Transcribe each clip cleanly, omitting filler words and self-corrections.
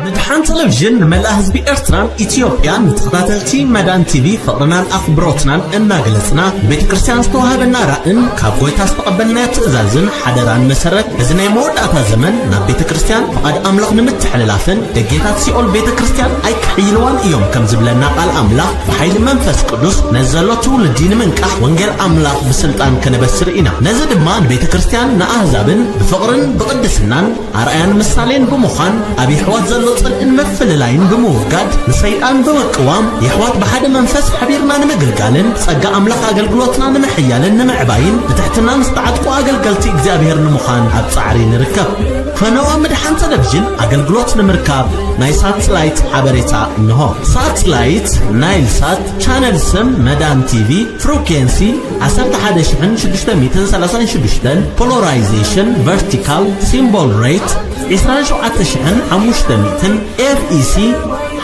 مدحان تلفزيون ملأ حزب إرتران إثيوبيا متخطاتلتي مدان تيفي فقرنا أخبروتنا إن قلتنا بيت كريستيان ستوها بالنارائن كابويتا استقبلنا تأزازن حدران مسرت إذن يمود أتا زمن نا بيت كريستيان فقد أملاق نمتحللافن دقيتات سيقول بيت كريستيان أي كحيلوان إيوم كم زبلنا قال أملاق بحيل منفس قدس نزلوتو لدين منكح وانجل أملاق بسلطان كنبسر إنا نزد مان بيت كريستيان نأهزابن بفقرن بقدسنان أرأيان مسالين بمخان أبي حوات زلط إن مفل لاين بموقد نسيطان بمقوام يحوات بحد منفس حبيرنا نمقلقالن صقا أملاق أقلقلوتنا نمحيالن نمعباين بتحتنا نستعدقو أقلقلتي إكزابير نمخان عبصعري نركب فنوع مدحان تلفزيون أقلقلوت نمركب ناي ساتلايت حبريتا إنهو ساتلايت نايل سات شانل سم مدان تيفي فروكينسي عسرت حدا شحن شدشتا ميتن سلاسان شدشتن بولورايزيشن فيرتيكال سيمبول ريت إسران شو عتشحن حموشتا ميتن FEC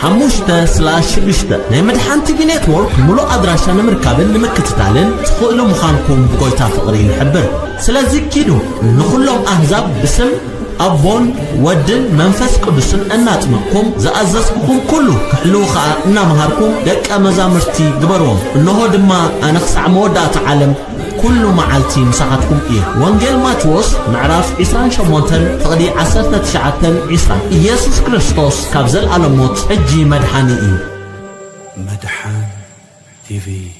حموشتا سلاش شدشتا ناي مدحان تيفي نتورك ملو أدراشا نمركبن نمكتتالن تخوئلو مخانكم بقويتا فقرين حبر سلازي كيدو نخلهم أهزاب بسم أبون ودن منفس قدسن أناتمكم زأززكم كله كحلوخا إنا مهاركم دك أمزامرتي قبروم إنه دما أنا خسع مودات عالم كل معالتي مساحتكم إيه وانجيل ماتوس معرف إسران شمونتن فقدي عسرنا تشعتن إسران إيسوس كريستوس كابزل على موت أجي مدحاني إيه مدحان تيفي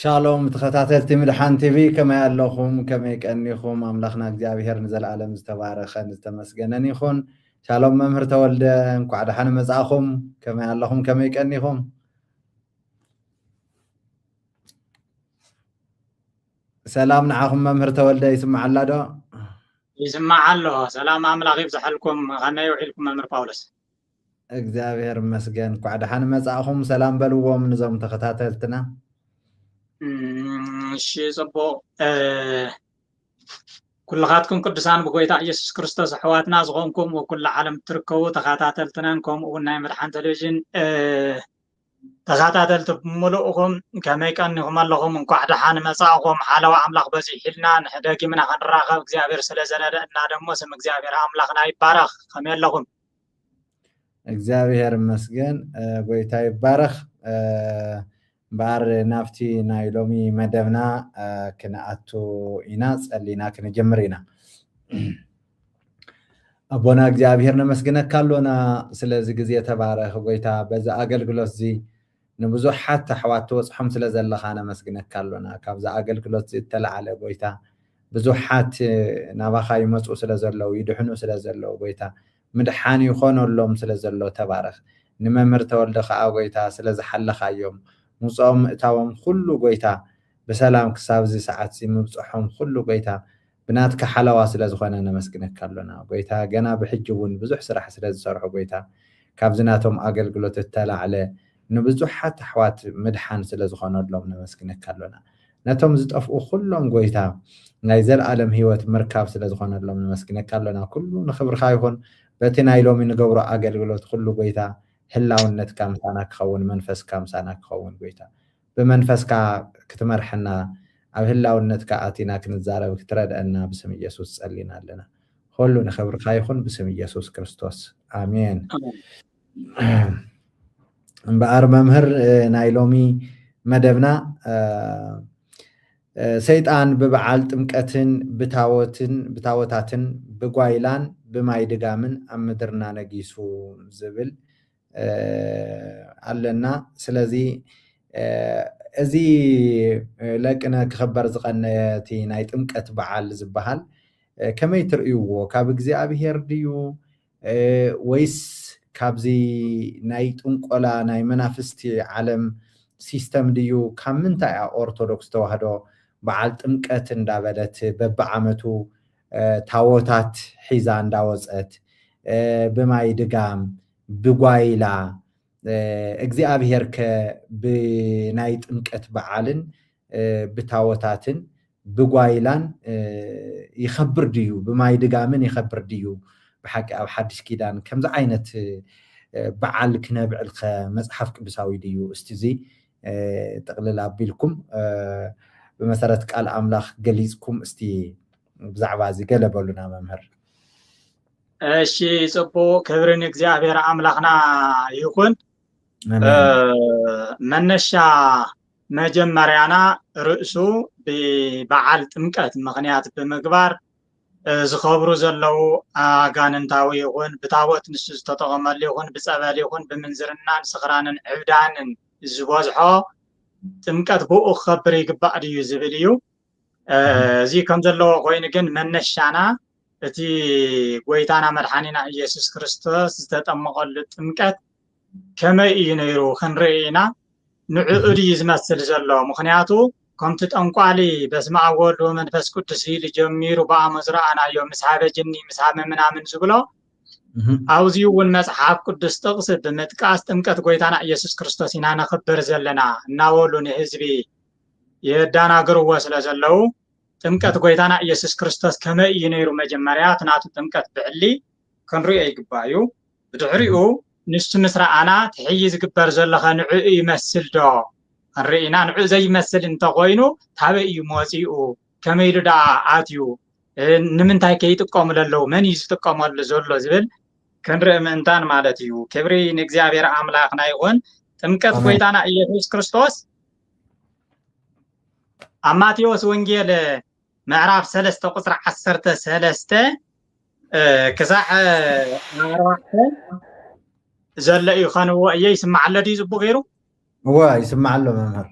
شالوم تخطاتلتي مدحان تيفي كما ياللوخم كما يكأنيخم أملاخنا እግዚአብሔር ንዘለዓለም ዝተባረኸ ዝተመስገነን ይኹን شالوم መምህር ተወልደ እንኳዕ ደሓን መጻእኹም ከመ ያለኹም ከመ ይቀኒኹም ሰላም ንዓኹም መምህር ተወልደ ይስማዓላ ዶ ይስማዓሎ ሰላም አምላኽ ይብዛሕልኩም ኸመይ ውዒልኩም መምህር ጳውሎስ እግዚአብሔር ይመስገን እንኳዕ ደሓን መጻእኹም ሰላም በልዎም ንዞም ተኸታተልትና شي صبو كلخاتكم قدسان بقويتا يسوع كريستوس حواتنا زغونكم وكل عالم تركوا تخاتاتلتنانكم وناي مدحان تلفزيون تخاتاتلت ملؤكم كما يكنكم اللهم انكو دحان مصاقكم حلو املاق بزيحلنا نحداكي منا خنراخب እግዚአብሔር ስለዘለደና ደሞ ስም እግዚአብሔር አምላክና ይባረክ ከመይ ለኩም እግዚአብሔር ይመስገን ጎይታ ይባረክ بار نافتي نايلومي مدبنا كنأتو إنا صلينا كنجمرينا أبونا እግዚአብሔር نمسكنك كالونا سلازي غزيه تبارك ጎይታ በዛ አገልግሎት ዚ ንብዙሓት ተሕዋት ወጽሖም ስለዘለኻና መስግነክ كالونا ካብዛ አገልግሎት ዚ ተላዓለ ጎይታ ብዙሓት ናባኻ ይመጹ ስለዘለው ይድሕኑ ስለዘለው ጎይታ ምድሓን ይኾነሎም ስለዘለው ተባረክ ንመምህር ተወልደ ኸዓ ጎይታ ስለዝሓለኻዮም مصام تاوم كله قويتا بسلام كسابزي ساعات سي مبصحهم كله قويتا بنات كحلوة سلازخوانا نمسكنك كالونا قويتا قنا بحجبون بزح سرح سلاز سرحو قويتا كابزناتهم أقل قلوت التالع عليه نبزح حتى حوات مدحان سلازخوانا لهم نمسكنك كالونا ناتهم زد أفقو كلهم قويتا نايزال عالم هيوات مركاب سلازخوانا لهم نمسكنك كالونا كله نخبر خايفون باتنا يلوم نقورا أقل قلوت كله قويتا هلاونت كام سانا كخون منفس كام سانا كخون قويتا بمنفس كا كتمرحنا أو هلاونت كآتينا كنزارب كترد أننا بسم يسوع سألينا لنا كله نخبر خايخون بسم يسوع كريستوس آمين بأر ممهر نايلومي مدبنا سيطان ببعال تمكتن بتاوتاتن بقوايلان بماي دقامن أمدرنا نقيسو زبل علنا سلازي ازي لكن كخبر زقنتي نايت امكت بعال زبحال كما يترئيو كاب እግዚአብሔር ድዩ ወይስ ካብዚ ናይት እንቆላ ናይ መናፍስቲ ዓለም ሲስተም ድዩ ካምንታ ኦርቶዶክስ ተዋህዶ በዓል ጥምቀት እንዳበለት በበዓመቱ ታወታት ሒዛ እንዳወጸት በማይ ድጋም بقايلا እግዚአብሔር ከብናይ ጥምቀት በዓልን بتاوتاتن بقايلان يخبر ديو بما يدقامن يخبر ديو بحق أو حدش كيدان كم زعينة بعل كنبع مصحف قدساوي ديو استزي تقلل أبيلكم بمسارة قال أملاخ جليزكم استي بزعبا زي قلبلنا ممهر شي صبو كبرن እግዚአብሔር አምላክና ይሁን መነሻ መጀመሪያና ርእሱ በበዓል ጥምቀት ምክንያት በመግባር ዝኸብሩ ዘለው አጋንንታዊ ይሁን ብታወት ንስ ተጠቀመል ይሁን ብጸበል ይሁን በመንዝርናን ስኽራንን ዕብዳንን ዝበዝሖ ጥምቀት ብኡ ኸብር ይግባእ ድዩ ዝብል እዩ እዚ ከም ዘለዎ ኮይኑ ግን መነሻና እቲ ጎይታና መድኃኒና ኢየሱስ ክርስቶስ ዝተጠመቀሉ ጥምቀት ከመይ እዩ ነይሩ ክንርኢና ንዕኡ ድዩ ዝመስል ዘሎ ምክንያቱ ከምቲ ጠንቋሊ በስመ አብ ወወልድ ወመንፈስ ቅዱስ ኢሉ ጀሚሩ በአመዝራአናዮ ምስሓበ ጅኒ ምስሓበ ምናምን ዝብሎ አውዚ እውን መጽሐፍ ቅዱስ ጥቅስ በመጥቃስ ጥምቀት ጎይታና ኢየሱስ ክርስቶስ ኢና ነኽብር ዘለና እናወሉ ንህዝቢ የዳናግርዎ ስለዘለው ጥምቀት ጎይታና ኢየሱስ ክርስቶስ ከመይ እዩ ነይሩ መጀመሪያ ትናቱ ጥምቀት ብዕሊ ክንሪኦ ይግባዩ ብድሕሪኡ ንሱ ምስራአና ትሕይ ዝግበር ዘለኸ ንዕኡ ይመስል ዶ ክንርኢና ንዕኡ ዘይመስል እንተኮይኑ ታበይ እዩ መፂኡ ከመይ ኢሉ ደኣ ኣትዩ ንምንታይ ከይጥቀሙ ዘለው መን እዩ ዝጥቀመሉ ዘሎ ዝብል ክንርኢ ምእንታን ማለት እዩ ክብሪ ንእግዚአብሔር አምላክና ይሁን ጥምቀት ጎይታና ኢየሱስ ክርስቶስ አማቴዎስ ወንጌል ምዕራፍ 3 ቁጥር 13 ክሳዕ 4 ዘለ እዩ ኸንዎ እየ ይስማዓለ ድዩ ዝቡ ገይሩ يسمع له ممهر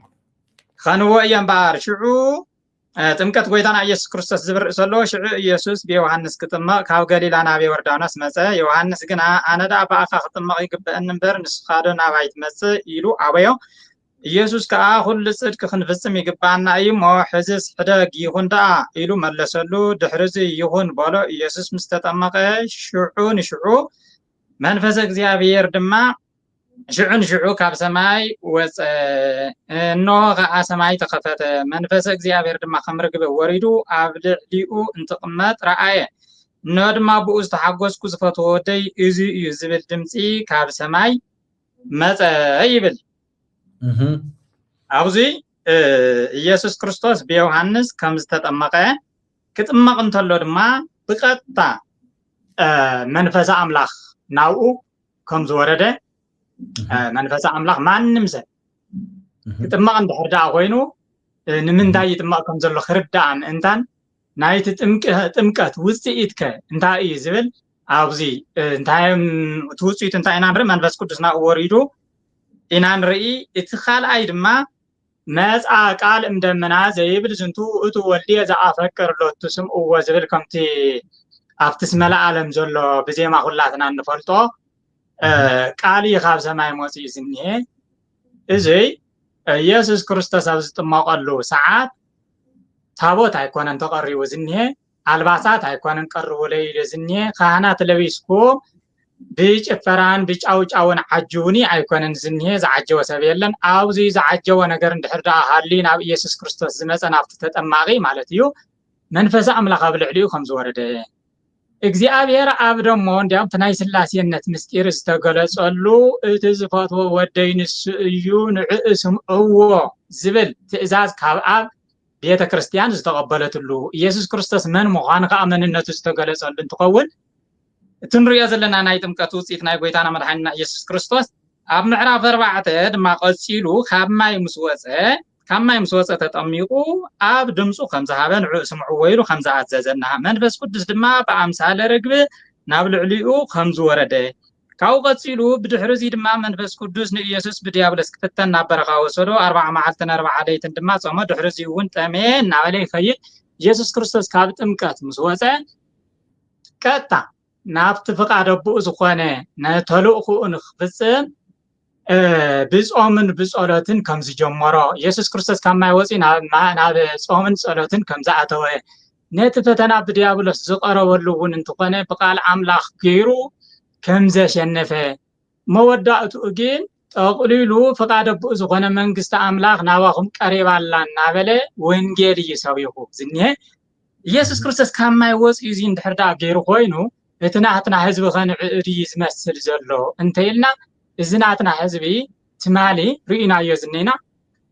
خانوا ينبار شعو ጥምቀት ጎይታና ኢየሱስ ክርስቶስ ዝብርእ ዘሎ ሽዑ ኢየሱስ በዮሐንስ ክጥመቕ ካብ ገሊላ ናብ ዮርዳኖስ መጸ ዮሐንስ ግን ኣነዳ በኣኻ ክጥመቕ ይግብአኒ እምበር ንስኻዶ ናባይ ትመጽእ ኢሉ ኣበዮ ኢየሱስ ከዓ ኩሉ ጽድቅ ክንፍጽም ይግባአና እዩ ሞ ሕዝስ ሕደግ ይኹን ደኣ ኢሉ መለሰሉ ድሕርዚ ይኹን በሎ ኢየሱስ ምስ ተጠመቐ ሽዑ ንሽዑ መንፈስ እግዚአብሔር ድማ ሽዑን ሽዑ ካብ ሰማይ ወፀ እነሆ ከዓ ሰማይ ተኸፈተ መንፈስ እግዚአብሔር ድማ ከም ርግብ ወሪዱ ኣብ ልዕሊኡ እንትቕመጥ ረኣየ እነሆ ድማ ብኡ ዝተሓጐስኩ ዝፈትዎ ወደይ እዚ እዩ ዝብል ድምፂ ካብ ሰማይ መፀ ይብል ኣብዚ ኢየሱስ ክርስቶስ በዮሐንስ ከም ዝተጠመቐ ክጥመቕ እንተሎ ድማ ብቐጥታ መንፈስ አምላክ ናብኡ ከም ዝወረደ መንፈስ አምላክ ማንም ሰብ ክጥመቕ እንድሕር ደኣ ኮይኑ ንምንታይ ይጥመቕ ከም ዘሎ ክርዳእ ምእንታን ናይቲ ጥምቀት ውፅኢትከ እንታይ እዩ ዝብል ኣብዚ እንታይ ውፅኢት እንታይ ኢና ንርኢ መንፈስ ቅዱስ ናብኡ ወሪዱ ኢና ንርኢ እቲ ካልኣይ ድማ መጽአ ቃል እምደመና ዘይብል ዝንቱ እቱ ወልድየ ዝኣፈቅር ሎቱ ስምዕዎ ዝብል ከምቲ ኣብቲ ስመላ ዓለም ዘሎ ብዜማ ኩላትና እንፈልጦ ቃል ይኻብ ሰማይ መጽኢ ዝኒሄ እዚ ኢየሱስ ክርስቶስ ኣብ ዝጥመቐሉ ሰዓት ታቦት ኣይኮነን ተቐሪቡ ዝኒሄ ኣልባሳት ኣይኮነን ቀርቡ ለይሉ ዝኒሄ ካህናት ለቢስኩ ብጭፈራን ብጫውጫውን ዓጅውኒ ኣይኮነን ዝኒሄ ዝዓጀወ ሰብ የለን ኣብዚ ዝዓጀወ ነገር እንድሕር ደኣ ሃሊ ናብ ኢየሱስ ክርስቶስ ዝመፀ ናብቲ ተጠማቒ ማለት እዩ መንፈስ አምላክ ኣብ ልዕሊኡ ከም ዝወረደ እግዚአብሔር ኣብ ደሞ እንዲያም ተናይ ስላሴነት ምስጢር ዝተገለጸሉ እቲ ዝፈትዎ ወደይ ንሱ እዩ ንዕኡ ስምዕዎ ዝብል ትእዛዝ ካብ ኣብ ቤተ ክርስቲያን ዝተቀበለትሉ ኢየሱስ ክርስቶስ መን ምዃኑ ከዓ መንነቱ ዝተገለጸሉ እንትኸውን እቲ ንሪኦ ዘለና ናይ ጥምቀት ውፅኢት ናይ ጎይታና መድኃኒትና ኢየሱስ ክርስቶስ ኣብ ምዕራፍ 4 ድማ ቀፂሉ ካብ ማይ ምስ ወፀ ተጠሚቁ ኣብ ድምፁ ከም ዝሃበ ንዕኡ ስምዕዎ ኢሉ ከም ዝኣዘዘና መንፈስ ቅዱስ ድማ ብኣምሳለ ርግብ ናብ ልዕሊኡ ከም ዝወረደ ካብኡ ቀፂሉ ብድሕሪ ድማ መንፈስ ቅዱስ ንኢየሱስ ብዲያብሎስ ክፍተን ናብ በረኻ ወሰዶ 40 መዓልትን 40 ለይትን ድማ ጾመ ድሕሪ እውን ጠመ እናበለ ይኸይድ ኢየሱስ ክርስቶስ ካብ ጥምቀት ምስ ወፀ ቀጥታ ናብቲ ፍቃድ ኣቦኡ ዝኾነ ነተልእኹኡ ንክፍጽም ብጾምን ብጸሎትን ከም ዝጀመሮ ኢየሱስ ክርስቶስ ካብ ማይ ወፂ ናብ ጾምን ጸሎትን ከም ዝኣተወ ነቲ ፈተና ብዲያብሎስ ዝቐረበሉ እውን እንትኾነ ብቃል አምላክ ገይሩ ከም ዘሸነፈ መወዳእቱ ግን ጠቕሊሉ ፍቃድ ኣቦኡ ዝኾነ መንግስቲ አምላክ ናባኹም ቀሪባላ እናበለ ወንጌል ይሰብኹ ዝኒሄ ኢየሱስ ክርስቶስ ካብ ማይ ወፂ እዚ እንድሕር ደኣ ገይሩ ኮይኑ اتناتنا حزب خان ريز مسل زلو انتيلنا ازناتنا حزبي تمالي رينا يزنينا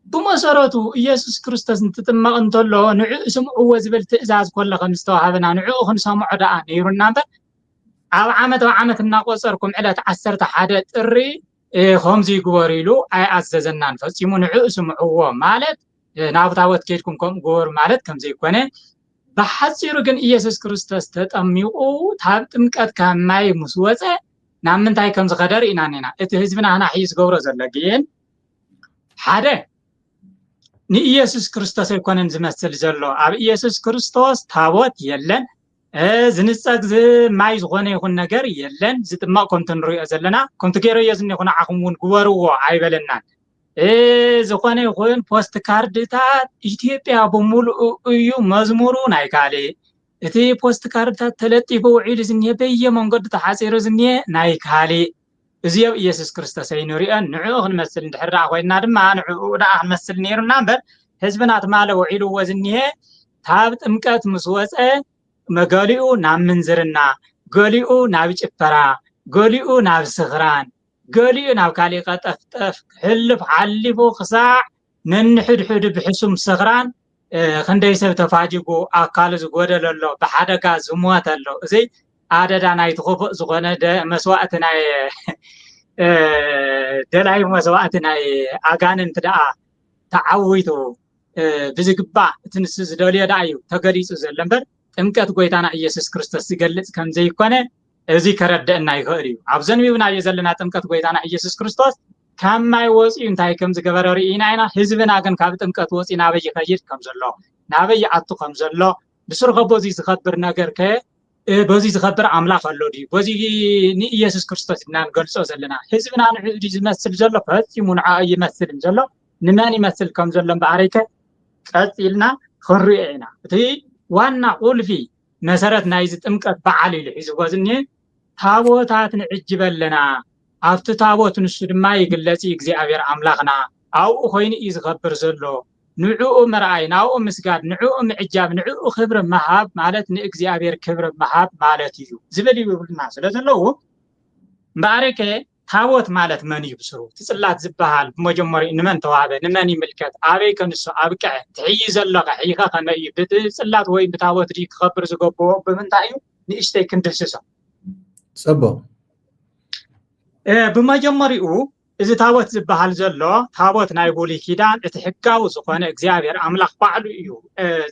بمساراتو يسوع كريستوس نتطمق انتلو نعو سمعو وزبل تئزاز كل خمستو هذنا نعو خنسامع داء نيرنا نبر او عامت ناقصركم علات 11 ጥሪ خمزي غوريلو اي اززنان فصيمو نعو سمعو مالت نابتاوت كيدكم كم غور مالت كمزي كونه بحصيرو ግን ኢየሱስ ክርስቶስ ተጠሚቁ ታብ ጥምቀት ከማይ ሙስወፀ ናምንታይ ከም ዝኸደር ኢናኔና እቲ ህዝብና አና ሒስ ገብሮ ዘለግን ሓደ ንኢየሱስ ክርስቶስ ይኮነን ዝመስል ዘሎ ኣብ ኢየሱስ ክርስቶስ ታቦት የለን ዝንጸግ ማይ ዝኾነ ይኹን ነገር የለን ዝጥማቅ ኮንተ ንሪኦ ዘለና ኮንተ ገይሮ የዝን ይኹን አኹሙን ግበርዎ አይበለናን ዝኾነ ይኹን ፖስት ካርድታት ኢትዮጵያ በሙሉ እዩ መዝሙሩ ናይካሌ እቲ ፖስት ካርድታት ተለጢፉ ውዒሉ ዝንየ በየመንገዱ ተሓፂሩ ዝንየ ናይካሌ እዚዮ ኢየሱስ ክርስቶስ አይንሪአን ንዑ ክንመስል እንድሕር ኮይና ድማ ንዑ ዳኣ ክንመስል ነይሩና እምበር ህዝብና ትማለ ውዒሉ ወዝንየ ታብ ጥምቀት ምስ ወፀ መገሊኡ ናብ ምንዝርና ገሊኡ ናብ ጭፈራ ገሊኡ ናብ ስኽራን ገሊኡ ናብ ካሊእ ቀጠፍጠፍ ሕልፍ ዓሊፉ ክሳዕ ነንሕድሕድ ብሕሱም ስኽራን ክንደይ ሰብ ተፋጂጉ ኣካሉ ዝጎደለሎ ብሓደጋ ዝሞተሎ እዚ ኣደዳ ናይ ትኽፉእ ዝኾነ መስዋዕቲ ናይ ደላይ መስዋዕቲ ናይ ኣጋንንት ደኣ ተዓዊቱ ብዝግባእ እቲ ንሱ ዝደልዮ ደኣ እዩ ተገሊፁ ዘሎ እምበር ጥምቀት ጎይታና ኢየሱስ ክርስቶስ ዝገልጽ ከም ዘይኮነ እዚ ከረድአና ይኽእል እዩ ኣብ ዘንቢብናዮ ዘለና ጥምቀት ጎይታና ኢየሱስ ክርስቶስ ከማይ ወፂኡ እንታይ ከም ዝገበረ ርኢና ኢና ህዝብና ግን ካብ ጥምቀት ወፂ ናበይ ይኸይድ ከም ዘሎ ናበይ ኣቱ ከም ዘሎ ብስርኮ በዚ ዝኸብር ነገር በዚ ዝኸብር ኣምላኽ ኣሎ ድዩ በዚ ንኢየሱስ ክርስቶስ ኢና ንገልጾ ዘለና ህዝብና ንዕዱ ዝመስል ዘሎ ፈፂሙ ንዓ ይመስል ዘሎ ንመን ይመስል ከም ዘሎ እምበኣረይከ ቀፂልና ክንሪኦ ኢና እቲ ዋና ቁልፊ መሰረት ናይዚ ጥምቀት በዓል ኢሉ ሒዝዎ ዝንሄ ታቦታት ንዕጅበለና ኣብቲ ታቦት ንሱ ድማ ይግለጽ እግዚኣብሔር ኣምላኽና ኣብኡ ኮይኑ እዩ ዝኸብር ዘሎ ንዕኡ ምርኣይ ናብኡ ምስጋድ ንዕኡ ምዕጃብ ንዕኡ ክብሪ መሃብ ማለት ንእግዚኣብሔር ክብሪ መሃብ ማለት እዩ ዝብል ይብሉና ስለ ዘለዉ እምበኣረከ ታቦት ማለት መን እዩ ብስሩ ትጽላት ዝበሃል ብመጀመሪኡ ንመን ተዋህበ ንመን ይምልከት ኣበይ ከንሱ ኣብ ቅዐ ትሕይ ዘለኻ ሒኻ ከመይ እዩ ብትጽላት ወይ ብታቦት ዲ ክኸብር ዝገብዎ ብምንታይ እዩ ንእሽተይ ክንድስሶ ጽቡቕ ብመጀመሪኡ እዚ ታቦት ዝበሃል ዘሎ ታቦት ናይ ብሉይ ኪዳን እቲ ሕጋዊ ዝኾነ እግዚኣብሔር ኣምላኽ ባዕሉ እዩ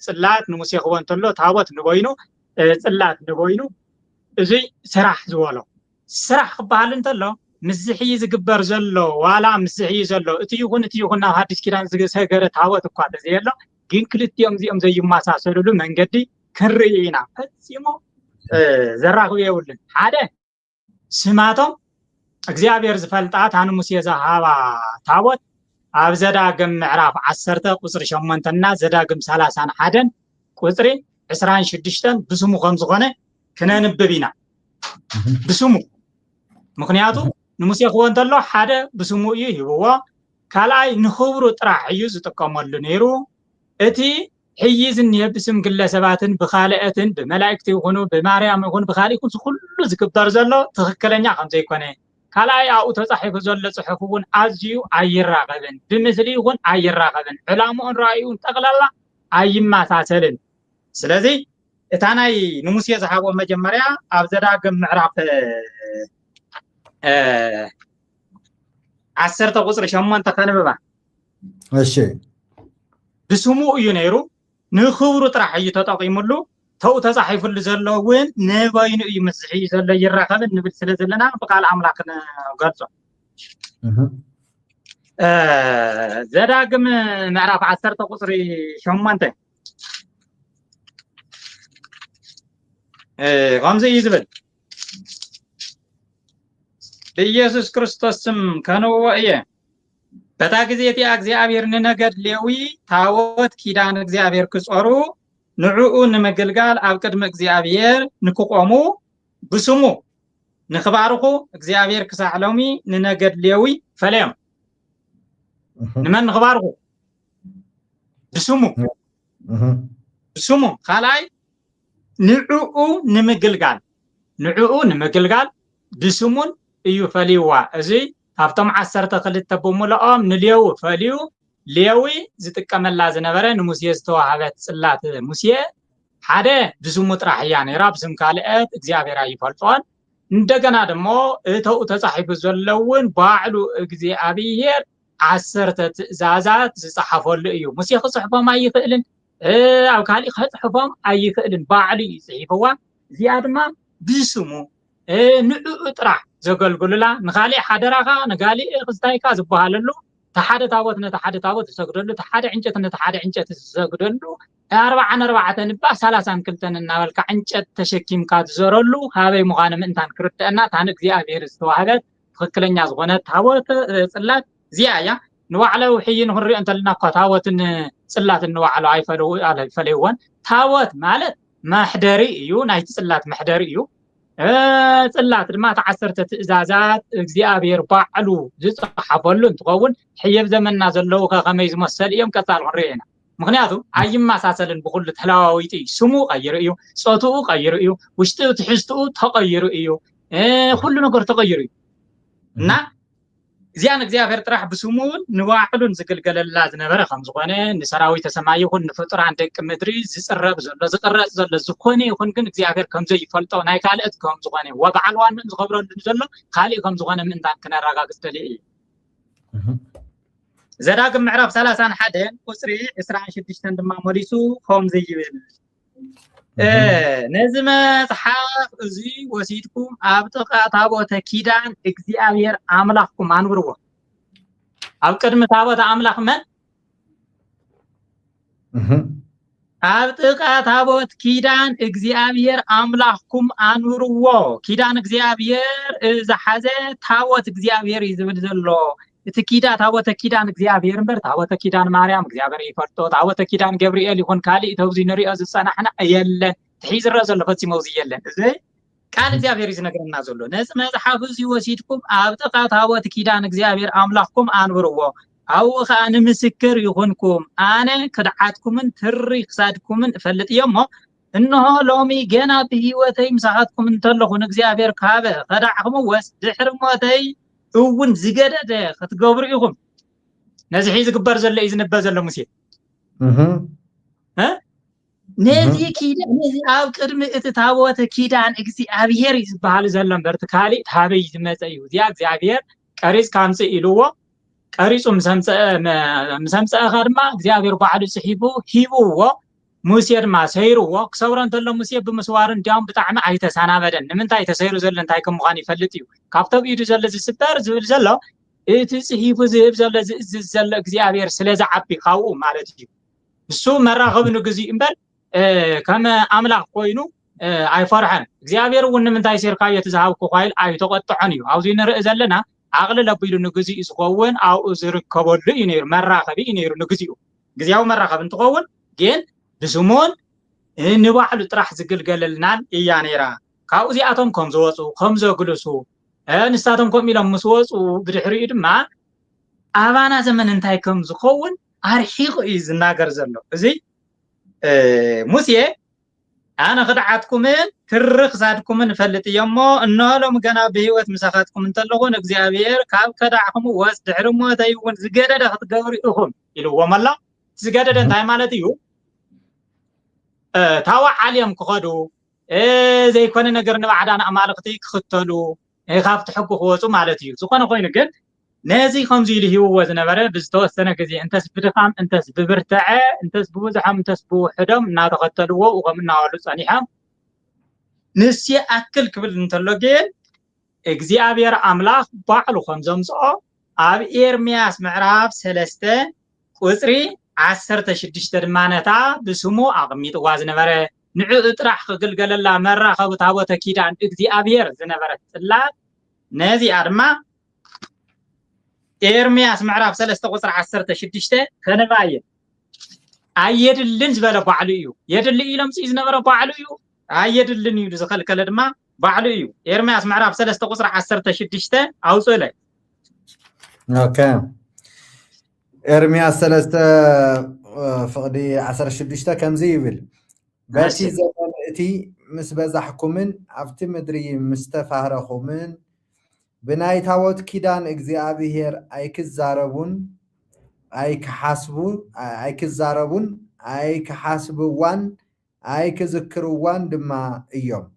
ጽላት ንሙሴ ክቦ እንተሎ ታቦት ንበይኑ ጽላት ንበይኑ እዚ ስራሕ ዝበሎ ስራሕ ክበሃል እንተሎ ምስሕይ ዝግበር ዘሎ ዋላ ምስሕይ ዘሎ እቲ ይኹን ናብ ሓድሽ ኪዳን ዝሰገረ ታቦት እኳ ተዘየሎ ግን ክልቲኦም እዚኦም ዘይመሳሰሉሉ መንገዲ ክንርኢ ኢና ፈፂሞ ዘራኽቡ የብሉን ሓደ ስማቶም እግዚአብሔር ዝፈልጣት ኣነ ሙሴ ዝሃባ ታቦት ኣብ ዘዳግም ምዕራፍ 10 ቁጽሪ 8 እና ዘዳግም 31 ቁጽሪ 26 ብስሙ ከም ዝኾነ ክነንብብ ኢና ብስሙ ምክንያቱ ንሙሴ ክቦ እንተሎ ሓደ ብስሙ እዩ ይብዎ ካልኣይ ንኽብሩ ጥራሕ እዩ ዝጥቀመሉ ነይሩ እቲ ሕይዝ ንየብስም ግለሰባትን ብኻልአትን ብመላእክቲ ይኹኑ ብማርያም ይኹኑ ብኻልእ ይኹን ኩሉ ዝግበር ዘሎ ትክክለኛ ከም ዘይኮነ ካልኣይ ኣብኡ ተጻሒፉ ዘሎ ጽሑፍ እውን ኣዝዩ ኣይራኸብን ብምስሊ ይኹን ኣይራኸብን ዕላምኡን ራእዩን ጠቕላላ ኣይመሳሰልን ስለዚ እታ ናይ ንሙሴ ዝሃቦ መጀመርያ ኣብ ዘዳግም ምዕራፍ 10 ቁጽሪ 8 ከንብባ እሺ ብስሙ እዩ ነይሩ ንኽብሩ ጥራሕ እዩ ተጠቂሙሉ ተው ተጻሒፉሉ ዘሎ እውን ንበይኑ እዩ መስሕይ ዘሎ ይራኸብን ንብል ስለ ዘለና ብቃል ኣምላኽ ንገልጾ ዘዳግም ምዕራፍ 10 ቁጽሪ 8 ከምዚ እዩ ዝብል በኢየሱስ ክርስቶስ ስም ከንብቦ እየ በታ ጊዜ እቲ እግዚአብሔር ንነገድ ሌዊ ታቦት ኪዳን እግዚአብሔር ክጾሩ ንዕኡ ንምግልጋል ኣብ ቅድሚ እግዚአብሔር ንክቆሙ ብስሙ ንኽባርኹ እግዚአብሔር ክሳዕሎሚ ንነገድ ሌዊ ፈለዮም ንመን ንኽባርኹ ብስሙ ካልኣይ ንዕኡ ንምግልጋል ንዕኡን ምግልጋል ብስሙን እዩ ፈሊዋ እዚ ካብቶም 12 በሙሉኦም ንሌው ፈሊዩ ሌዊ ዝጥቀመላ ዝነበረ ንሙሴ ዝተዋሃበት ጽላት ሙሴ ሓደ ብስሙ ጥራሕ እያ ነይራ ብስም ካልአት እግዚአብሔር አይፈልጦን እንደገና ደግሞ እተው ተጻሒፉ ዘለውን ባዕሉ እግዚአብሔር 10 ትእዛዛት ዝጻሐፈሉ እዩ ሙሴ ክጽሕፎም አይክእልን ኣብ ካሊ ክጽሕፎም አይክእልን ባዕሉ ይጽሕፈዋ እዚኣ ድማ ብስሙ ንዕኡ ጥራሕ ዘገልግሉላ ንኻሊ ሓደራኻ ንጋሊ ክስታይካ ዝበሃለሉ ተሓደ ታቦት ነተሓደ ታቦት ዝሰግደሉ ተሓደ ዕንጨት ነተሓደ ዕንጨት ዝሰግደሉ 44 ንባ 32 እናበልካ ዕንጨት ተሸኪምካ ዝዘረሉ ሃበይ ምዃነ ምእንታን ክርድአና ታን እግዚአብሔር ዝተዋህበት ትክክለኛ ዝኾነ ታቦት ጽላት እዚኣ እያ ንባዕለው ሕይን ክንሪኦ እንተለና እኳ ታቦትን ጽላትን ንባዕለው ኣይፈለይዎን ታቦት ማለት መሕደሪ እዩ ናይቲ ጽላት መሕደሪ እዩ ጽላት ድማ 10 ትእዛዛት እግዚአብሔር ባዕሉ ዝጽሐፈሉ እንትኸውን ሕየብ ዘመንና ዘለው ከመይ ዝመሰል እዮም ቀጻል ክንሪአና ምክንያቱ ኣይማሳሰልን ብኩሉ ተላዋዊጢ ስሙ ቀይሩ እዩ ጾቱኡ ቀይሩ እዩ ውሽጡ ትሕዝቱኡ ተቀይሩ እዩ ኩሉ ነገር ተቀይሩ እዩ እና እዚያን እግዚአብሔር ጥራሕ ብስሙን ንባዕሉን ዝግልገለላ ዝነበረ ከም ዝኾነ ንሰራዊት ሰማይ ይኹን ንፍጡራን ደቂ ምድሪ ዝጽረብ ዘሎ ዝቅረጽ ዘሎ ዝኾነ ይኹን ግን እግዚአብሔር ከም ዘይፈልጦ ናይ ካልእት ከም ዝኾነ ወበዓል ዋን ዝኸብረሉ ዘሎ ካልእ ከም ዝኾነ ምእንታን ክነረጋግጽ ደልየ እዩ ዘዳግም ምዕራፍ 31 ቁጽሪ 26 ድማ ሞሊሱ ከም ዘይብል ነዚ መጽሓፍ እዚ ወሲድኩም ኣብ ጥቃ ታቦተ ኪዳን እግዚአብሔር አምላክኩም አንብርዎ ኣብ ቅድሚ ታቦተ አምላክ መን ኣብ ጥቃ ታቦት ኪዳን እግዚአብሔር አምላክኩም አንብርዎ ኪዳን እግዚአብሔር ዝሓዘ ታቦት እግዚአብሔር ይዝብል ዘሎ እቲ ኪዳ ታቦተ ኪዳን እግዚአብሔር እምበር ታቦተ ኪዳን ማርያም እግዚአብሔር ይፈልጦ ታቦተ ኪዳን ገብርኤል ይኹን ካሊ ተውዚ ንሪኦ ዝጸናሕና የለን ትሒዝረ ዘሎ ፈጽሞ የለን እዚ ቃል እግዚአብሔር ይዝነግረና ዘሎ ነዚ መጽሓፍ እዚ ወሲድኩም ኣብ ጥቃ ታቦት ኪዳን እግዚአብሔር አምላክኩም አንብርዎ አው ኻን ምስክር ይኹንኩም አነ ክድዓትኩምን ትሪ ክሳድኩምን እፈልጥ እየሞ እነሆ ሎሚ ገና ብህይወተይ ምሳኻትኩም እንተለኹን እግዚአብሔር ካበ ከዳዕኩም ወስ ድሕሪ ሞተይ እውን ዝገደደ ክትገብሩ ኢኹም ነዚ ሒዝ ግበር ዘሎ ይዝነበ ዘሎ ሙሴ ነዚ ኪዳን ነዚ ኣብ ቅድሚ እቲ ታቦተ ኪዳን እግዚአብሔር ይዝበሃል ዘሎ እምበር ካሊ ታበይ ዝመፀ እዩ እዚኣ እግዚአብሔር ቀሪጽ ካምጽ ኢልዎ ቀሪጹ ምሰምፀኻ ድማ እግዚአብሔር ባዕሉ ጽሒፉ ሂብዎ ሙሴ ድማ ሰይርዎ ክሰብሮ እንተሎ ሙሴ ብምስዋር እንዲያውም ብጣዕሚ ኣይተሳናበደን ንምንታይ ተሰይሩ ዘሎ እንታይ ከም ምዃን ይፈልጥ እዩ ካብቶም ኢዱ ዘሎ ዝስበር ዝብል ዘሎ እቲ ጽሒፉ ዝህብ ዘሎ ዝእዝዝ ዘሎ እግዚአብሔር ስለዝዓቢ ካብኡ ማለት እዩ እሱ መራኸብ ንግዚ እምበር ከመ አምላክ ኮይኑ ኣይፈርሐን እግዚአብሔር እውን ንምንታይ ሰይርካዮ ትዝሃብኩ ኳይል ኣይተቆጥዖን እዩ ኣብዚ ንርኢ ዘለና ዓቕሊ ለቢሉ ንግዚ ዝኸውን ኣብኡ ዝርከበሉ እዩ ነይሩ መራኸቢ እዩ ነይሩ ንግዚኡግዚያዊ መራኸብ እንትኸውን ግን ብስሙን ንባዕሉ ጥራሕ ዝግልገለልናን እያ ነይራ ካብኡ እዚኣቶም ከም ዝወፁ ከም ዘግልሱ ንሳቶም ከም ኢሎም ምስ ወፁ ብድሕሪኡ ድማ ኣባና ዘመን እንታይ ከም ዝኸውን ኣርሒቑ እዩ ዝናገር ዘሎ እዚ ሙሴ ኣነ ክድዓትኩምን ትርኽ ሳድኩምን እፈልጥ እየሞ እነሎም ገና ብህይወት ምሳኻትኩም እንተለኹን እግዚአብሔር ካብ ከዳዕኩም ወስ ድሕሪ ሞተይ እውን ዝገደደ ክትገብሩ ኢኹም ኢልዎም ኣላ ዝገደደ እንታይ ማለት እዩ ታዋ ዓልዮም ክኸዱ ዘይኮነ ነገር ንባዕዳን ኣማልኽቲ ክኽተሉ ካብቲ ሕጉ ክወፁ ማለት እዩ ዝኾነ ኮይኑ ግን ነዚ ከምዚ ኢሉ ሂብዎ ዝነበረ ብዝተወሰነ ግዜ እንተስ ብድኻም እንተስ ብብርትዐ እንተስ ብብዙሖም እንተስ ብውሕዶም እናተኸተልዎ ከም እናበሉ ጸኒሖም ንስ ኣክል ክብል እንተሎ ግን እግዚአብሔር አምላክ ባዕሉ ከም ዘምጽኦ ኣብ ኤርምያስ ምዕራፍ 3 ቁጽሪ 16 ድማ ነታ ብስሙ ኣቕሚጥዋ ዝነበረ ንዕኡ ጥራሕ ክግልገለላ መራኸቢ ታቦተ ኪዳን እግዚአብሔር ዝነበረት ጽላት ነዚኣ ድማ ኤርምያስ ምዕራፍ 3 ቁጽሪ 16 ከነባየ ኣየድልን ዝበለ ባዕሉ እዩ የድል ኢሎም ጽይ ዝነበረ ባዕሉ እዩ ኣየድልን እዩ ዝኸልከለ ድማ ባዕሉ እዩ ኤርምያስ ምዕራፍ 3 ቁጽሪ 16 ኣውጽለ ኦኬ ኤርምያስ 3 فقدي 16 كم زي يبل باتي زمان اتي مسبزحكمن عفت مدري مستفارخمن بناي تاوت كيدان اغزيابيهر ايك الزاربون ايك حاسبو ايك الزاربون ايك حاسبوان ايك ذكروان دما ايوم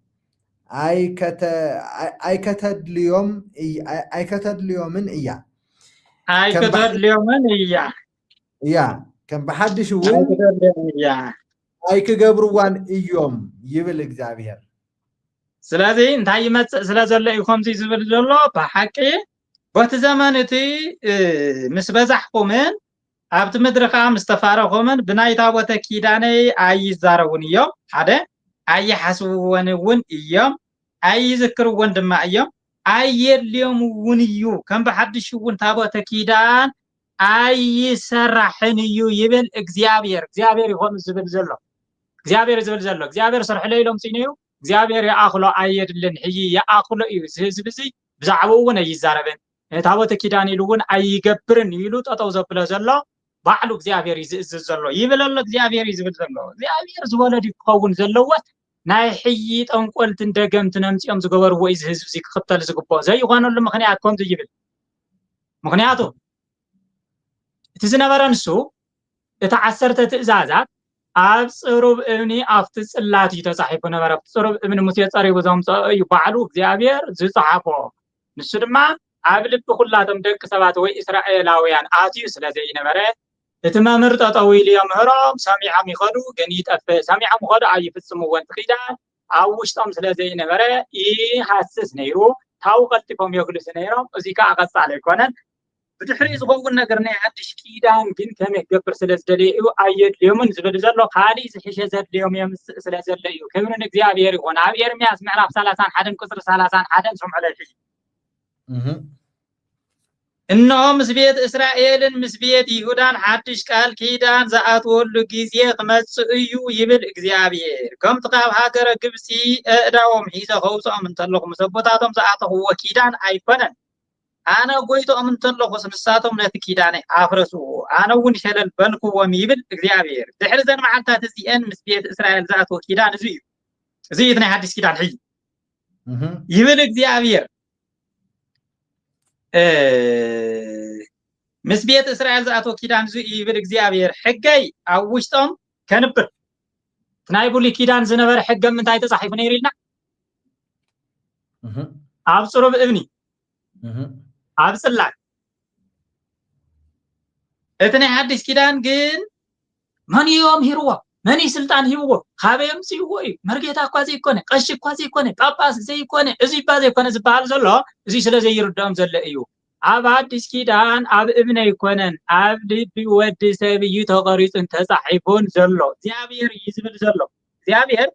ايكتد اليومن ايا ايكتد اليومن ايا يا كان بحدش وين يا ايك قبروان ايوم يبل اغزابيهر سلازي انتي يمص سلازله يخم زي زبل زلو بحقي بوت زمانتي مس بزحكمن ابت مدرخا مستفارخمن بناي تاوت كيداني اي زارون يوم حدا اي حسبون ون يوم اي ذكرون دما يوم اي اليوم ونيو كان بحدش ون تاوت كيدان اي سرحن يو يبل اغزابير يخم زبل زلو እግዚአብሔር ዝብል ዘሎ እግዚአብሔር ሰርሕ ለይሎም ሲኒዩ እግዚአብሔር ያአኽሎ አይድልን ሕይ ያአኽሎ እዩ ህዝብ እዚ ብዛዕባው እውን ኣይዛረብን ታቦተ ኪዳን ኢሉ እውን ኣይገብርን ኢሉ ጠጠው ዘብለ ዘሎ ባዕሉ እግዚአብሔር ይዝዝ ዘሎ ይብለሎ እግዚአብሔር ይዝብል ዘሎ እግዚአብሔር ዝወለድ ይኸውን ዘለዎት ናይ ሕይ ጠንቆልት እንደገምት ነምጽኦም ዝገበርዎ እዚ ህዝብ እዚ ክኽተል ዝግቦ ዘይኾነሉ ምኽንያት ከምዚ ይብል ምኽንያቱ እቲ ዝነበረ ንሱ እቲ 10 ትእዛዛት ኣብ ጽሩብ እምኒ ኣብቲ ጽላት ተጻሒፉ ነበረ ጽሩብ እምኒ ሙሴ ጸሪቡ ዘምጽኡ ባዕሉ እግዚአብሔር ዝጻሓፎ ንሱ ድማ ኣብ ልብ ኩላቶም ደቂ ሰባት ወይ እስራኤላውያን ኣትዩ ስለዘይ ነበረ እቲ መምህር ጠጠው ኢሉ የምህሮም ሰሚዖም ይኸዱ ግን ይጠፍ ሰሚዖም ይኸዱ ኣይፍጽምዎን ኺዳን ኣብ ውሽጦም ስለዘይ ነበረ ይሃስስ ነይሩ ታው ቀልጢፎም የግልስ ነይሮም እዚ ከዓ ቀጻለ ይኮነን بدحري زغون نغرنا حدش كيدان ግን ከመገብር ስለዝደልዩ አየድልዮምን ዝብል ዘሎ ካሊ ዝሕሸ ዘድልዮም የምስ ስለዘለዩ ክብርን እግዚአብሔር ይሆን ኣብ ኤርምያስ ምዕራፍ 31 ቁጥር 31 ሰምዕለሽ እነሆ ምስቤት እስራኤልን ምስቤት ይሁዳን ሓድሽ ቃል ኪዳን ዘኣትወሉ ጊዜ ክመጽእ እዩ ይብል እግዚአብሔር ከምቲ ካብ ሃገረ ግብጺ እዳዎም ሒዘ ኸውጾም እንተለኹም ሰቦታቶም ዘኣተኽዎ ኪዳን ኣይኮነን أنا قويت أمن تلقو سنساتهم نتي كيداني أفرسو أنا ون شلل بلكو وميبل إغزيابير دحر زن معلتا تزيئن مسبيت إسرائيل ذاتو كيدان زيدنا حدث كيدان حي يبل إغزيابير مسبيت إسرائيل ذاتو كيدان يبل إغزيابير حقاي أوشتهم كنبر تنايبو لي كيدان زنبر حقا من تايت صحيف نيرينا أبصروا بإبني أبصلك እተነ ሓድሽ ኪዳን ግን ማን ይዮም ሂርዋ ማን ይስልጣን ሂርዋ ካበም ሲወይ መርጌታ ኳዚ ይኮነ ቀሽ ኳዚ ይኮነ ጳጳስ ዘይ ይኮነ እዚ ባዘ ይኮነ ዝባል ዘሎ እዚ ስለዘይ ይርዳም ዘለ እዩ ኣብ ሓድሽ ኪዳን ኣብ እብነ ይኮነን ኣብ ልቢ ወዲ ሰብ እዩ ተቀሪጽን ተጻሒፉን ዘሎ እግዚአብሔር ይዝብል ዘሎ እግዚአብሔር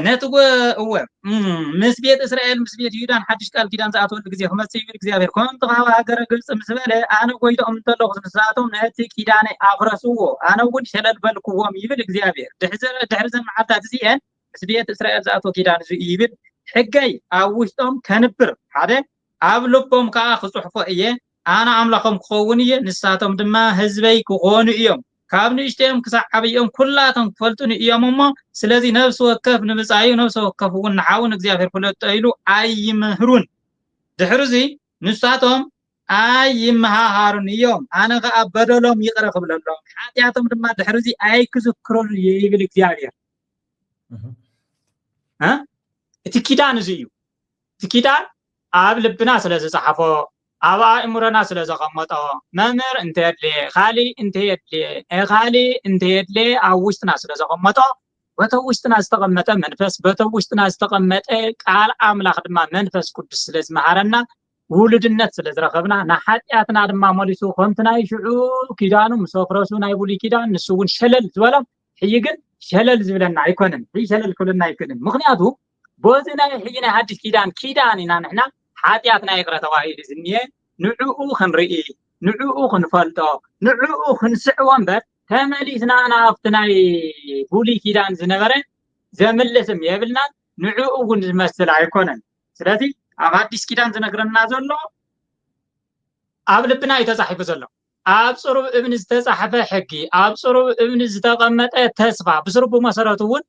ነጥጎ እወ ምስቤት እስራኤል ምስቤት ይሁዳን ሓድሽ ቃል ኪዳን ዘኣትወሉ ጊዜ ክመጽእ ይብል እግዚአብሔር ከምቲ ካብ ሃገረ ግብጽ ምስበለ ኣነ ጎይቶም እንተለኹ ንሳቶም ነቲ ኪዳነይ ኣፍረስዎ ኣነ እውን ሸለል በልክዎም ይብል እግዚአብሔር ድሕሪ ዘን መዓልታት እዚአን ምስቤት እስራኤል ዘኣትወ ኪዳን እዚ ይብል ሕገይ ኣብ ውሽጦም ከንብር ሓደ ኣብ ልቦም ከዓ ክጽሕፎ እየ ኣነ ኣምላኾም ክኸውን እየ ንሳቶም ድማ ህዝበይ ክኾኑ እዮም ካብ ንእሽተዮም ክሳብ ዓብዮም ኩላቶም ክፈልጡን እዮም እሞ ስለዚ ነፍሲ ወከፍ ንምጻዩ ነፍሲ ወከፍ እውን ንሓውን እግዚአብሔር ፍለጦ ኢሉ ኣይምህሩን ድሕሪዚ ንሳቶም ኣይመሃሃሩን እዮም ኣነ ከዓ በደሎም ይቅረ ክብለሎም ሓጢያቶም ድማ ድሕሪዚ ኣይክዝክሩን ይብል እግዚአብሔር እቲ ኪዳን እዚ እዩ እቲ ኪዳን ኣብ ልብና ስለዝጻሓፎ ኣብ ኣእምሮና ስለዘቐመጦ መምህር እንተየድሊ ኻሊ እንተየድሊ ኻሊ እንተየድሊ ኣብ ውሽጥና ስለዘቐመጦ በተው ውሽጥና ዝተቐመጠ መንፈስ በተው ውሽጥና ዝተቐመጠ ቃል ኣምላኽ ድማ መንፈስ ቅዱስ ስለዝመሃረና ውሉድነት ስለዝረኸብና ንሓጢያትና ድማ መሊሱ ከምቲ ናይ ሽዑ ኪዳኑ ምስ ኣፍረሱ ናይ ብሉይ ኪዳን ንሱ እውን ሸለል ዝበሎም ሕጂ ግን ሸለል ዝብለና ኣይኮነን ሕጂ ሸለል ክብለና ኣይክእልን ምክንያቱ በዚ ናይ ሕጂ ናይ ሓድሽ ኪዳን ኢና ንሕና ሓጢያትና ይቅረ ተባሂሉ ዝኒየ ንዕኡ ክንርኢ ንዕኡ ክንፈልጦ ንዕኡ ክንስዕዎ እምበር ተመሊስና ናብቲ ናይ ብሉይ ኪዳን ዝነበረ ዘምልስም የብልናን ንዕኡ እውን ዝመስል ኣይኮነን ስለዚ ኣብ ሓድሽ ኪዳን ዝነግረና ዘሎ ኣብ ልብና እዩ ተጻሒፉ ዘሎ أبصروا ابن استصحف حكي أبصروا ابن استقمت تسفى بصروا مسارتون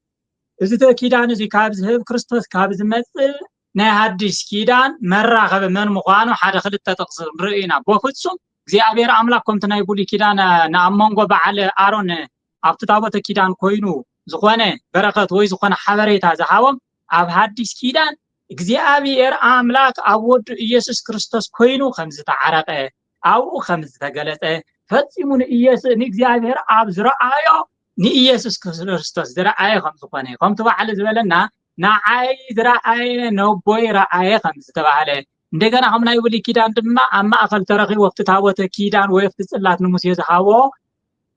إذا كيدان زي كابز هب كريستوس كابز مثل نهاديس كيدان مرة خب من مقانو حدا خلت تقصر رأينا بوفتسو زي أبير أملاكم تنايبولي كيدان نعمونغو بعلى أرون أبتدابة كيدان كوينو زخوانه بركات وي زخوانه حبريتا زحاوم أب هاديس كيدان زي أبير أملاك أود يسوس كريستوس كوينو خمس تعرقه أو خمس تقلته فتسيمون يسوس نيجي أبير أبزر آيو ني يسوس كريستوس زرا آي خمس قانه قام تبع على زبلنا نعاي زرا آي نوبوي رأي خمس تبع عليه እንደገና አምና ይብሊ ኪዳን ድማ አማ አፈል ተረኺ ወፍት ታወተ ኪዳን ወፍት ጽላት ንሙስ የዝሃዎ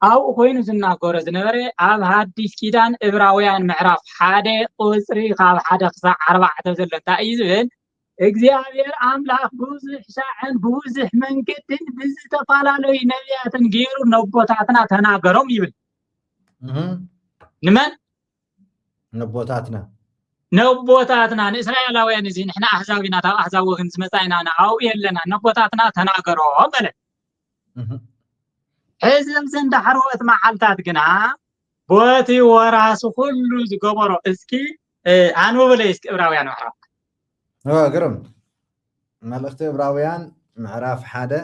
አው ኮይኑ ዝናገረ ዝነበረ ኣብ ሐዲስ ኪዳን ዕብራውያን ምዕራፍ 1 ቁጽሪ ካብ 1 ክሳብ 4 ዘለታ እዩ ዝብል እግዚአብሔር አምላክ ብዙሕ ሳዕን ብዙሕ መንገድን ብዝተፈላለዩ ነቢያትን ገይሩ ነቦታትና ተናገሮም ይብል ንመን ነቦታትና እስራኤላውያን እዚ ንሕና አሕዛብና ታው አሕዛብ ወግን ዝመጻይና ናው የለና ነቦታትና ተናገሮም በለ ሕዝብ ዘንድ ሓርወት መዓልታት ግና ቦቲ ወራሱ ሁሉ ዝገበሮ እስኪ አንብበለ እስኪ ዕብራውያን ምዕራፍ ግርም መልእክቲ ዕብራውያን ምዕራፍ 1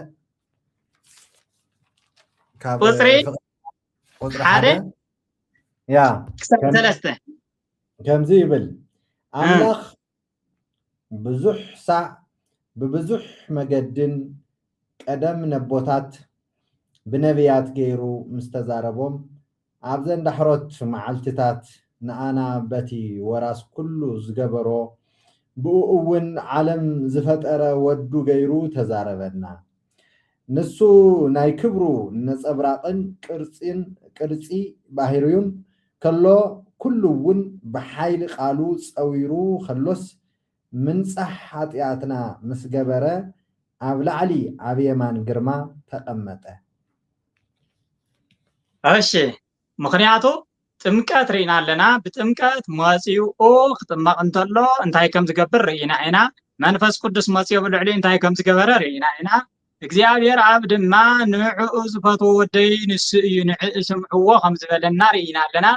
ካብ ቁጽሪ 1 ያ ሰለስተ ከምዚ ይብል አምላኽ ብዙሕ ሳዕ ብብዙሕ መገድን ቀደም ነቦታት ብነቢያት ገይሩ ምስተዛረቦም ኣብ ዘንዳ ሕሮት መዓልትታት ንኣና በቲ ወራስ ኩሉ ዝገበሮ ብኡውን ዓለም ዝፈጠረ ወዱ ገይሩ ተዛረበና ንሱ ናይ ክብሩ ነጸብራቅን ቅርጺ ባህሪውን ከሎ ኩሉውን ብሓይሊ ቃሉ ጸዊሩ ከሎስ ምንጻሕ ኃጢአትና ምስገበረ ኣብ ላዕሊ ኣብ የማን ግርማ ተቐመጠ እሺ ምክንያቱ ጥምቀት ሪና ኣለና ብጥምቀት መጽዩ ክጥመቅ እንተሎ እንታይ ከም ዝገብር ሪና ኢና መንፈስ ቅዱስ መጽዩ ብልዕሊ እንታይ ከም ዝገበረ ሪና ኢና እግዚአብሔር ኣብ ድማ ንዕኡ ዝፈትዎ ወደይ ንስ እዩ ንዕስምዕዎ ከም ዝበለና ሪና ኣለና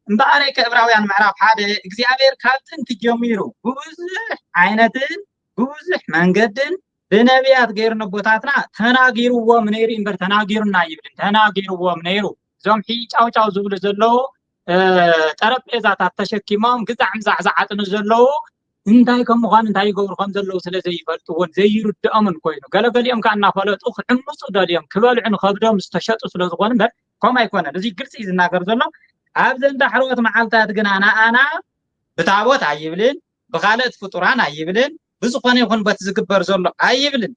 እምበኣረይ ከዕብራውያን ምዕራፍ 1 እግዚአብሔር ካብ ጥንቲ ጀሚሩ ብዙሕ ዓይነትን ብዙሕ መንገድን በነቢያት ገይሩ ነቦታትና ተናጊርዎም ነይሩ እምበር ተናጊሩና ይብል ተናጊርዎም ነይሩ ዞም ጫውጫው ዝብሉ ዘለው ጠረጴዛታት ተሸኪሞም ግዛዕም ዛዕዛዓጥን ዘለው እንታይ ከም ምዃን እንታይ ይገብሩ ከም ዘለው ስለዘይፈልጡውን ዘይርድኦምን ኮይኑ ገለገሊኦም ከዓ እናፈለጡ ክዕምፁ ደልዮም ክበልዑን ከብዶም ዝተሸጡ ስለዝኾኑ እምበር ከምኡ ኣይኮነን እዚ ግልፂ ዝናገር ዘሎ ኣብ ዘንዳ ሕርወት መዓልታት ግና ንኣና ብታቦት ኣይብልን ብኻልኦት ፍጡራን ኣይብልን ብዝኾነ ይኹን በት ዝግበር ዘሎ ኣይብልን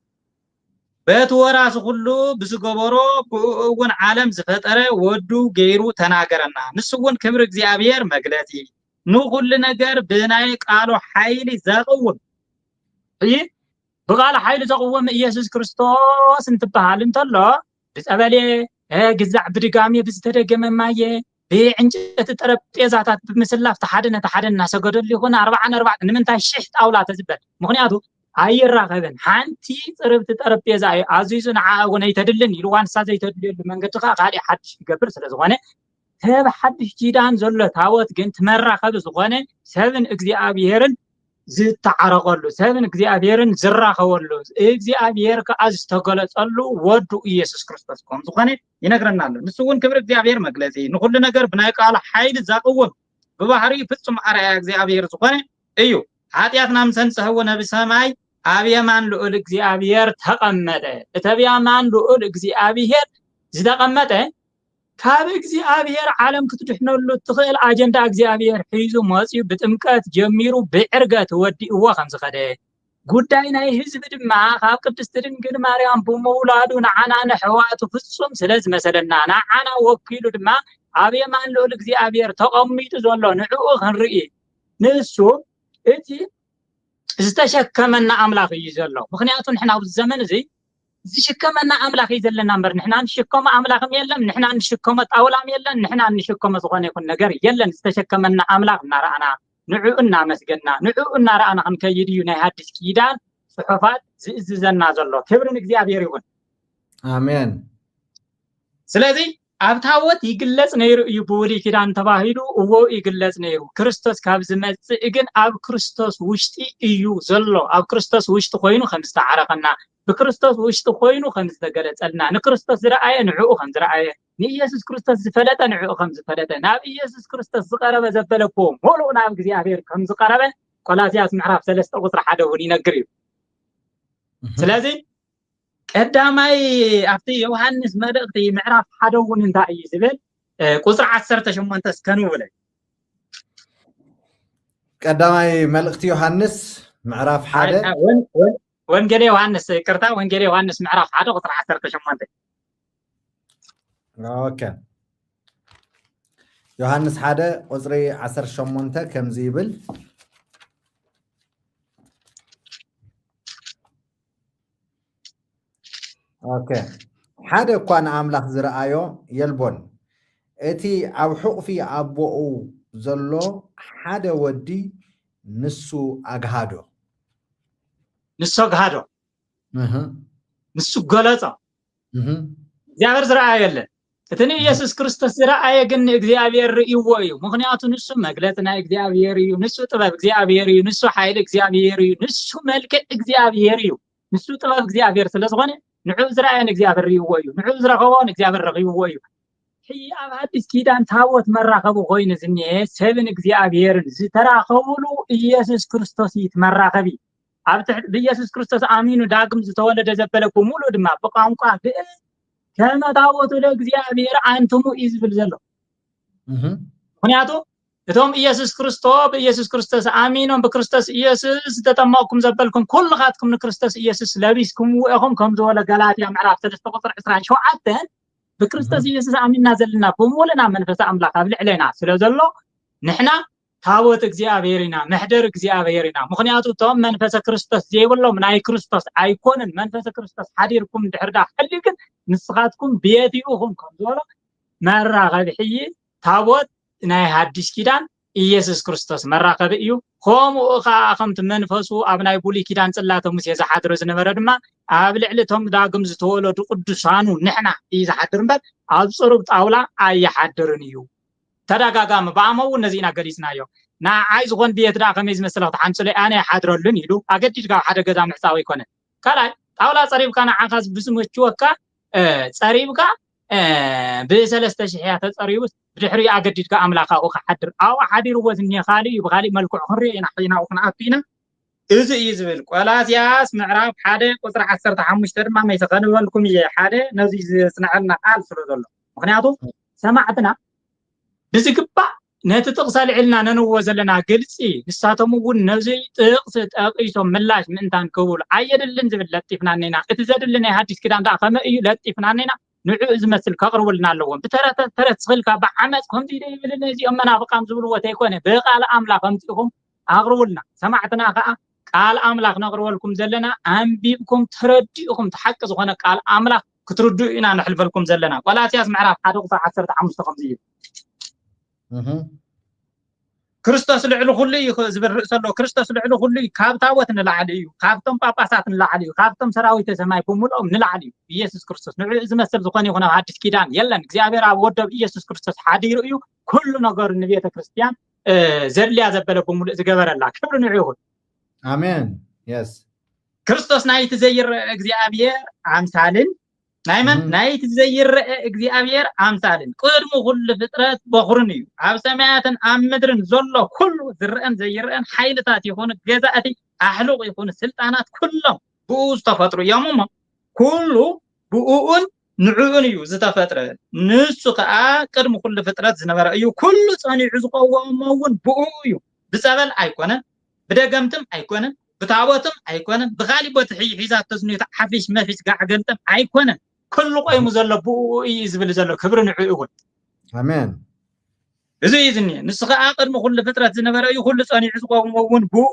በት ወራሱ ሁሉ ብዝገበሮ ብኡውን ዓለም ዝፈጠረ ወዱ ገይሩ ተናገረና ንስውን ክብር እግዚአብሔር መግለጺ ንኹሉ ነገር ብናይ ቃሉ ኃይሊ ዘቅውም እይ ብቃሉ ኃይሊ ዘቅውም ኢየሱስ ክርስቶስ እንትበሃል እንተሎ ብጸበሌ ግዛዕ ብድጋሚ ብዝተደገመ ማየ ብዕንጨት ጠረጴዛታት ብምስላፍ ተሓደና ሰገደሉ ይኹን 44 ንምንታይ ሽሕ ጣውላ ተዝበል ምክንያቱ ኣይራኸብን ሓንቲ ጽርብቲ ጠረጴዛ ኣዝዩ ንዓውን ኣይተድልን ኢልዋን ሳ ዘይተድልሉ መንገዲ ካልእ ሓድሽ ይገብር ስለዝኾነ ሰብ ሓድሽ ኪዳን ዘሎ ታወት ግን ትመራኸብ ዝኾነ ሰብን እግዚአብሔርን ዝተዓረቀሉ ሰብን እግዚአብሔርን ዝራኸበሉ እግዚአብሔር ከዓ ዝተገለጸሉ ወዱ ኢየሱስ ክርስቶስ ከም ዝኾነ ይነግረና ኣሎ ንስውን ክብር እግዚአብሔር መግለጺ ንኹሉ ነገር ብናይ ቃል ኃይል ዘቅውም ብባህሪ ፍጹም አርአያ እግዚአብሔር ዝኾነ እዩ ኃጢአትና ምሰንጽህዎ ነቢ ሰማይ ኣብ የማን ልዑል እግዚአብሔር ተቀመጠ እተብ የማን ልዑል እግዚአብሔር ዝተቀመጠ ካብ እግዚአብሔር ዓለም ክትድሕነሉ ትኽእል አጀንዳ እግዚአብሔር ሒዙ መጽዩ ብጥምቀት ጀሚሩ ብዕርገት ወዲእዎ ከም ዝኸደ ጉዳይ ናይ ህዝብ ድማ ካብ ቅድስት ድንግል ማርያም ብመውላዱ ንዓና ንሕዋቱ ፍጹም ስለዝመሰለና ንዓና ወኪሉ ድማ ኣብ የማን ልዑል እግዚአብሔር ተቐሚጡ ዘሎ ንዕኡ ክንርኢ ንሱ እቲ ዝተሸከመና አምላኽ እዩ ዘሎ ምክንያቱ ንሕና ኣብ ዘመን እዚ ዝሽከመና አምላኽ ይዘለና እምበር ንሕና ንሽከመ አምላኽም የለን ንሕና ንሽከመ ጣውላም የለን ንሕና ንሽከመ ዝኾነ ይኹን ነገር የለን ዝተሸከመና አምላኽ እናራኣና ንዕኡ እናመስገና ንዕኡ እናራኣና ክንከይድ እዩ ናይ ሐዲስ ኪዳን ጽሑፋት ዝእዝዘና ዘሎ ክብርን እግዚአብሔር ይሁን አሜን ስለዚህ ኣብ ታቦት ይግለጽ ነይሩ እዩ ብሉይ ኪዳን ተባሂሉ እዎ ይግለጽ ነይሩ ክርስቶስ ካብ ዝመጽእ ግን ኣብ ክርስቶስ ውሽጢ እዩ ዘሎ ኣብ ክርስቶስ ውሽጢ ኮይኑ ከም ዝተዓረፈና ብክርስቶስ ውሽጢ ኮይኑ ከም ዝተገለጸልና ንክርስቶስ ዝረአየ ንዕኡ ከም ዝረአየ ንኢየሱስ ክርስቶስ ዝፈለጠ ንዕኡ ከም ዝፈለጠ ናብ ኢየሱስ ክርስቶስ ዝቀረበ ዘበለኮ ሙሉእ ናብ እግዚአብሔር ከም ዝቀረበ ቆላስያስ ምዕራፍ 3 ቁጥሪ 1 እውን ይነግር እዩ ስለዚ ቀዳማይ ኣብቲ ዮሐንስ መልእክቲ ምዕራፍ 1 እውን እንታይ እዩ ዝብል ቁጥሪ 18 እስከንውለ ቀዳማይ መልእክቲ ዮሐንስ ምዕራፍ 1 ወንጌል ዮሐንስ ይቅርታ ወንጌል ዮሐንስ ምዕራፍ 1 ቁጥሪ 18 ኦኬ ዮሐንስ 1 ቁጥሪ 18 ከምዚ ይብል اوكي حدا كان املاح زرآيو يلبون اتي او حقفي ابوء زلو حدا ودي نسو اغهادو نسو غلطا እግዚአብሔር ዝረአየ የለ እተኒ ኢየሱስ ክርስቶስ ዝረአየ ግን እግዚአብሔር ርእይዎ እዩ ምክንያቱ ንሱ መግለጽ ናይ እግዚአብሔር እዩ ንሱ ጥበብ እግዚአብሔር እዩ ንሱ ኃይል እግዚአብሔር እዩ ንሱ መልክዕ እግዚአብሔር እዩ ንሱ ጥበብ እግዚአብሔር ስለዝኾነ ንዑ ዝረአየን እግዚአብሔር ርእይዎ እዩ ንዑ ዝረኸቦን እግዚአብሔር ረኺብዎ እዩ ሕያብ አዲስ ኪዳን ታቦት መራኸቡ ኮይኑ ዝኒሄ ሰብን እግዚአብሔርን ዝተራኸቡሉ ኢየሱስ ክርስቶስ ይትመራኸቢ ኣብ ትሕቲ ኢየሱስ ክርስቶስ አሚኑ ዳግም ዝተወለደ ዘበለኩ ሙሉ ድማ በቋንቋ ግዕዝ ከመ ታቦቱ ለእግዚአብሔር አንትሙ ይዝብል ዘሎ ምክንያቱ እቶም ኢየሱስ ክርስቶስ አሚኖም በክርስቶስ ኢየሱስ ተጠመቅኩም ዘበልኩም ኩልኻትኩም ንክርስቶስ ኢየሱስ ለቢስኩም ወኢኹም ከም ዝበለ ገላትያ ምዕራፍ 3 ቁጥሪ 27 በክርስቶስ ኢየሱስ አሚንና ዘለና በሙሉና መንፈስ አምላክ ኣብ ልዕለና ስለዘሎ ንሕና ታቦት እግዚአብሔርና መሕደር እግዚአብሔርና ምክንያቱ ቶም መንፈስ ክርስቶስ ዘይብሎም ናይ ክርስቶስ ኣይኮንን መንፈስ ክርስቶስ ሓዲርኩም ድሕርዳ ሕሊግን ንስኻትኩም ቤትይኹም ከም ዝበሎ መራኸቢ ሕይ ታቦት ናይ ሐዲስ ኪዳን ኢየሱስ ክርስቶስ መራኸቢ እዩ ከምኡ ኸ ከምቲ መንፈሱ ኣብ ናይ ብሉይ ኪዳን ጽላተ ሙሴ ዝሓድሮ ዝነበረ ድማ ኣብ ልዕሊቶም ዳግም ዝተወለዱ ቅዱሳኑ ንሕና እዩ ዝሓድር እምበር ኣብ ጽሩብ ጣውላ ኣይሓድርን እዩ ተደጋጋሚ በአመው እነዚህና ገሊጽናዮ ንዓይ ዝኾን ቤት ዳ ከመይ ዝመስል ተሓንጽለ ኣነ ይሓድረሉን ኢሉ ኣገዲድካ ሓደ ገዛ ምሕፃው ይኮነ ካልኣይ ጣውላ ጸሪብካ ንዓኻ ብዝመችወካ ጸሪብካ ብሰለስተ ሽሕያ ተጸሪቡ ብድሕሪ ኣገዲድካ ኣምላኻኡ ክሓድር ኣው ሓዲርዎ ዝኒሄ ካልእ እዩ ብኻሊእ መልክዑ ክንሪኦ ኢና ሒና ወክንኣቱና እዚ እዩ ዝብል ቆላስያስ ምዕራፍ 1 ቁጥሪ 15 ድማ መይተኸንበልኩም እየ ሓደ ነዚ ዝጽንዐልና ቃል ስለ ዘሎ ምክንያቱ ሰማዕትና ብዝግባእ ነቲ ጥቕስ ኣልዒልና ነንብቦ ዘለና ግልፂ ንሳቶም እውን ነዚ ጥቕሲ ጠቒሶም ምላሽ ምእንታን ክብሉ ኣየድልን ዝብል ለጢፍና ኔና እቲ ዘድሊ ናይ ሐዲስ ኪዳን ዳ ከመ እዩ ለጢፍና ኔና ንዑ ዝመስል ከቕርቡልና ኣለዎም ብተረት ስኽልካ ብዓመፅ ከምዚ ደይብልን እዚኦም መናፍቃን ዝብልዎ ተይኮነ ብቃል ኣምላኽ ከምዚኢኹም ኣቕርቡልና ሰማዕትና ከዓ ቃል ኣምላኽ ነቕርበልኩም ዘለና ኣንቢብኩም ተረዲእኹም ተሓቂ ዝኾነ ቃል ኣምላኽ ክትርድኡ ኢና ንሕልፈልኩም ዘለና ቆላስያስ ምዕራፍ 1 ቁጥሪ 15 ከምዚ እዩ ክርስቶስ ልዕሊ ኩሉ እዩ ዝብል ርእሲ ኣሎ ክርስቶስ ልዕሊ ኩሉ እዩ ካብ ታቦት ንላዕሊ እዩ ካብቶም ጳጳሳት ንላዕሊ እዩ ካብቶም ሰራዊት ሰማይ ብምልኦም ንላዕሊ እዩ ኢየሱስ ክርስቶስ ንዑ ዝመስል ዝኾነ ይኹን ኣብ ሐዲስ ኪዳን የለን እግዚአብሔር ኣብ ወደብ ኢየሱስ ክርስቶስ ሓዲሩ እዩ ኩሉ ነገር ንቤተ ክርስቲያን ዘድልያ ዘበለ ብምሉእ ዝገበረላ ክብሪ ንዑ ይኹን አሜን የስ ክርስቶስ ናይቲ ዘይርአ እግዚአብሔር ኣምሳልን ናይመን ናይቲ ዘይርአ እግዚአብሔር ኣምሳልን ቅድሚ ኩሉ ፍጥረት በኹርን እዩ ኣብ ሰማያትን ኣብ ምድርን ዘሎ ኩሉ ዝርአን ዘይርአን ሓይልታት ይኹን ገዛእቲ ኣሕሉቕ ይኹን ስልጣናት ኩሎም ብኡ ዝተፈጥሩ እዮም እሞ ኩሉ ብኡን ንዑኡን እዩ ዝተፈጥረ ንሱ ከዓ ቅድሚ ኩሉ ፍጥረት ዝነበረ እዩ ኩሉ ጸኒዑ ዝቆወሞ እውን ብኡ እዩ ብጸበል ኣይኮነን ብደገምትም ኣይኮነን ብታቦትም ኣይኮነን ብኻሊእ ቦታ ሒዛቶ ዝኒታ ሓፊሽ መፊስ ጋዕገልጥም ኣይኮነን كل قيم زل بو يزبل زل كبرنا عيون آمين إذا يزني نسخة آخر ما كل فترة زنبرة يخل صانع عزقهم وون بو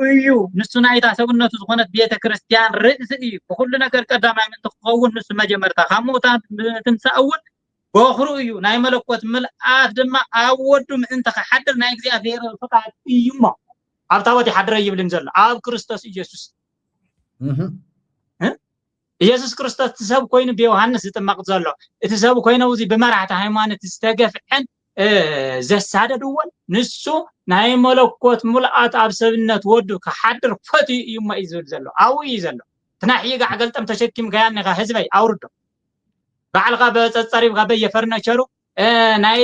يو نسنا يتحسبون تزخونة بيت كريستيان رئيسي وكلنا كركدا ما من تقوون نس ما جمرتا خموتان تنسى أول بآخرو يو ناي ملكوت ملأ دم أودم أنت حدر نايك زي أفير فقط يوما أرتاوتي حدر يبلن زل عاب كريستوس يسوع ኢየሱስ ክርስቶስ ትሰብ ኮይኑ ብዮሐንስ ዝጥመቕ ዘሎ እቲ ሰብ ኮይኑ እዚ ብመራሕቲ ሃይማኖት ዝተገፍዐን ዘሳደድዎን ንሱ ናይ መለኮት ሙልአት ኣብ ሰብነት ወዱ ከሓድር ፈትዩ እዩ ዝብል ዘሎ ኣው እዩ ዘሎ ትናሕይ ጋዕ ገልጠም ተሸኪም ጋያነኻ ህዝበይ ኣውርዶ ባዕልኻ በፀፀሪብካ በየፈርነቸሩ ናይ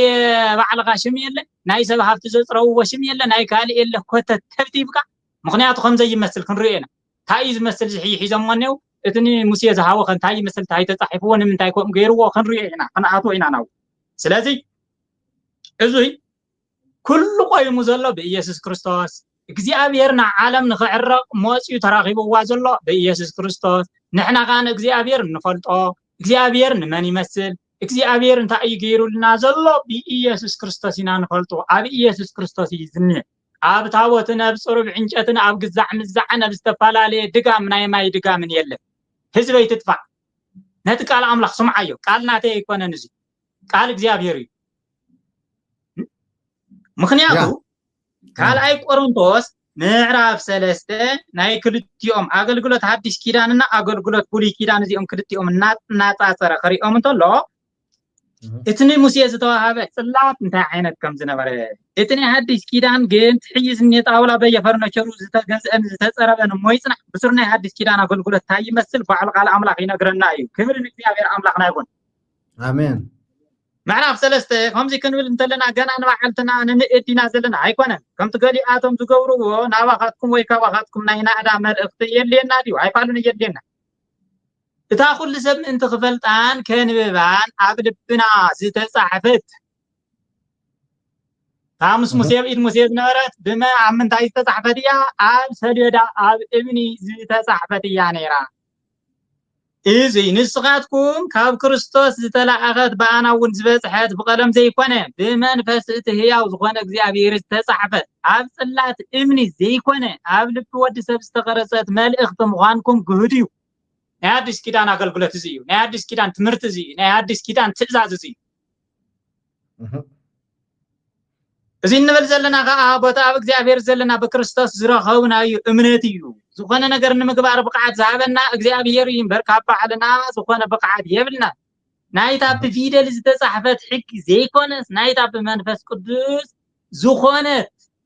ባዕልኻ ሽም የለ ናይ ሰብ ሃብቲ ዘፅረውዎ ሽም የለ ናይ ካልእ የለ ኮተት ተብቲብካ ምክንያቱ ከምዘ ይመስል ክንሪኦ ኢና እንታይ ዝመስል ዝሕይ ሒዞምዎ እትኒ ሙሴ ዝሃወ እንታይ ይመስል እንታይ ተጻሒፍዎ ንምንታይ ከም ገይርዎ ክንሪኦ ኢና ክንኣትዎ ኢና ናው ስለዚ እዙይ ኩሉ ቆይሙ ዘሎ በኢየሱስ ክርስቶስ እግዚአብሔርና ዓለም ንኽዕረቕ ሞጽዩ ተራኺብዋ ዘሎ በኢየሱስ ክርስቶስ ንሕና ጋን እግዚአብሔር ንፈልጦ እግዚአብሔር ንመን ይመስል እግዚአብሔር እንታይ እዩ ገይሩልና ዘሎ በኢየሱስ ክርስቶስ ኢና ንፈልጦ ኣብ ኢየሱስ ክርስቶስ እዩ ዝኒአ ኣብ ታቦትን ኣብ ጽሩብ ዕንጨትን ኣብ ግዛዕ ምዛዕን ኣብ ዝተፋላለየ ድጋም ናይ ማይ ድጋምን የለን ህዝበይ ትጥፋ ነቲ ቃል ኣምላኽ ስምዓዮ ቃል ናተይ ኣይኮነን እዚ ቃል እግዚአብሔር እዩ ምክንያቱ ካልኣይ ቆሮንቶስ ምዕራፍ 3 ናይ ክልቲኦም ኣገልግሎት ሓድሽ ኪዳንና ኣገልግሎት ብሉይ ኪዳን እዚኦም ክልቲኦም እናጻጸረ ክሪኦም እንተሎ እቲ ናይ ሙሴ ዝተዋሃበ ጽላት እንታይ ዓይነት ከም ዝነበረ እቲ ናይ ሓድሽ ኪዳን ግን ትሕይዝ ጣውላ በየፈርነቸሩ ዝተገዝአን ዝተጸረበን ሞይጽና ብስር ናይ ሓድሽ ኪዳን ኣገልግሎት ታይ ይመስል ባዕሉ ቃል ኣምላኽ ይነግረና እዩ ክብር ንእግዚአብሔር ኣምላኽና ይኩን አሜን ምዕራፍ 3 ከምዚ ክንብል እንተለና ገና ንባዓልትና ንንእዲና ዘለና ኣይኮነን ከምቲ ገሊኣቶም ዝገብርዎ ናባኻትኩም ወይ ካባኻትኩም ናይ ናዕዳ መልእኽቲ የድልየና ድዩ ኣይፋሉን የድልየና እታ ኩሉ ሰብ ምእንቲ ክፈልጣን ከንብባን ኣብ ልብና ዝተጻሕፈት ታምስ ሙሴ ብኢድ ሙሴ ዝነበረት ብመ ኣብ ምንታይ ዝተጻሕፈት እያ ኣብ ሰሌዳ ኣብ እምኒ ዝተጻሕፈት እያ ነይራ እዚ ንስኻትኩም ካብ ክርስቶስ ዝተላኣኸት በኣና እውን ዝበጽሐት ብቀለም ዘይኮነ ብመንፈስ እቲ ህያው ዝኾነ እግዚአብሔር ዝተጻሕፈት ኣብ ጽላት እምኒ ዘይኮነ ኣብ ልቢ ወዲ ሰብ ዝተቀረጸት መልእኽቲ ምዃንኩም ግህድ እዩ ናይ አዲስ ኪዳን አገልግሎት እዚ እዩ ናይ አዲስ ኪዳን ትምህርት እዚ ናይ አዲስ ኪዳን ትእዛዝ እዚ እዚ ንብል ዘለና ከዓ ቦታ ኣብ እግዚአብሔር ዘለና በክርስቶስ ዝረኸብናዩ እምነት እዩ ዝኾነ ነገር ንምግባር ብቃዓት ዝሃበና እግዚአብሔር እዩ እምበር ካብ ባዕልና ዝኾነ ብቃዓት የብልና ናይታ ብፊደል ዝተጻሕፈት ሕግ ዘይኮነስ ናይታ ብመንፈስ ቅዱስ ዝኾነ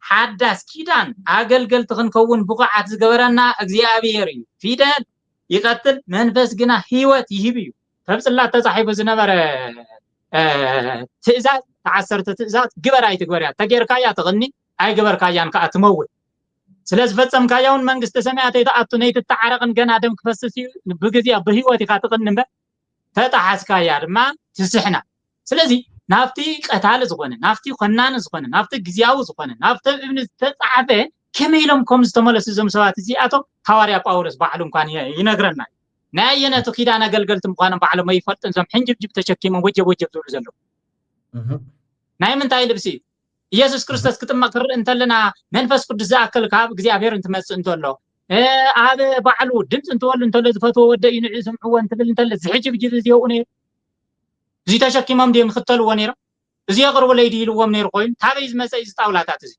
ሓዳስ ኪዳን አገልገልቲ ክንከውን ብቃዓት ዝገበረና እግዚአብሔር እዩ ፊደል ይቀጥል መንፈስ ግና ህይወት ይህብ እዩ ተብጽላት ተጻሒፉ ዝነበረ ትእዛዝ ተዓሰርተ ትእዛዝ ግበራይ ትግበርያ ተገርካያ ተغني አይ ግበርካያን ከ አትመውት ስለዚህ ፈጸምካያውን መንግስተ ሰማያት የተአቱ ነይ ተዓረቅን ገና ደም ክፈስስ እዩ በግዚያ በህይወት ይካትቅንበ ተጣሐስካያ ድማ ትስሕና ስለዚህ ናፍቲ ቀታለ ዝኾነ ናፍቲ ኮናን ዝኾነ ናፍቲ ግዚያው ዝኾነ ናፍቲ እብን ተጻፈ ከመይሎም ከም ዝተመለሱ ዘም ሰባት እዚኣቶ ሐዋርያ ጳውሎስ ባዕሉ እንኳን ይነግረና ናየነቱ ኪዳን አገልገልት እንኳን ባዕሉ ማይፈጥን ዘም ሕንጅብጅብ ተሸኪመን ወጀብ ዝብሉ ዘሎ ናይ ምንታይ ልብሲ ኢየሱስ ክርስቶስ ክትመክር እንተለና መንፈስ ቅዱስ ዘአከል ካብ እግዚአብሔር እንትመጽእ እንተሎ ኣብ ባዕሉ ድምጽ እንትወል እንተሎ ዝፈትዎ ወደ እዩ ንዕ ስምዕዎ እንትብል እንተለ ዝሕጅብጅብ ዝየው ነይሩ እዚ ተሸኪሞም ደም ክትልዎ ነይሩ እዚ ይቅርቡ ለይዲ ይልዎም ነይሩ ኮይኑ ታበይ ዝመጽእ ዝጣውላታት እዚ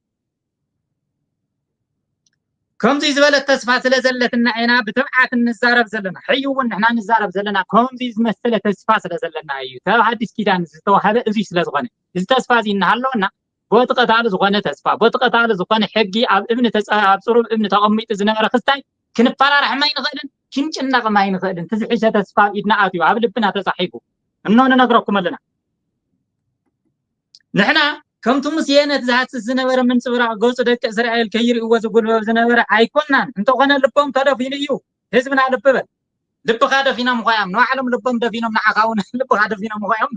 ከምዚ ዝበለ ተስፋ ስለዘለትና ኢና ብትብዓት እንዛረብ ዘለና ሕዩውን ንሕና እንዛረብ ዘለና ከምዚ ዝመሰለ ተስፋ ስለዘለና እዩ ካብ አዲስ ኪዳን ዝተዋሃበ እዚ ስለዝኾነ እዚ ተስፋ እዚ እናሃለውና ቦትቀታለ ዝኾነ ተስፋ ቦትቀታለ ዝኾነ ሕጊ ኣብ እብን ተጻብ ጽሩብ እብን ተቐሚጥ ዝነበረ ክስታይ ክንፈራርሕ ማይ ንኽእልን ክንጭነቕ ማይ ንኽእልን ትዝሕሸ ተስፋ ኢድና ኣትዩ ኣብ ልብና ተጻሒፉ እንሆነ ነግረኩም ኣለና ንሕና ከምቱ ሙሴነት ዝሃስስ ዝነበረ ምንጽብራቅ ገጹ ደቂ እስራኤል ከይርእዎ ዝጉልበብ ዝነበረ ኣይኮናን እንተኾነ ልቦም ተደፊኑ እዩ ህዝብና ልብበል ልብኻ ደፊኖም ኾያም ንባዕሎም ልቦም ደፊኖም ንዓኻውን ልብኻ ደፊኖም ኾያም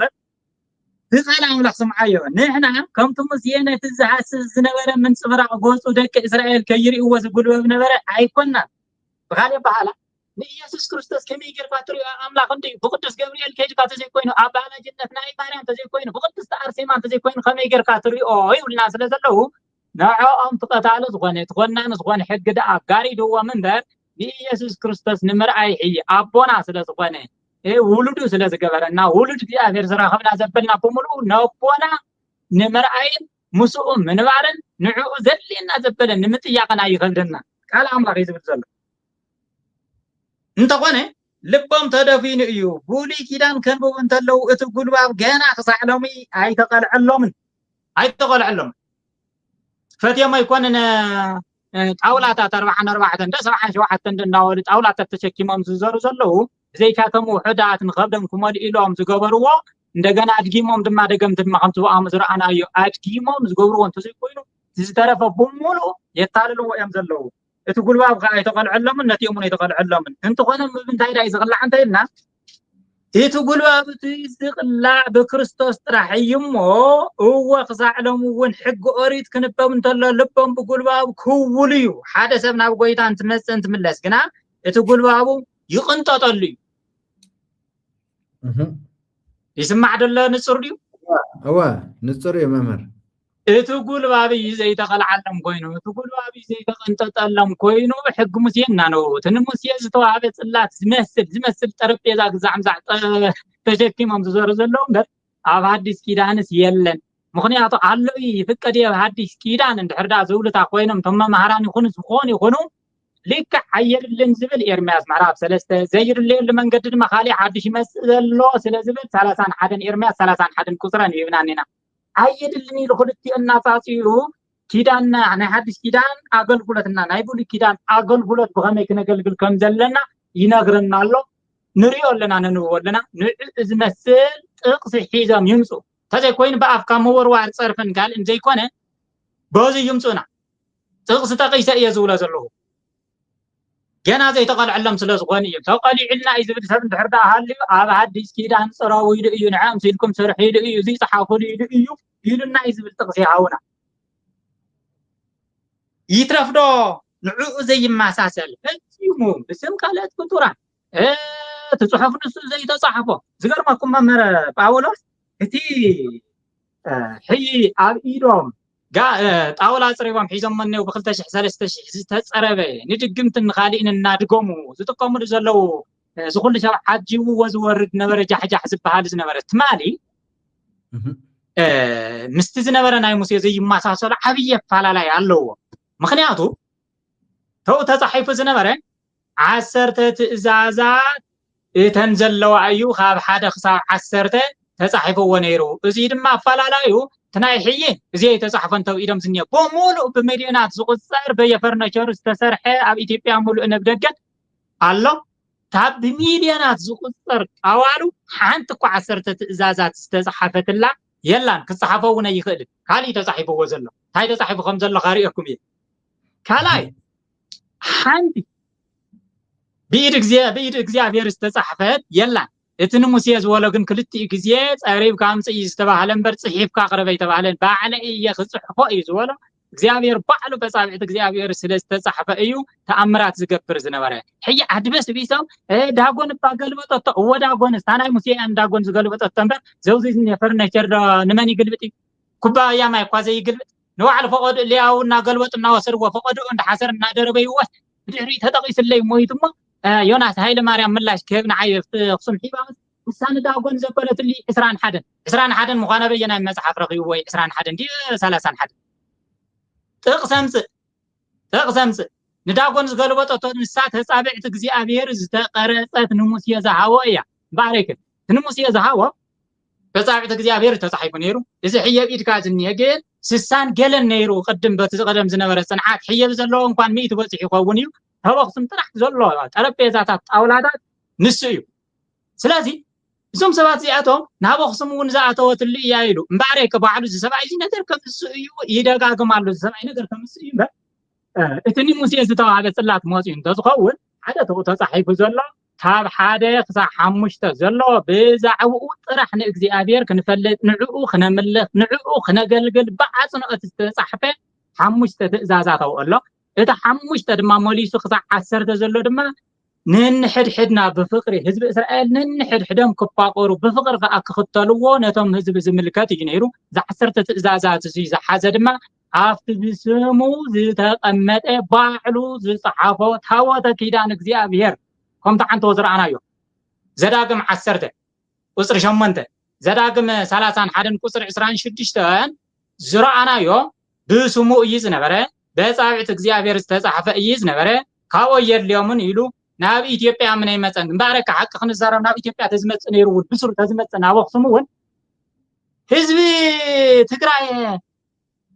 ብቃል ኣምላኽ ስምዓዮ ንሕና ከምቱ ሙሴነት ዝሃስስ ዝነበረ ምንጽብራቅ ገጹ ደቂ እስራኤል ከይርእዎ ዝጉልበብ ነበረ ኣይኮናን ብኻልእ በኋላ ንኢየሱስ ክርስቶስ ከመይ ጌርካ ትሪኦ ኣምላኽ እንዴ ብቅዱስ ገብርኤል ከይድካ ተዘይኮይኑ ኣብ ባላጅነት ናይ ማርያም ተዘይኮይኑ ብቅድስቲ ኣርሴማን ተዘይኮይኑ ከመይ ጌርካ ትሪኦ ይብልና ስለዘለዉ ንዕኦም ትቀታለ ዝኾነ ትኾናን ዝኾነ ሕጊ ደኣ ጋሪድዎም እምበር ንኢየሱስ ክርስቶስ ንምርኣይ ሕይ ኣቦና ስለዝኾነ ውሉዱ ስለዝገበረና ውሉድ እግዚአብሔር ዝራኸብና ዘበልና ብምሉኡ ነቦና ንምርኣይን ምስኡ ምንባርን ንዕኡ ዘድልየና ዘበለ ንምጥያቅና ይኸብደና ቃል ኣምላኽ ይዝብል ዘሎ እንተኾነ ልቦም ተደፊኑ እዩ ብሉይ ኪዳን ከንብቡ እንተለው እቲ ጉልባብ ገና ክሳዕ ሎሚ ኣይተቐልዐሎምን ፈትዮም ኣይኮነን ጣውላታት 44 እንደ 77 እንዳወሉ ጣውላታት ተሸኪሞም ዝዘሩ ዘለው ዘይካተሙ ውሕዳት ንኸብደም ክመልኡ ኢሎም ዝገበርዎ እንደገና አድጊሞም ድማ ደገምት ድማ ከምቲ ብኣም ዝረኣናዮ አድጊሞም ዝገብርዎ እንተዘይ ኮይኑ ዝተረፈ ብሙሉ የታልልዎ እዮም ዘለው እቲ ጉልባብ ከዓ ኣይተቐልዐሎምን ነቲኦም ኣይተቐልዐሎምን እንትኾነ ምንታይ ዳይ ዝቕላዕ እንተይልና እቲ ጉልባብ ዝቕላዕ ብክርስቶስ ጥራሕ እዩ እሞ እወ ክሳዕ ሎሚ እውን ሕጊ ኦሪት ክንበብ እንተሎ ልቦም ብጉልባብ ክውል እዩ ሓደ ሰብ ናብ ጎይታ እንትመፅእ እንትምለስ ግና እቲ ጉልባቡ ይቕንጠጠሉ እዩ ይስማዕ ደሎ ንጹር ድዩ እወ ንጹር እዩ መምህር እቲ ጉልባብ ዘይተቐልዓሎም ኮይኑ እቲ ጉልባብ ዘይተቐንጠጠሎም ኮይኑ ሕጊ ሙሴና ነው እቲ ሙሴ ዝተዋሃበ ጽላት ዝመስል ጠረጴዛ ግዛዕምዛዕ ተሸኪሞም ዝዞሩ ዘለው እምበር ኣብ ሓዲስ ኪዳንስ የለን ምክንያቱ ኣለው ይፍቀድ ኣብ ሓዲስ ኪዳን እንድሕር ዳ ዝውልታ ኮይኖም ቶም መምህራን ይኹኑ ልክዕ ኣየድልን ዝብል ኤርምያስ ምዕራፍ 3 ዘይድልየሉ መንገዲ ድማ ካሊእ ሓድሽ ይመጽእ ዘሎ ስለ ዝብል 31 ኤርምያስ 31 ቁጽረን ይብናኒና ኣየድልን ኢሉ ክልቲኡ እናጻጽዩ ኪዳንና ናይ ሓድሽ ኪዳን ኣገልግሎትና ናይ ብሉይ ኪዳን ኣገልግሎት ብኸመይ ክነገልግል ከም ዘለና ይነግረና ኣሎ ንሪኦ ኣለና ነንብቦ ኣለና ንዕኡ ዝመስል ጥቕሲ ሒዞም ይምፁ ተዘይ ኮይኑ ብኣፍካ ምውርዋር ፀርፍን ካልእን ዘይኮነ በዚ ይምፁና ጥቕሲ ተቂሰ እየ ዝብሎ ዘለኹ ገና ዘይተቐልዐሎም ስለ ዝኾነ እዩ ተቐሊዕልና እዩ ዝብል ሰብ እንድሕር ዳ ሃልዩ ኣብ ሓዲስ ኪዳን ፅረው ኢሉ እዩ ንዓም ሲልኩም ስርሕ ኢሉ እዩ እዚ ፀሓፉሉ ኢሉ እዩ ኢሉና እዩ ዝብል ጥቕሲ ይሃውና ይትረፍዶ ንዕኡ ዘይመሳሰል ፈፂሙ ብስም ካልኦት ፍጡራን እቲ ፅሑፍ ንሱ ዘይተፃሕፎ ዝገርመኩም መምህር ጳውሎስ እቲ ሕይ ኣብ ኢዶም ጣውላ ፅሪቦም ሒዞም መነው ብ2003 ዝተፀረበ ንድግምትን ንኻሊእን እናድገሙ ዝጥቀሙሉ ዘለው ዝኩሉ ሰብ ዓጂብዎ ዝወርድ ነበረ ጃሕጃሕ ዝበሃል ዝነበረ ትማሊ ምስቲ ዝነበረ ናይ ሙሴ ዘይመሳሰሉ ዓብይ ኣፈላላይ ኣለዎ ምክንያቱ ተው ተፃሒፉ ዝነበረ 10 ትእዛዛት እተን ዘለዋ እዩ ካብ 1 ክሳብ 10 ተፃሒፍዎ ነይሩ እዚ ድማ ኣፈላላዩ ትናይ ሕይ እዚ የተጻሕፈን ተው ኢዶም ዝንየ በሙሉ ብሚልዮናት ዝቁፀር በየፈርኒቸር ዝተሰርሐ ኣብ ኢትዮጵያ ሙሉእ ነብደገን ኣሎ ታብ ብሚልዮናት ዝቁፀር ቃዋሉ ሓንቲ እኳ 10 ትእዛዛት ዝተጻሕፈትላ የላን ክጻሕፈው ነው ይኽእል ካሊ ተጻሒፍዎ ዘሎ ታይ ተጻሒፉ ከም ዘሎ ካሪእኩም እየ ካላይ ሓንቲ ብኢድ እግዚአብሔር ዝተጻሕፈት የላን እቲ ንሙሴ ዝበሎ ግን ክልቲኡ ግዜ ፀሪብካ ኣምፅእ ዝተባሃለ እምበር ፅሒፍካ ቅረበ የተባሃለ ባዕለይ የክፅሕፎ እዩ ዝበሎ እግዚአብሔር ባዕሉ በጻብዕት እግዚአብሔር ስለ ዝተጻሕፈ እዩ ተኣምራት ዝገብር ዝነበረ ሕይ ኣድበስ ቢሰው ዳጎን ባገልበጠቶ ወዳጎን ስታናይ ሙሴ ዳጎን ዝገልበጠቶ እምበር ዘውዚ ፈርኒቸር ንመን ይግልብጥ ኩባያ ማይ ኳ ዘይግልብጥ ንባዕሉ ፈቀዱ ሊያውና ገልበጥና ወሰድዎ ፈቀዱ እንዳሓሰር እናደረበ ይወስ ብድሕሪ ተጠቂስለይ ሞይቱሞ ዮናስ ሃይለ ማርያም ምላሽ ከብና ዓየፍት ኣክሱም ሒባስ ውሳነ ዳጎን ዘበለትሊ 21 ምዃነ በየናይ መጽሓፍ ረኺቡ ወይ 21 ዲ 31 ጥቕሰምፅ ንዳጎን ዝገልበጠቶ ንሳ ተጻብዕት እግዚአብሔር ዝተቀረጸት ንሙሴ ዝሃቦ እያ ባረክ ንሙሴ ዝሃቦ ተጻብዕት እግዚአብሔር ተጻሒፉ ነይሩ እዚ ሕየብ ኢድካ ዝንየ ግን ስሳን ገለን ነይሩ ቅድም በቲ ቀደም ዝነበረ ጽንዓት ሕየብ ዘለዎ እንኳን 100 በጽሕ ይኸውን እዩ ተበክስም ጥራሕ ዘሎ ጠረጴዛታት ጣውላታት ንሱ እዩ ስለዚ እዞም ሰባት እዚኣቶም ናብ ኣክሱም እውን ዝኣተወትሉ እያ ኢሉ እምበረ ከባዕሉ ዝሰብኣይ እዚ ነገር ከምሱ እዩ ይደጋግማሉ ዝሰብኣይ ነገር ከምሱ እዩ እምበር እቲ ሙሴ ዝተዋሃበ ጽላት መፅኡ እንተዝኸውን ሓደ ተጻሒፉ ዘሎ ካብ 1 ክሳብ 5 ዘሎ ብዛዕባኡ ጥራሕ ንእግዚአብሔር ክንፈልጥ ንዕኡ ክነምልኽ ንዕኡ ክነገልግል ብዓጽንዖት ዝተጻሕፈ 5 ትእዛዛት ኣሎ እቲ 5 ድማ ሞሊሱ ክሳብ 10 ዘሎ ድማ ንንሕድሕድና ብፍቅሪ ህዝቢ እስራኤል ንንሕድሕዶም ክፋቀሩ ብፍቅሪ ከዓ ክኽተልዎ ነቶም ህዝቢ ዝምልከት እዩ ነይሩ ዝ10 ትእዛዛት እዚ ዝሓዘ ድማ ኣብቲ ብስሙ ዝተቐመጠ ባዕሉ ዝጻሓፎ ታቦተ ኪዳን እግዚአብሔር ከምቲ ሓንቲ ወዝረአናዮ ዘዳግም 10 ቁጽሪ 8 ዘዳግም 31 ቁጽሪ 26 ዝረአናዮ ብስሙ እዩ ዝነበረ በጻብዕት እግዚአብሔር ዝተጻሕፈ እዩ ዝነበረ ካብኦ የድልዮምን ኢሉ ناب إثيوبيا من أي مثلا مبارك حق خن الزارم ناب إثيوبيا تزمت نيرود بسر تزمت نابو خصمون حزب تقرأ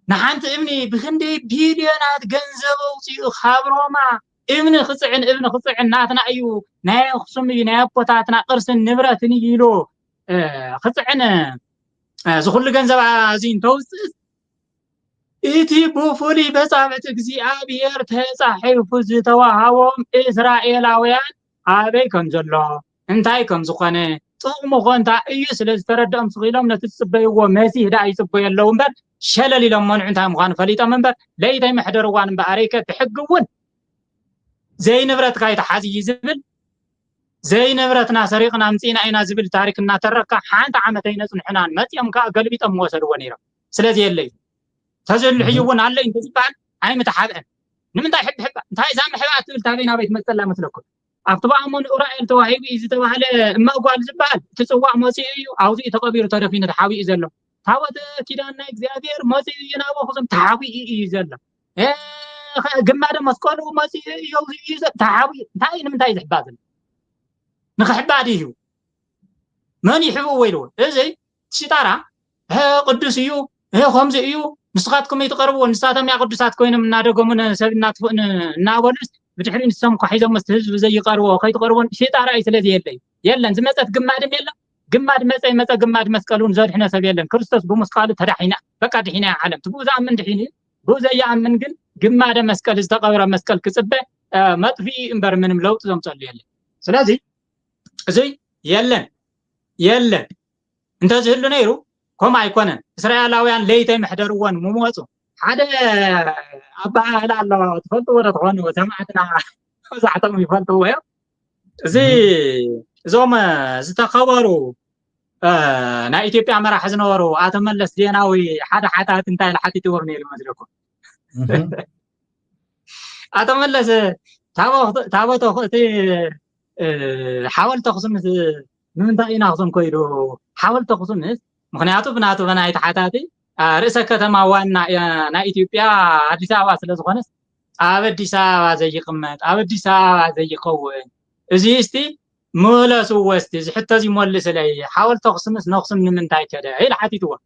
نحنت ابني بخندي بيليونات جنزبو سيو خابروما ابن خصعن ناتنا أيو ناي خصمي ناي بوتاتنا قرسن نبرتني يلو خصعن زخل جنزب عزين توسس إتي بوفولي بصابت እግዚአብሔር ተጻሒፉ ዝተዋሃቦም እስራኤላውያን አበይ ከምዘሎ እንታይ ከም ዝኾነ ጥቕሙ ኮንታ እዩ ስለ ዝተረድኦም ስኺሎም ነቲ ዝፅበይዎ መሲህ ዳ ይፅበየለው እምበር ሸለል ኢሎም መንዑ እንታይ ምዃኑ ፈሊጦም እምበር ለይተይ ምሕደርዋን እምበኣረይከ ብሕጊ እውን ዘይንብረትካ ይተሓዝይ ዝብል ዘይንብረትና ሰሪቕና ምፂና ኢና ዝብል ታሪክ እናተረካ ሓንቲ ዓመት ኣይነፅንሑናን መፂኦም ከዓ ገልቢጦም ወሰድዎ ነይሮም ስለዚ የለዩ تزل حيوان على أنت زبان عين متحابن نمن تحب انتهي زام حبات تابعين بيت مثلا مثلكم أطبع من أرائل توهيب إذا توهل ما قال زبان تسوى مسيء أو زي تقبير طرفين تحاوي إزله تعود كده أن إخزابير مسيء ينابو خصم تحاوي إزله جماعة مسكون ومسيء يوزي إزله تحاوي انتهي نمن تحي زحباتن نخحب بعديه من يحبوا ويلون إزاي شتارا قدسيو خمسيو نسخاتكم يتقربوا نساتهم يا قدسات كوين من نادقوا من سبنا تفقن ناولس بتحرين السمك حيزو مستهزوا زي يقربوا خي تقربون شيء رئيس الذي يلا زمت جماد يلا جماد متى جماد مسكلون زاد احنا سبي يلا كريستوس بمسقال تدحينا بقى دحينا عالم تبوز من دحيني بوز يا من جن جماد مسكل استقبر مسكل كسبه ما في امبر من ملوت زم صلي يلا سلازي زي يلا انت زهلو نيرو كم أيقونن إسرائيلاويان ليتي محدروان مموتو هذا أبا لا الله تفضل ولا تغني وسمعتنا وزعتهم يفضلوا ويا زي زوم زتخبروا نا إثيوبيا مرة حزنورو أتمنى سديناوي حتى تنتهي لحتى تورني المدركون أتمنى تابو تي حاولت أخصم من تأينا أخصم كويرو حاولت أخصم مخنياتو بناتو بنايت حتاتي رئيس كتما وانا نا إثيوبيا أديس أبا سلزخونس أبديس أبا زي قمت أبديس أبا زي قوين إزيستي مولس ووستي حتى زي مولس لي حاول تقسمس نقسم من تاي كده هي الحتي توا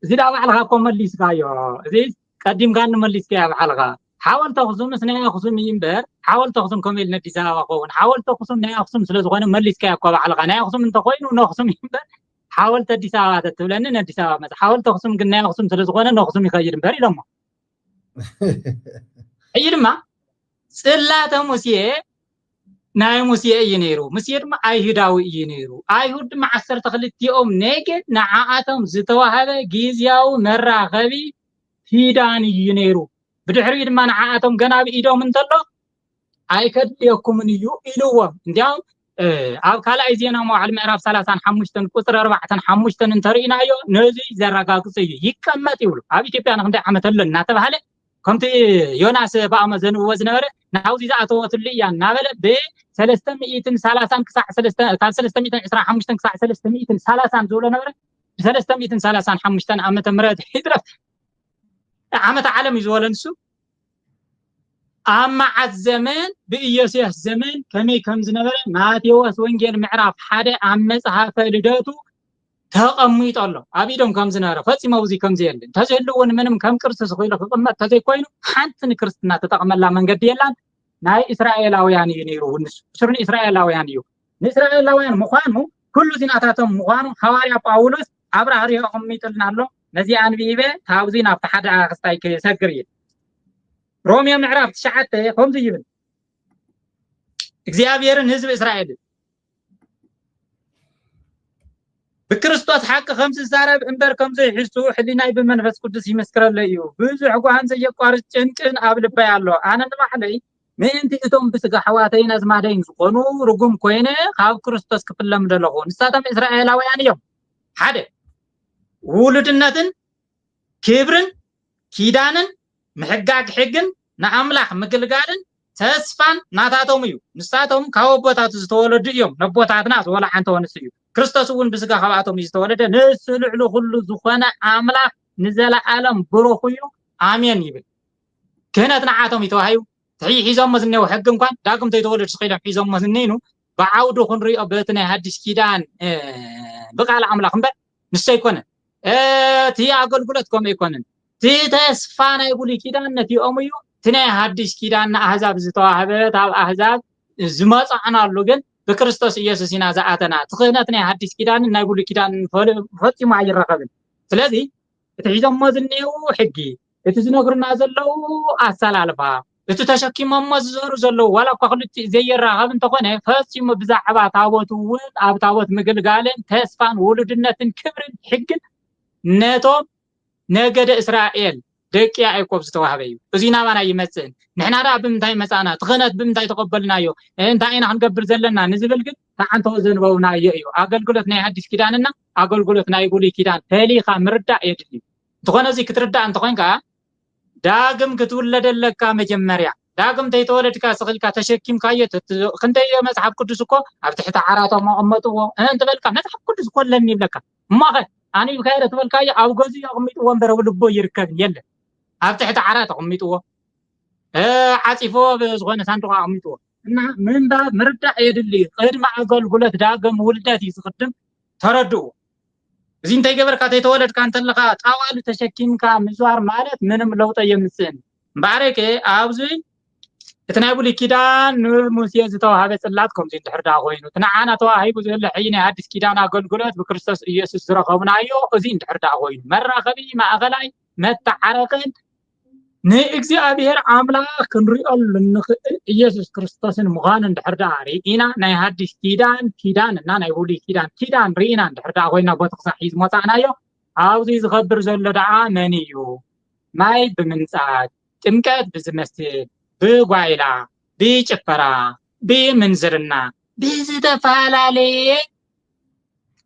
زي دا بعلغا قوم مليس كايو زي قديم كان مليس كايو بعلغا حاول تقسمس نيا قسم ينبر حاول تقسم كمل نديسا وقون حاول تقسم نيا قسم سلازغون مليس كايو بعلغا نيا قسم انت خوين ونقسم ينبر حاول تديسا تتولن نديسا مثلا حاول تقسم قلنا قسم سلازغون نقسم يخير ينبر لما أيرما سلاته مسيه ناي مسيه ينيرو مسيه ما أيهوداوي ينيرو أيهود مع عسر تخلت يوم نيجت نعاتهم زتوا هذا جيزياو مرة غبي هيدان ينيرو بدحريد ما نعاتهم جناب إيدو من طلق أيكد يكون يو إلوه ديام أو كلا إزينا مع المعرف ثلاثة حمشتن كسر أربعة حمشتن انترينا يو نزي زرقا قصي يكمل يقولوا أبي كيف أنا خندق عمتلن ناتبه هله كمتي يوناس بأمازون وزنورة ناوزي زعتو وتلي يعني نابل ب 330 كساع 330 حمشتن كساع 330 زولا نورة 330 حمشتن عمت مراد هدرت عمت عالم يزولنسو أما الزمان بإياسيه الزمان كمي كم زنورة ما تيوس وينجر معرف حدا عمسها فلداتو تقميت الله أبيدهم كم زنارة فاتي موزي كم زيلن تجهلون منهم كم كرس صغيرة فقمت تجي كوينو حتى كرسنا تتقمل لا من قد يلان ناي إسرائيلاويان ينيرو شرن إسرائيلاويان يو إسرائيلاويان مخانو كل زيناتهم مخانو حواري باولوس عبر هريه قميت لنا له نزي عن بيبه تاوزين أفتحد أغسطاي كسكرية روميا معرف تشعت هم زيبن إكزيابيرن هزب إسرائيل بكريستوس حق 5 زارب امبر كم زي حسو حليناي بمنفس قدس يمسكر ليو بزح قوان زي يقارص ጭንቅን አብልባ ያለው አነ ንባሕለይ ምእንቲ እቶም ብስጋ ሓዋተይና ዝማደይን ዝኾኑ ርጉም ኮይነ ካብ ክርስቶስ ክፍለም ደለኹ ንሳቶም እስራኤላውያን እዮም ሓደ ውሉድነትን ክብርን ኪዳንን ምሕጋግ ሕግን ንኣምላኽ ምግልጋልን ተስፋን ናታቶም እዩ ንሳቶም ካብ ኣቦታት ዝተወለዱ እዮም ነቦታትና ዝወላዓን ተወንስ እዩ ክርስቶስ እውን ብስጋ ካብኣቶም ዝተወለደ ንሱ ልዕሉ ኩሉ ዝኾነ ኣምላኽ ንዘለዓለም ብሩኽ እዩ ኣሜን ይብል ክህነት ንዓቶም ይተዋሂቡ حيزم مزني وحق انكم داكم تيتولد سخيدا حيزم مزنينو بعودو خنريو بتنا حديث كيدان بقال املاح امبر نسي يكون تي اغلغلتكم يكونن تي تسفانا يقولي كيدان نتي اميو تنا حديث كيدان احزاب زتواهبت على احزاب زمصعنا لوغن بكريستوس ኢየሱስ ኢና ዘአተና ተኸነትና حديث كيدان ናይ ብሉይ كيدان ፈጽሞ አይረከብን ስለዚህ እቲ ሒዞም ዝኔው ሕጊ እቲ ዝነግሩና ዘለው አሳላልፋ እቲ ተሸኪሞም ዝዘሩ ዘለው ዋላ እኳ ክልቲ ዘይራኸብ እንተኾነ ፈጽሞ ብዛዕባ ታቦት እውን ኣብ ታቦት ምግልጋልን ተስፋን ውሉድነትን ክብርን ሕግን ነቶም ነገደ እስራኤል ደቂ ያዕቆብ ዝተዋህበ እዩ እዚና ባና ይመጽን ንሕና ዳ ብምንታይ መጻና ተኸነት ብምንታይ ተቀበልናዮ እንታይ ኢና ክንገብር ዘለና ንዝብል ግን ታንተ ዘንበውና እዩ አገልግሎት ናይ حديث كيدانና አገልግሎት ናይ ብሉይ كيدان ተሊኻ ምርዳእ የድሊ ተኾነ እዚ ክትርዳእ እንተኾንካ ዳግም ክትውለደለካ መጀመርያ ዳግም ተይተወለድካ ስኽልካ ተሸኪምካዮ ክንደይ መጽሐፍ ቅዱስ እኮ ኣብ ትሕቲ ዓራቶም መቐመጥዎ እንትበልካ መጽሐፍ ቅዱስ ኮለን ይብለካ ማኸ ኣነ ይካይረ ትበልካዮ ኣብ ገዙ ይቕሚጥ ወንበር ልቦ ይርከብ የለ ኣብ ትሕቲ ዓራት ይቕሚጥዎ ዓጺፎ በዝኾነ ሳንዱቕ ይቕሚጥዎ እና ምንዳ ምርዳእ የድሊ ቅድመ አገልግሎት ዳግም ውልደት ይስቅድም ተረድኡ እዚ እንታይ ገበርካ ተይተወለድካ እንተለኻ ጣዋሉ ተሸኪምካ ምዝዋር ማለት ምንም ለውጥ የምስን ባረከ ኣብዚ እቲ ናይ ብሉይ كيدان ሙሴ ዝተዋሃበ ጽላት ከምዚ እንድሕርዳ ኮይኑ ትናዓና ተዋሂቡ ዘሎ ሕይና حديث كيدان አገልግሎት በክርስቶስ ኢየሱስ ዝረኸብናዮ እዚ እንድሕርዳ ኮይኑ መራኸቢ ማእኸላይ መተዓረቅን ንእግዚአብሔር አምላክ ክንሪኦል ንኽእል ኢየሱስ ክርስቶስን ምዃኑ እንድሕርዳ ሪኢና ናይ حديث كيدان እና ናይ ብሉይ كيدان ሪኢና እንድሕርዳ ኮይና ቦትክሳሕ ሒዝ መጻናዮ ኣብዚ ዝኸብር ዘሎ ደዓ መን እዩ ማይ ብምንጻት ጥምቀት ብዝመስል ብጓይላ ብጭፈራ ብምንዝርና ብዝተፈላለየ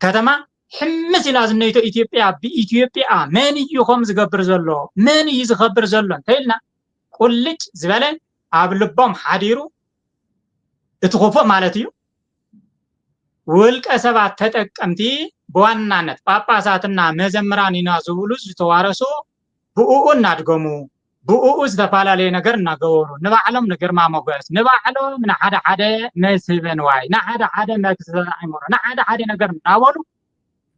ከተማ حمس إلى زنيتو إثيوبيا من يخم زقبر زلو من يزخبر زلو تيلنا كلش زبالة عبلبهم حديرو اتخوفو مالتيو ولك أسباب تتك أمتي بوانانت باباساتنا مزمراني نازولوز توارسو بؤون نادقمو بؤوز دفالا لي نقر نقورو نبعلم نقر ما مقاس نبعلم نحدا مسيبن واي نحدا مكسر عمورو نحدا نقر ناولو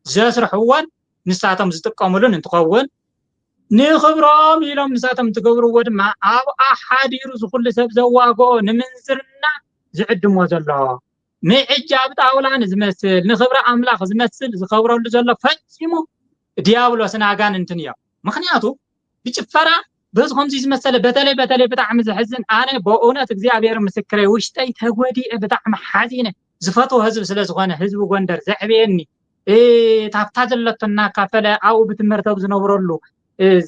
زسرحوان نساتم زتقاملون انتقون نخبرام يلوم نساتم تقبروا ودما أو أحاديرو زخل سب زواقو نمنزرنا زعدمو زلو معجاب تاولان زمثل نخبر أملاخ زمثل زخبرو اللي زلو فجمو ديابلو سناقان انتنيا مخنياتو بيشفرا بس خمسي زمثل بتالي بتاعم زحزن أنا بقونات اغزيابير مسكري وشتاي تهودي بتاعم حزينة زفتو هزب سلازغوانا هزبو غندر زعبيني ታፍታዘለተና ካፈለ አው ብትመርተው ዝነበረሉ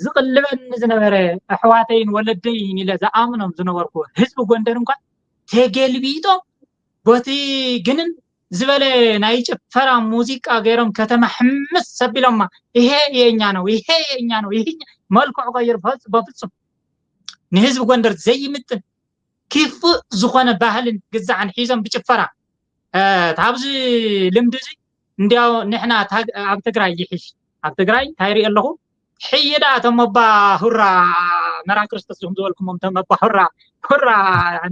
ዝቅልበን ዝነበረ አሕዋተይን ወለደይን ኢለ ዘአምኖም ዝነበርኩ ህዝብ ጎንደር እንኳን ተገልቢጦ ቦቲ ግንን ዝበለ ናይ ጭፈራ ሙዚቃ ገይሮም ከተማ ሕምስ ሰቢሎማ ይሄ የኛ ነው ይሄ መልክዑ ቀይር በፍጹም ንህዝብ ጎንደር ዘይምጥን كيف ዝኾነ ባህልን ግዛዕን ሒዞም ብጭፈራ ታብዚ ልምድዚ እንዲያው ንሕና ኣብ ትግራይ ይሕሽ ኣብ ትግራይ ታይሪ ኣለኹ ሕይዳ ተመባ ሁራ መራ ክርስቶስ ዝም ዝበልኩሞም ተመባ ሁራ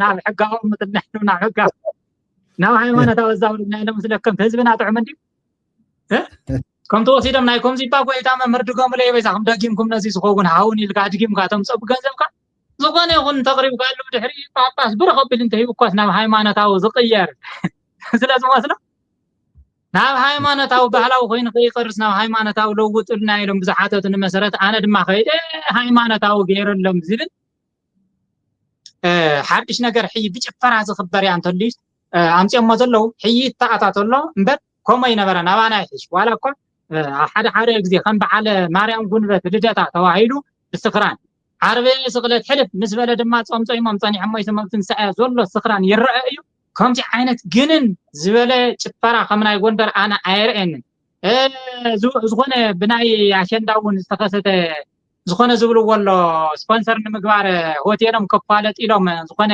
ናብ ሕጋኦም ምትነሕና ሕጋ ናብ ሃይማኖታዊ ዛውልና ለምስለከም ህዝብና ጥዕም እንዲ ከም ተወሲዶም ናይ ከምዚ ባጎይታ መርድጎም ለይበዛኹም ዳጊምኩም ነዚ ዝኸውን ሃውን ኢልካ ድጊምካ ተምፀብ ገንዘብካ ዝኾነ ይኹን ተቕሪብካ ኣሎ ድሕሪ ጳጳስ ብረኸብል እንተሂብኳስ ናብ ሃይማኖታዊ ዝቕየር ስለዝመስሎ ናብ ሃይማኖታዊ ባህላዊ ኮይኑ ከይቀርስ ናብ ሃይማኖታዊ ለውጥልና ኢሎም ብዙሓታት ንመሰረት ኣነ ድማ ከይደ ሃይማኖታዊ ገይረሎም ዝብል ሓድሽ ነገር ሕይ ብጭፈራ ዝኽበር ያ እንተልዩስ ኣምፅኦሞ ዘለው ሕይ ተኣታተሎ እምበር ከምኡ ይነበረ ናባና ይሕሽ ዋላ እኳ ሓደ ግዜ ከም በዓለ ማርያም ጉንበት ልደታ ተዋሂዱ ብስኽራን ዓርቢ ስቕለት ሕልፍ ምስ በለ ድማ ጾምጾሞም ጸኒሖም ይሰመብትን ሰዓያ ዘሎ ስኽራን ይረአ እዩ ከምዚ ዓይነት ግንን ዝበለ ጭፈራ ከምናይ ጎንደር ኣነ ኣይርአንን ዝኾነ ብናይ ኣሸንዳውን ዝተኸሰተ ዝኾነ ዝብልዎ ኣሎ ስፖንሰር ንምግባር ሆቴሎም ከፋለጥ ኢሎም ዝኾነ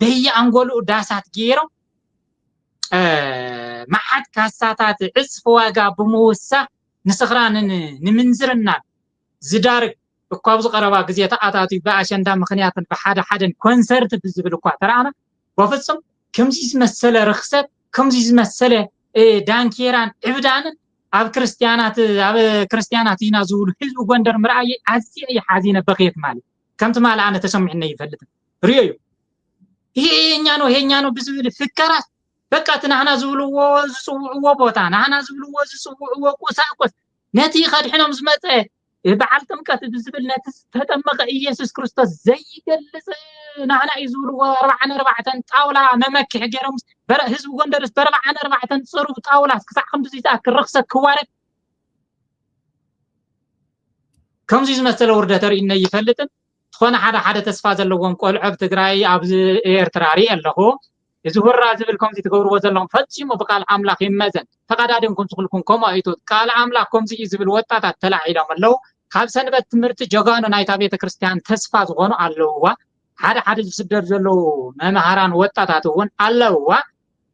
በየኣንጎሉ ዳሳት ገይሮም መዓት ካሳታት ዕፅፍ ዋጋ ብምውሳኽ ንስኽራንን ንምንዝርና ዝዳርግ بقابض قربا قزية تأتاتي بأشان دام مخنيات بحادة حدا كونسرت بزبل قوة ترانا وفتصم كم زيز مسألة رخصت كم زيز مسألة دانكيران عبدان أب كريستيانات ينازول حزب غندر مرأي عزي أي حازينة بقيت مالي كم تمال أنا تسمعنا يفلت ريو هي نيانو بزبل فكرات بكات نحنا زولو وزصوعو بوتا نحنا زولو وزصوعو قساقس نتي خد حنا مزمت بعد تمكات بزبل نتي تتمق إيسوس كريستوس زي جلس نحنا يزولو وربعنا ربعة طاولة ممك حجرهم هزب غندرس بربعنا ربعة صرف طاولة كسع 5 ساعات الرخصة كوارث كم زي مثل وردتر إن يفلتن تخون حدا تسفاز اللهم قلعب تقرأي أبز إيرتراري اللهو يزور رازب الكم زي تقول وزلهم فتشي مبقى العملاق يمزن فقد عادنكم تقولكم كما ايتو قال عملاقكم زي يزب الوطات تلعيلهم اللو خاب سنبت تمرت جغانو نايتا بيت كريستيان تسفاز غنو اللو حدا يسدر زلو ممهران وطاتات هون اللو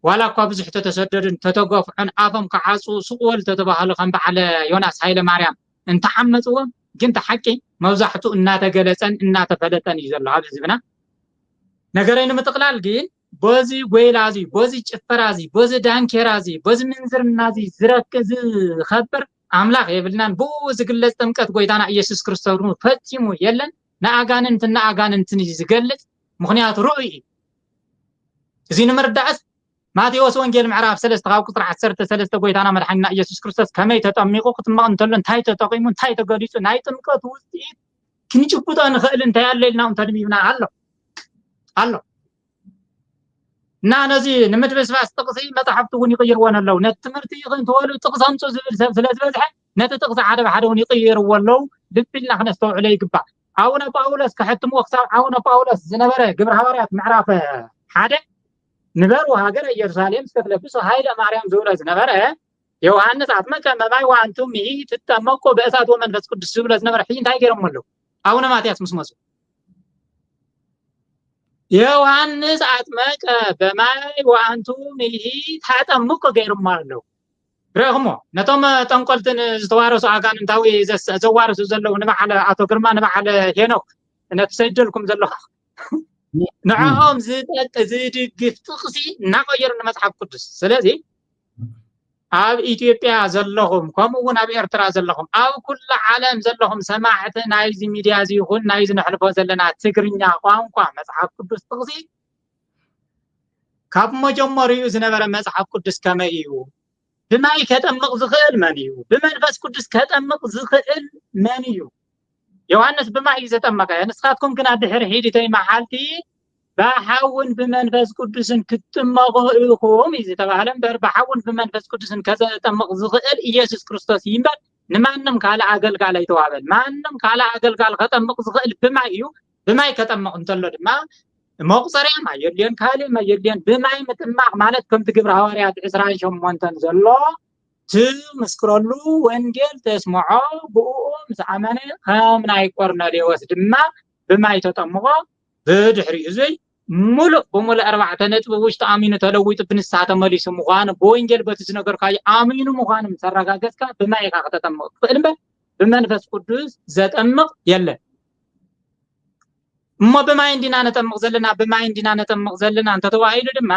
ولا قابز حتى تسددن تتوقف عن افم كعاصو سقول تتباهل خنب على يوناس هايله مريم انت حمصوا جنت حكي موزحتو እናተ ገለጸን እናተ ፈለጠን ይዘሉ አብዝብና ነገረኝ መጥቅላል ግን በዚ ጎይላዚ በዚ ጭፈራዚ በዚ ዳንኬራዚ በዚ ምንዝርናዚ ዝረከዝ خبر አምላክ የብልናን በዚ ግለጽ ጥምቀት ጎይታና ኢየሱስ ክርስቶስ ነው ፈጽሙ የለን ናአጋንንትን ይዝገልጽ ምክንያቱ ሩእይ እዚ ንመርዳዕስ ማቴዎስ ወንጌል ምዕራፍ 3 ቁጥር 13 ጎይታና መድኃኒትና ኢየሱስ ክርስቶስ ከመይ ተጠሚቁ ክትማቅ እንተሎ እንታይ ተጠቂሙ እንታይ ተገዲጹ ናይ ጥምቀት ውስጢት ክንጭቁጣ ንኽእል እንታይ ያለልና እንተድሚብና አሎ ናነዚ ንምድበስባስ ጥቅሲ መጽሐፍቱ ውን ይቀይርዎን አለው ነትምርቲ ይኽን ተወሉ ጥቅሳምጾ ዝብል ሰብ ስለዝበዝሐ ነቲ ጥቅሲ ሓደ ባሕደ ውን ይቀይርዎ አለው ልብልና ክነስተውዕለ ይግባእ አቡነ ጳውሎስ ከሕትሙ ወክሳብ አቡነ ጳውሎስ ዝነበረ ግብረ ሐዋርያት ምዕራፍ 1 نبر وهاجر يرساليم استخلفوا هايلا مريم زولز نبره يوحنس አጥመቀ መባይ ወአንቱም ይህ ተጠመቁ በእሳት ወመንፈስ ቅዱስ ብለስ ነበር ሒን ታይገርምሉ አቡነ ማቲያስ መስመሱ ዮሐንስ አጥመቀ በማይ ወአንቱም ይህ ተጠመቁ ገይርማሉ ረግሞ ነቶም ጠንቆልትን ዝተዋረሱ አጋንንታዊ ዘዋረሱ ዘለው ንባዓለ አቶ ግርማ ንባዓለ ሄኖክ ነትሰደልኩም ዘለው نعم زيد قفتقسي نغير المصحف القدس سلازي اب اثيوبيا زلهم كمون اب ارترا زلهم اب كل عالم زلهم سماعت نايز ميديا زي يكون نايز نحلفو زلنا تግርኛ ቋንቋ መጽሐፍ ቅዱስ ጥቅሲ ካብ መጀመሪኡ ዝነበረ መጽሐፍ ቅዱስ ከመይ እዩ ብማይ ከጠምቅ ዝኽእል ማን እዩ ብመንፈስ ቅዱስ ከጠምቅ ዝኽእል ማን እዩ ዮሐንስ በማይ ዘጠመቀ ንስኻትኩም ግን አድሕር ሄዲተይ መሐልቲ ባሐውን በመንፈስ ቅዱስን ክትጠመቁ ኢኹም ይተባሃለም በሐውን በመንፈስ ቅዱስን ከዘጠመቅ ዝኽእል ኢየሱስ ክርስቶስ ይምበር ንማንም ካለ አገልጋል አይተዋበል ማንም ካለ አገልጋል ከጠመቅ ዝኽእል በማይ እዩ በማይ ከጠመቅ እንተሎ ድማ መቁፀሪያ ማየልን ካለ ማየልን በማይ ምጥማቅ ማለት ከም ትግብር ሐዋርያት 28 ዘሎ ትመስክረሉ ወንጌል ተስምዖ ብኡም ዝአመነ ከም ናይ ቆርኔሌዎስ ድማ በማይ ተጠምቆ በድሕሪ እዙይ ሙሉእ በሙሉእ 4 ነጥብ ውሽጥ አሚኑ ተለዊጡ ብንስሓ ተመሊሱ ምዃኑ በወንጌል በትዝ ነገር ካይ አሚኑ ምዃኑ ተረጋገጽካ በማይ ከተጠመቅ ፍልምበ በመንፈስ ቅዱስ ዘጠምቅ የለ እሞ በማይ እንዲና ነጠምቅ ዘለና በማይ እንዲና ነጠምቅ ዘለና አንተ ተዋይሉ ድማ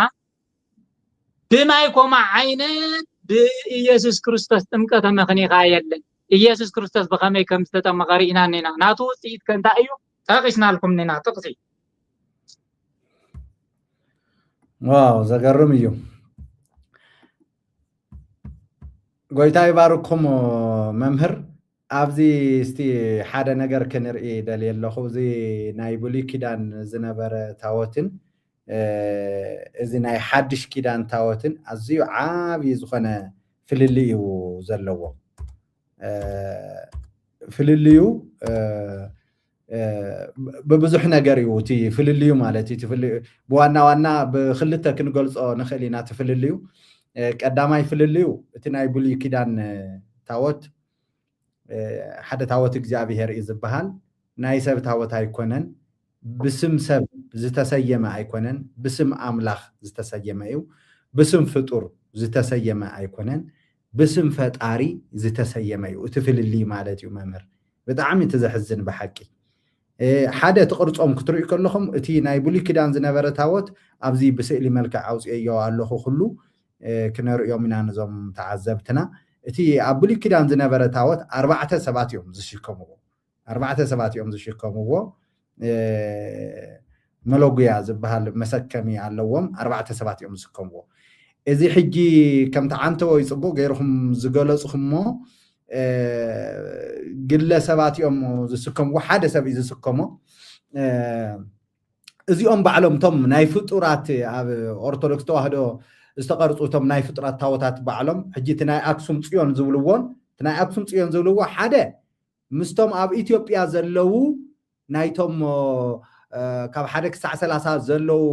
በማይ ኮማ አይነት በኢየሱስ ክርስቶስ ጥምቀተ መኽኒኻ የለን ኢየሱስ ክርስቶስ በከመይ ከም ዝተጠመቀ ሪኢና ነና ናቱ ውጽኢት ከንታ እዩ ጠቅስናልኩም ነና ጥቅሲ ዋው ዘገርም እዩ ጎይታ ይባርኩም መምህር ኣብዚ እስቲ ሓደ ነገር ክንርኢ ደልየለኹ እዚ ናይ ብሉይ ኪዳን ዝነበረ ታወትን እዚ ናይ ሓድሽ ኪዳን ታወትን ኣዝዩ ዓብይ ዝኾነ ፍልልይ እዩ ዘለዎ ፍልልዩ በብዙሕ ነገር እዩ እቲ ፍልልዩ ማለት እቲ በዋና ዋና በክልተ ክንገልጾ ንኽእል ኢና ትፍልልዩ ቀዳማይ ፍልልዩ እቲ ናይ ብሉይ ኪዳን ታወት ሓደ ታወት እግዚአብሔር እዩ ዝበሃል ናይ ሰብ ታወት ኣይኮነን بسم سب زتسيما أيقونن بسم أملاخ زتسيما إيو بسم فطور زتسيما أيقونن بسم فتاري زتسيما إيو تفل اللي مالتي ممر بتعمي تزحزن بحكي حدا تقرصهم كتريو كلهم اتي ناي بولي كدان زنبره تاوت ابزي بسئلي ملكع اوصيو አለኹ ሁሉ كنريو من نزوم تعذبتنا اتي ابولي كدان زنبره تاوت 4 7 يوم زشكمو 4 7 يوم زشكمو ملوغيا زبحال مسكمي علوم 4 7 يوم زكمو ازي حجي كم تعنتو يصبو غيرهم زغلصخمو قل سبات يوم زسكم وحده سب يزسكمو ازيوم بعلم تم ناي فطرات ارثوذكس توحدو استقرصو تم ناي فطرات تاوتات بعلم حجي تناي اكسوم صيون زبلوون تناي اكسوم صيون زبلوو حده مستم اب اثيوبيا زلو نايتم ካብ ሓደ ክሳዕ 30 ዘለው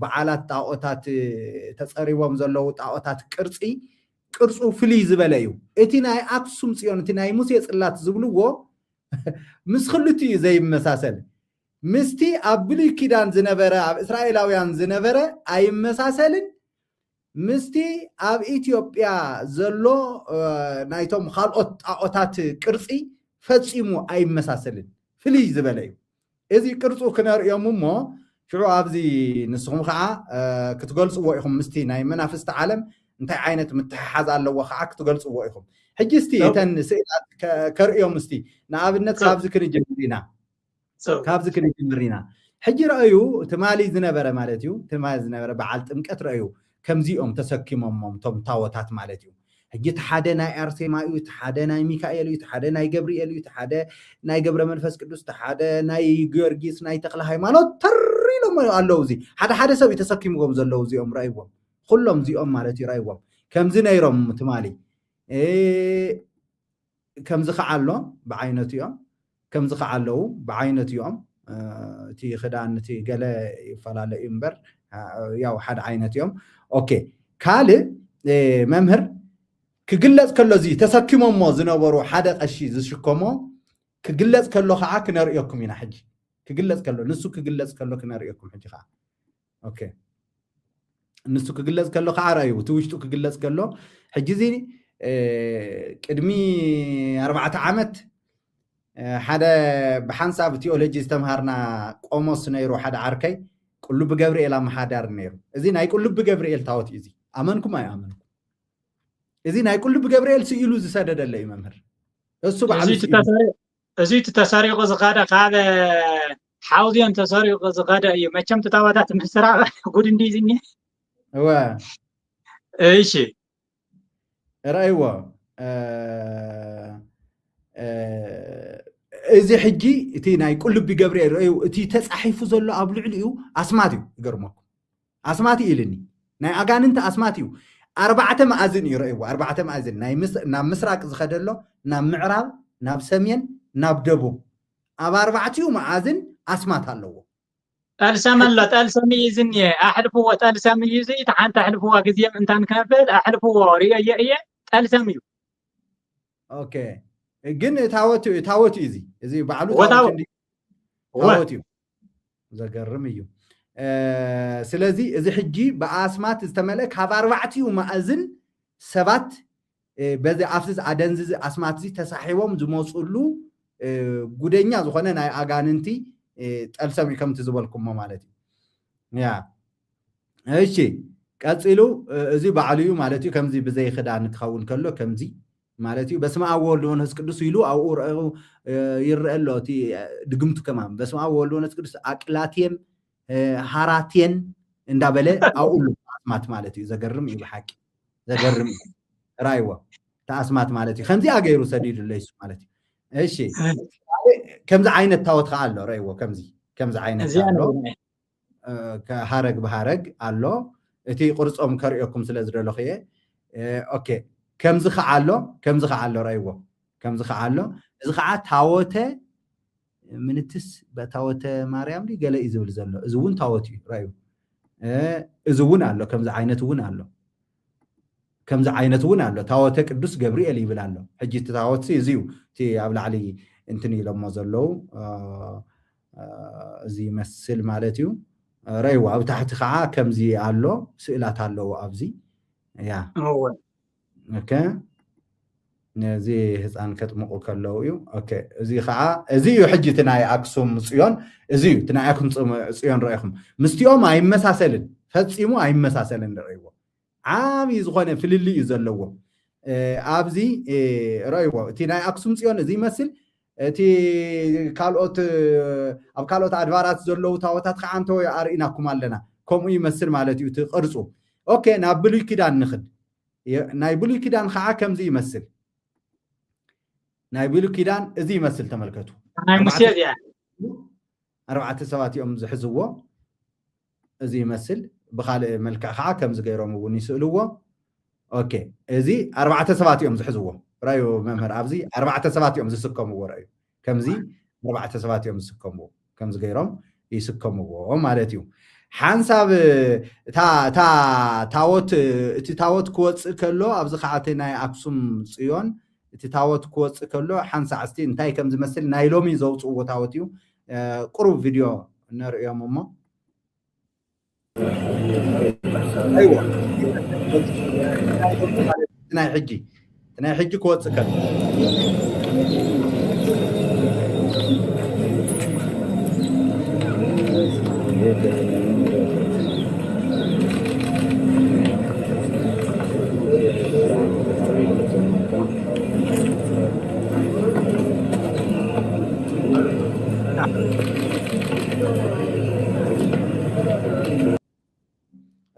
በዓላት ጣዖታት ተጸሪቦም ዘለው ጣዖታት ቅርጹ ፍልይ ዝበለ እዩ እቲ ናይ አክሱም ጽዮን እቲ ናይ ሙሴ ጽላት ዝብልዎ ምስ ክልቲ ዘይመሳሰል ምስቲ ኣብ ብሉይ ኪዳን ዝነበረ ኣብ እስራኤላውያን ዝነበረ ኣይመሳሰልን ምስቲ ኣብ ኢትዮጵያ ዘሎ ናይቶም ካልኦት ጣዖታት ቅርጺ ፈጺሙ ኣይመሳሰልን ፍልይ ዝበለ እዩ እዚህ ቅርጹ ክነርዮም እሞ ሽዑ ኣብዚ ንስኹም ከዓ ክትገልጽዎ ኢኹም ምስቲ ናይ መናፍስቲ ዓለም እንታይ ዓይነት ምትሓዝ ኣለዎ ከዓ ክትገልጽዎ ኢኹም ሕጂ እስቲ እተን ስእላት ከርእዮም እስቲ ንኣብነት ካብዚ ክንጅምሪና ሕጂ ረአዩ ትማሊ ዝነበረ ማለት እዩ ትማሊ ዝነበረ በዓል ጥምቀት ረአዩ ከምዚኦም ተሰኪሞሞም ቶም ታወታት ማለት እዩ ሕጂ ሓደ ናይ አርሴማ እዩ ሓደ ናይ ሚካኤል እዩ ሓደ ናይ ገብርኤል እዩ ሓደ ናይ ገብረ መንፈስ ቅዱስ ሓደ ናይ ጊዮርጊስ ናይ ተክለ ሃይማኖት ተሪሎም ኣለዉ እዚ ሓደ ሰብ ተሰኪሞም ዘለው እዚኦም ራይዎም ኩሎም እዚኦም ማለት እዩ ራይዎም ከምዚ ነይሮም ትማሊ ከምዚ ከዓሎ ብዓይነቱ እዮም ከምዚ ከዓለው ብዓይነቱ እዮም እቲ ክዳን እቲ ገለ ይፈላለዩ እምበር ያው ሓደ ዓይነት እዮም ኦኬ ካልእ መምህር كجلس كله زي تسكيمهم ما زنابرو حدا قشي زشكمه كجلس كله خا كنريكم هنا حجي كجلس كله نسو كجلس كله كنريكم حجي خا اوكي نسو كجلس كله خا رايو توشتو كجلس كله حجي زي قدمي 4 عامت حدا بحنساب تيولوجي استمهرنا قوموس نيرو حدا عركي كله بجبريل ما حدار نيرو زين هاي كله بجبريل تاوت ايزي امنكم اي امنكم إذن هاي كله بجبريل سيلو زسادة اللي ممر الصبح أزيت تساري غزقادة هذا حاوزي أن تساري غزقادة أيه ما كم تتواضع مسرع قول إندي زيني هو إيش رأيوا إذا حجي تينا كله بجبريل رأيو تي تسحيف زلوا قبل عليو أسماتيو يقرمك أسماتي إلني ناي أجان أنت أسماتيو 4 مأذن يرأيوا 4 مأذن نام مسراق زخدله نام معراب نام سمين نام دبو أب 4 مأذن أسمات هاللو ألسام الله ألسام يزني أحلف هو ألسام يزي تحنت أحلف هو كذي من تان كافل أحلف هو ريا ألسام يو أوكي جن تاوت يزي إذا بعلو تاوت يو زقرميو سلازي إذا حجي بأسمات استملك هذا 4 مأذن سبات بذي أفسس عدنز أسمات زي تسحيوهم زموصلو قدنيا زخنا ناي أغاننتي تألسامي كم تزبالكم مالتي يا هالشي كاتسيلو زي بعليو مالتي كم زي بزي خدان تخون كله كم زي مالتي بس ما أول لون هسكدس يلو أو يرقلو تي دقمتو كمان بس ما أول لون هسكدس أكلاتين هاراتين اندابله اقول اسمات مالتي زغرم يبحق زغرم رايوا تاسمات مالتي خنزي اغيرو سديد ليس مالتي ايشي كم زي عينه تاوت قالو رايوا كم زي عينه قالو كهارق بهارق قالو اتي قرصوم كريكم سلازدلو خيه اوكي كم زي قالو رايوا كم زي قالو اذا خا تاوته منتس بتاوته مريم دي قال يزول زلو ازون تاوتي رايو ازون الله كم زي عينت ون الله تاوته قدوس جبريل يبلالو حجي تاوتي زيو تي ابل علي انتني لما زلو زي مسل مالتيو رايو او تحت خعا كم زي الله سئلات الله ابزي يا هو اوكي نزي هزان كتمقو كلويو اوكي ازي خا ازي حجي تناي اكسوم صيون ازي تناي اكسوم صيون رايكم مستيوم اي مساسلن فصيمو اي مساسلن رايو عامي زغونه فللي يزلو ابزي رايو تناي اكسوم صيون ازي مسل تي كالوت اب كالوت ادبارات زلو تاوتات خانتو اريناكم علنا كوم يمسل مالتي تقرصو اوكي نابلي كيدان نخد نايبلي كيدان خا كمزي يمسل نايبلو كيدان ازي يمسل تملكتو انا مسيد يا 4 سبات يوم زحزوو ازي يمسل بخال ملكا خا كمز غيروم وني سئلوو اوكي ازي 4 سبات يوم زحزوو رايو ممهر ابزي 4 سبات يوم زسكمو رايو كمزي 4 سبات يوم زسكمو كمز غيروم يسكمو مالتيو حنساب تاوت كوص كلو ابز خاعتي ناي اكسوم صيون تاوت كوص كلو حنسا عستي انتاي كم زمثل نايلومي زوصو تاوتيو قرب فيديو نريهم امه ايوه تناي حجي كوص كلو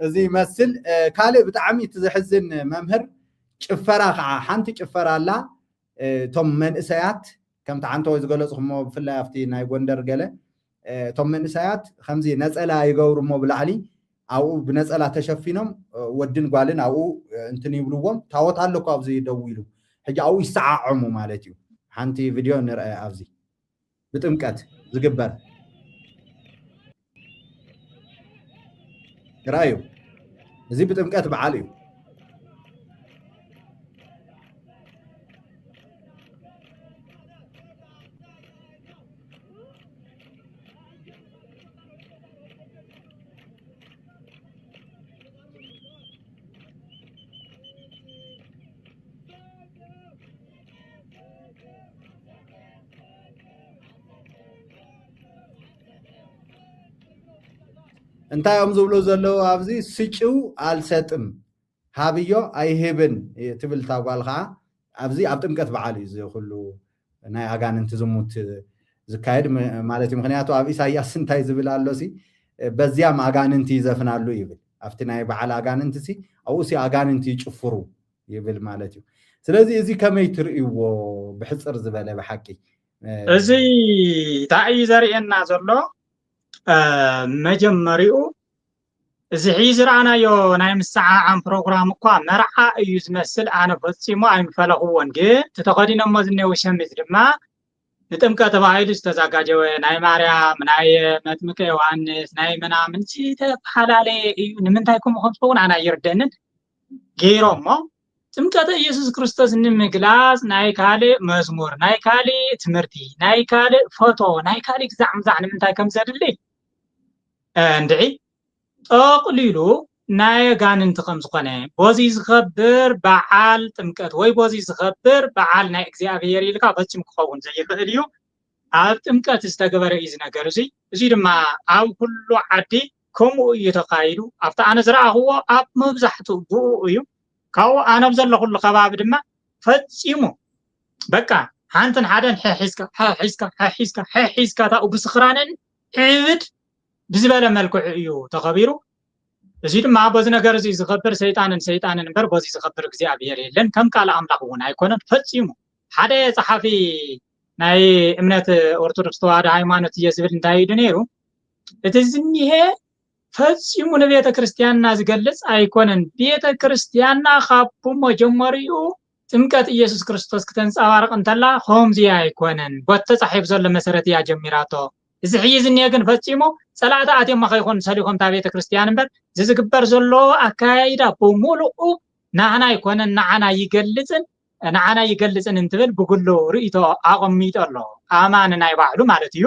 ازي مسل كالي بتعمي تزحزن ممهر ጭፈራ خع حنت ጭፈራ لا توم من اسيات كم تعنتو يزغلصخمو بفلا افتي ناي ጎንደር ገለ توم من اسيات خمزي نصلا يغورمو بلاعلي او بنصلا تشفينم ودن قالن او انتن يبلوهم تاوت አለኩ አብዚ ደውይሉ ሕጂ او ይስዓዓሙ ማለት እዩ حنتي فيديو نرأي ابزي بጥምቀት ዝግበር رايو زي بጥምቀት በዓል እዩ انتا يوم زبلو زلو ابزي سچو አልሰጥም ሃብዮ አይሄብን ትብል ታጓልኻ ابزي ኣብ ጥምቀት በዓል እዩ ኩሉ ናይ አጋንንት ዝሙት ዝካየድ ማለት ምክንያቱ ኣብ ኢሳይያስ እንታይ ዝብል ኣሎሲ በዚያም አጋንንት ይዘፍናሉ ይብል ኣብቲ ናይ በዓል አጋንንት ሲ አው ሲ አጋንንት ይጭፍሩ ይብል ማለት እዩ ስለዚህ እዚ ከመይ ትርእይዎ ብሕጽር ዝበለ በሐቂ እዚ ታይ ዘርኤና ዘሎ መጀመሪኡ እዚ ሒዝራናዮ ናይ ምስዓዓም ፕሮግራም እኳ መርዓ እዩ ዝመስል ኣነ ፈጺሞ ኣይምፈለኽዎን ግን ተተኸዲኖሞ ዝኔው ሸሚዝ ድማ ንጥምቀት ተባሂሉ ዝተዘጋጀወ ናይ ማርያም ናይ መጥምቀ ዮሐንስ ናይ ምናምን ተፈላለየ እዩ ንምንታይ ከምኡ እውን ኣነ ይርደንን ገይሮሞ ጥምቀት ኢየሱስ ክርስቶስ ንምግላጽ ናይ ካልእ መዝሙር ናይ ካልእ ትምህርቲ ናይ ካልእ ፎቶ ናይ ካልእ ግዛዕምዛዕ ንምንታይ ከም ዘድሊ እንድዒ ጠቕሊሉ ናይ ጋንንት ከም ዝኾነ ቦዚ ዝኸብር በዓል ጥምቀት ወይ ቦዚ ዝኸብር በዓል ናይ እግዚአብሔር ኢልካ ፈጽም ክኸውን ዘይኽእል እዩ ኣብ ጥምቀት ዝተገበረ እዩ ነገር እዚ ድማ ኣብ ኩሉ ዓዲ ከምኡ እዩ ተኻይዱ ኣብታ ኣነ ዝረኣኽዎ ኣብ መብዛሕትኡ ብኡ እዩ ካው ኣነ ብዘለኹሉ ከባቢ ድማ ፈጺሙ በቃ ሓንተን ሓደን ሒዝካ ታኡ ብስኽራንን ዕብድ ብዝበለ መልክዑ እዩ ተኸቢሩ እዚ ድማ በዚ ነገር እዚ ዝኸብር ሰይጣንን እምበር በዚ ዝኸብር እግዚአብሔር የለን ከም ካልእ ኣምላኽ እውን ኣይኮነን ፈጺሙ ሓደ ጸሓፊ ናይ እምነት ኦርቶዶክስ ተዋህዶ ሃይማኖት ዝብል እንታይ እዩ ነይሩ እቲ ዝኒሄ ፈጺሙ ንቤተ ክርስቲያንና ዝገልጽ ኣይኮነን ቤተ ክርስቲያንና ካብኡ መጀመሪኡ ጥምቀት ኢየሱስ ክርስቶስ ከተንጻባርቕ እንተላ ከምዚ ኣይኮነን በተጻሒፍ ዘሎ መሰረት ያ ጀሚራቶ እዚ ሕይዝኒ ግን ፈጺሙ ጸላእታ ኣትየማ ከይኮን ሰሊኾም ታ ቤተ ክርስቲያን እምበር ዝዝግበር ዘሎ ኣካይዳ ብሙሉኡ ናዓና ኣይኮነን ናዓና ይገልጽን እንትብል ብጉሉ ርእይቶ ኣቐሚጡ ኣሎ ኣማን ናይ ባዕሉ ማለት እዩ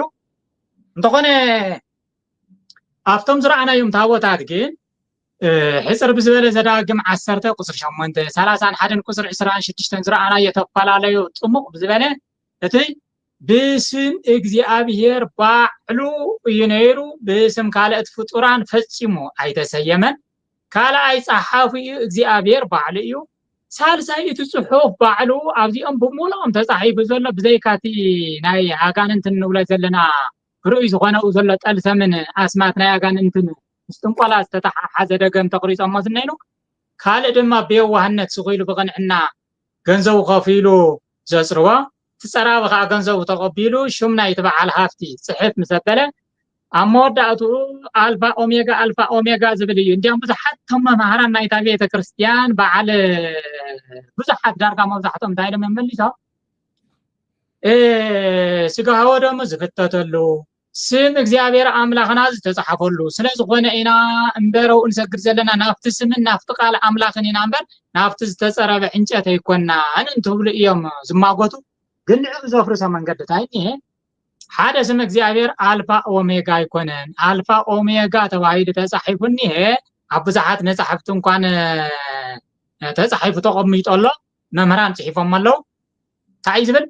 እንተኾነ ኣብቶም ዝረኣናዮም ታቦታት ግን حصر بزبالة زداقم 10 قصر 8 31 قصر 26 زرعنا يتفلاليو طمق بزبالة اتي باسم እግዚአብሔር ባዕሉ ይነይሩ በስም ካልአት ፍጡራን ፈጽሞ አይተሰየመን ካልአይ ጸሐፊ እግዚአብሔር ባዕሉ እዩ ሳልሳይ እቲ ጽሑፍ ባዕሉ ኣብዚኦም ብሙሉኦም ተጻሒፉ ዘሎ ብዘይካቲ ናይ ኣጋንንት ንብለ ዘለና ርእይ ዝኾነው ዘሎ ጠልሰምን ኣስማት ናይ ኣጋንንትን ምስተንቆላ ዝተተሓሓዘ ደገም ተቕሪጾም ዝነይኑ ካልእ ድማ ብየዋህነት ስኺሉ ብቕንዕና ገንዘቡ ከፊሉ ዘጽርዋ تسراب خا ገንዘቡ ተቀቢሉ ሹም ናይ ተባዓል ሃፍቲ ጽሕፍ መሰበለ ኣሞዳቱ አልፋ ኦሜጋ ዝብል እዩ እንዲያም ብዙሓት ተመሃራን ናይ ቤተ ክርስቲያን በዓል ብዙሓት ዳርጋ መብዛሕቶም ታይለም መልሰው ስጋው ደሞ ዝፍተተሉ ስም እግዚአብሔር አምላኽና ዝተጻሐፈሉ ስለዝኾነ ኢና እንበረው እንሰግድ ዘለና ናፍቲ ስምን ናፍቲ ቃል አምላኽን ኢና እንበር ናፍቲ ዝተጸረበ እንጨት አይኮና አንንተብሉ እዮም ዝማጎቱ ግን ዘፍርሰ መንገድ ታይኒ ሓደ ስም እግዚአብሔር አልፋ ኦሜጋ ይኮነን አልፋ ኦሜጋ ተባሂድ ተጻሒፉኒ አብዛሓት ነጻሕፍት እንኳን ተጻሒፉ ተቀምይጠሎ መምህራን ጽሒፎም አለው ታይ ዝብል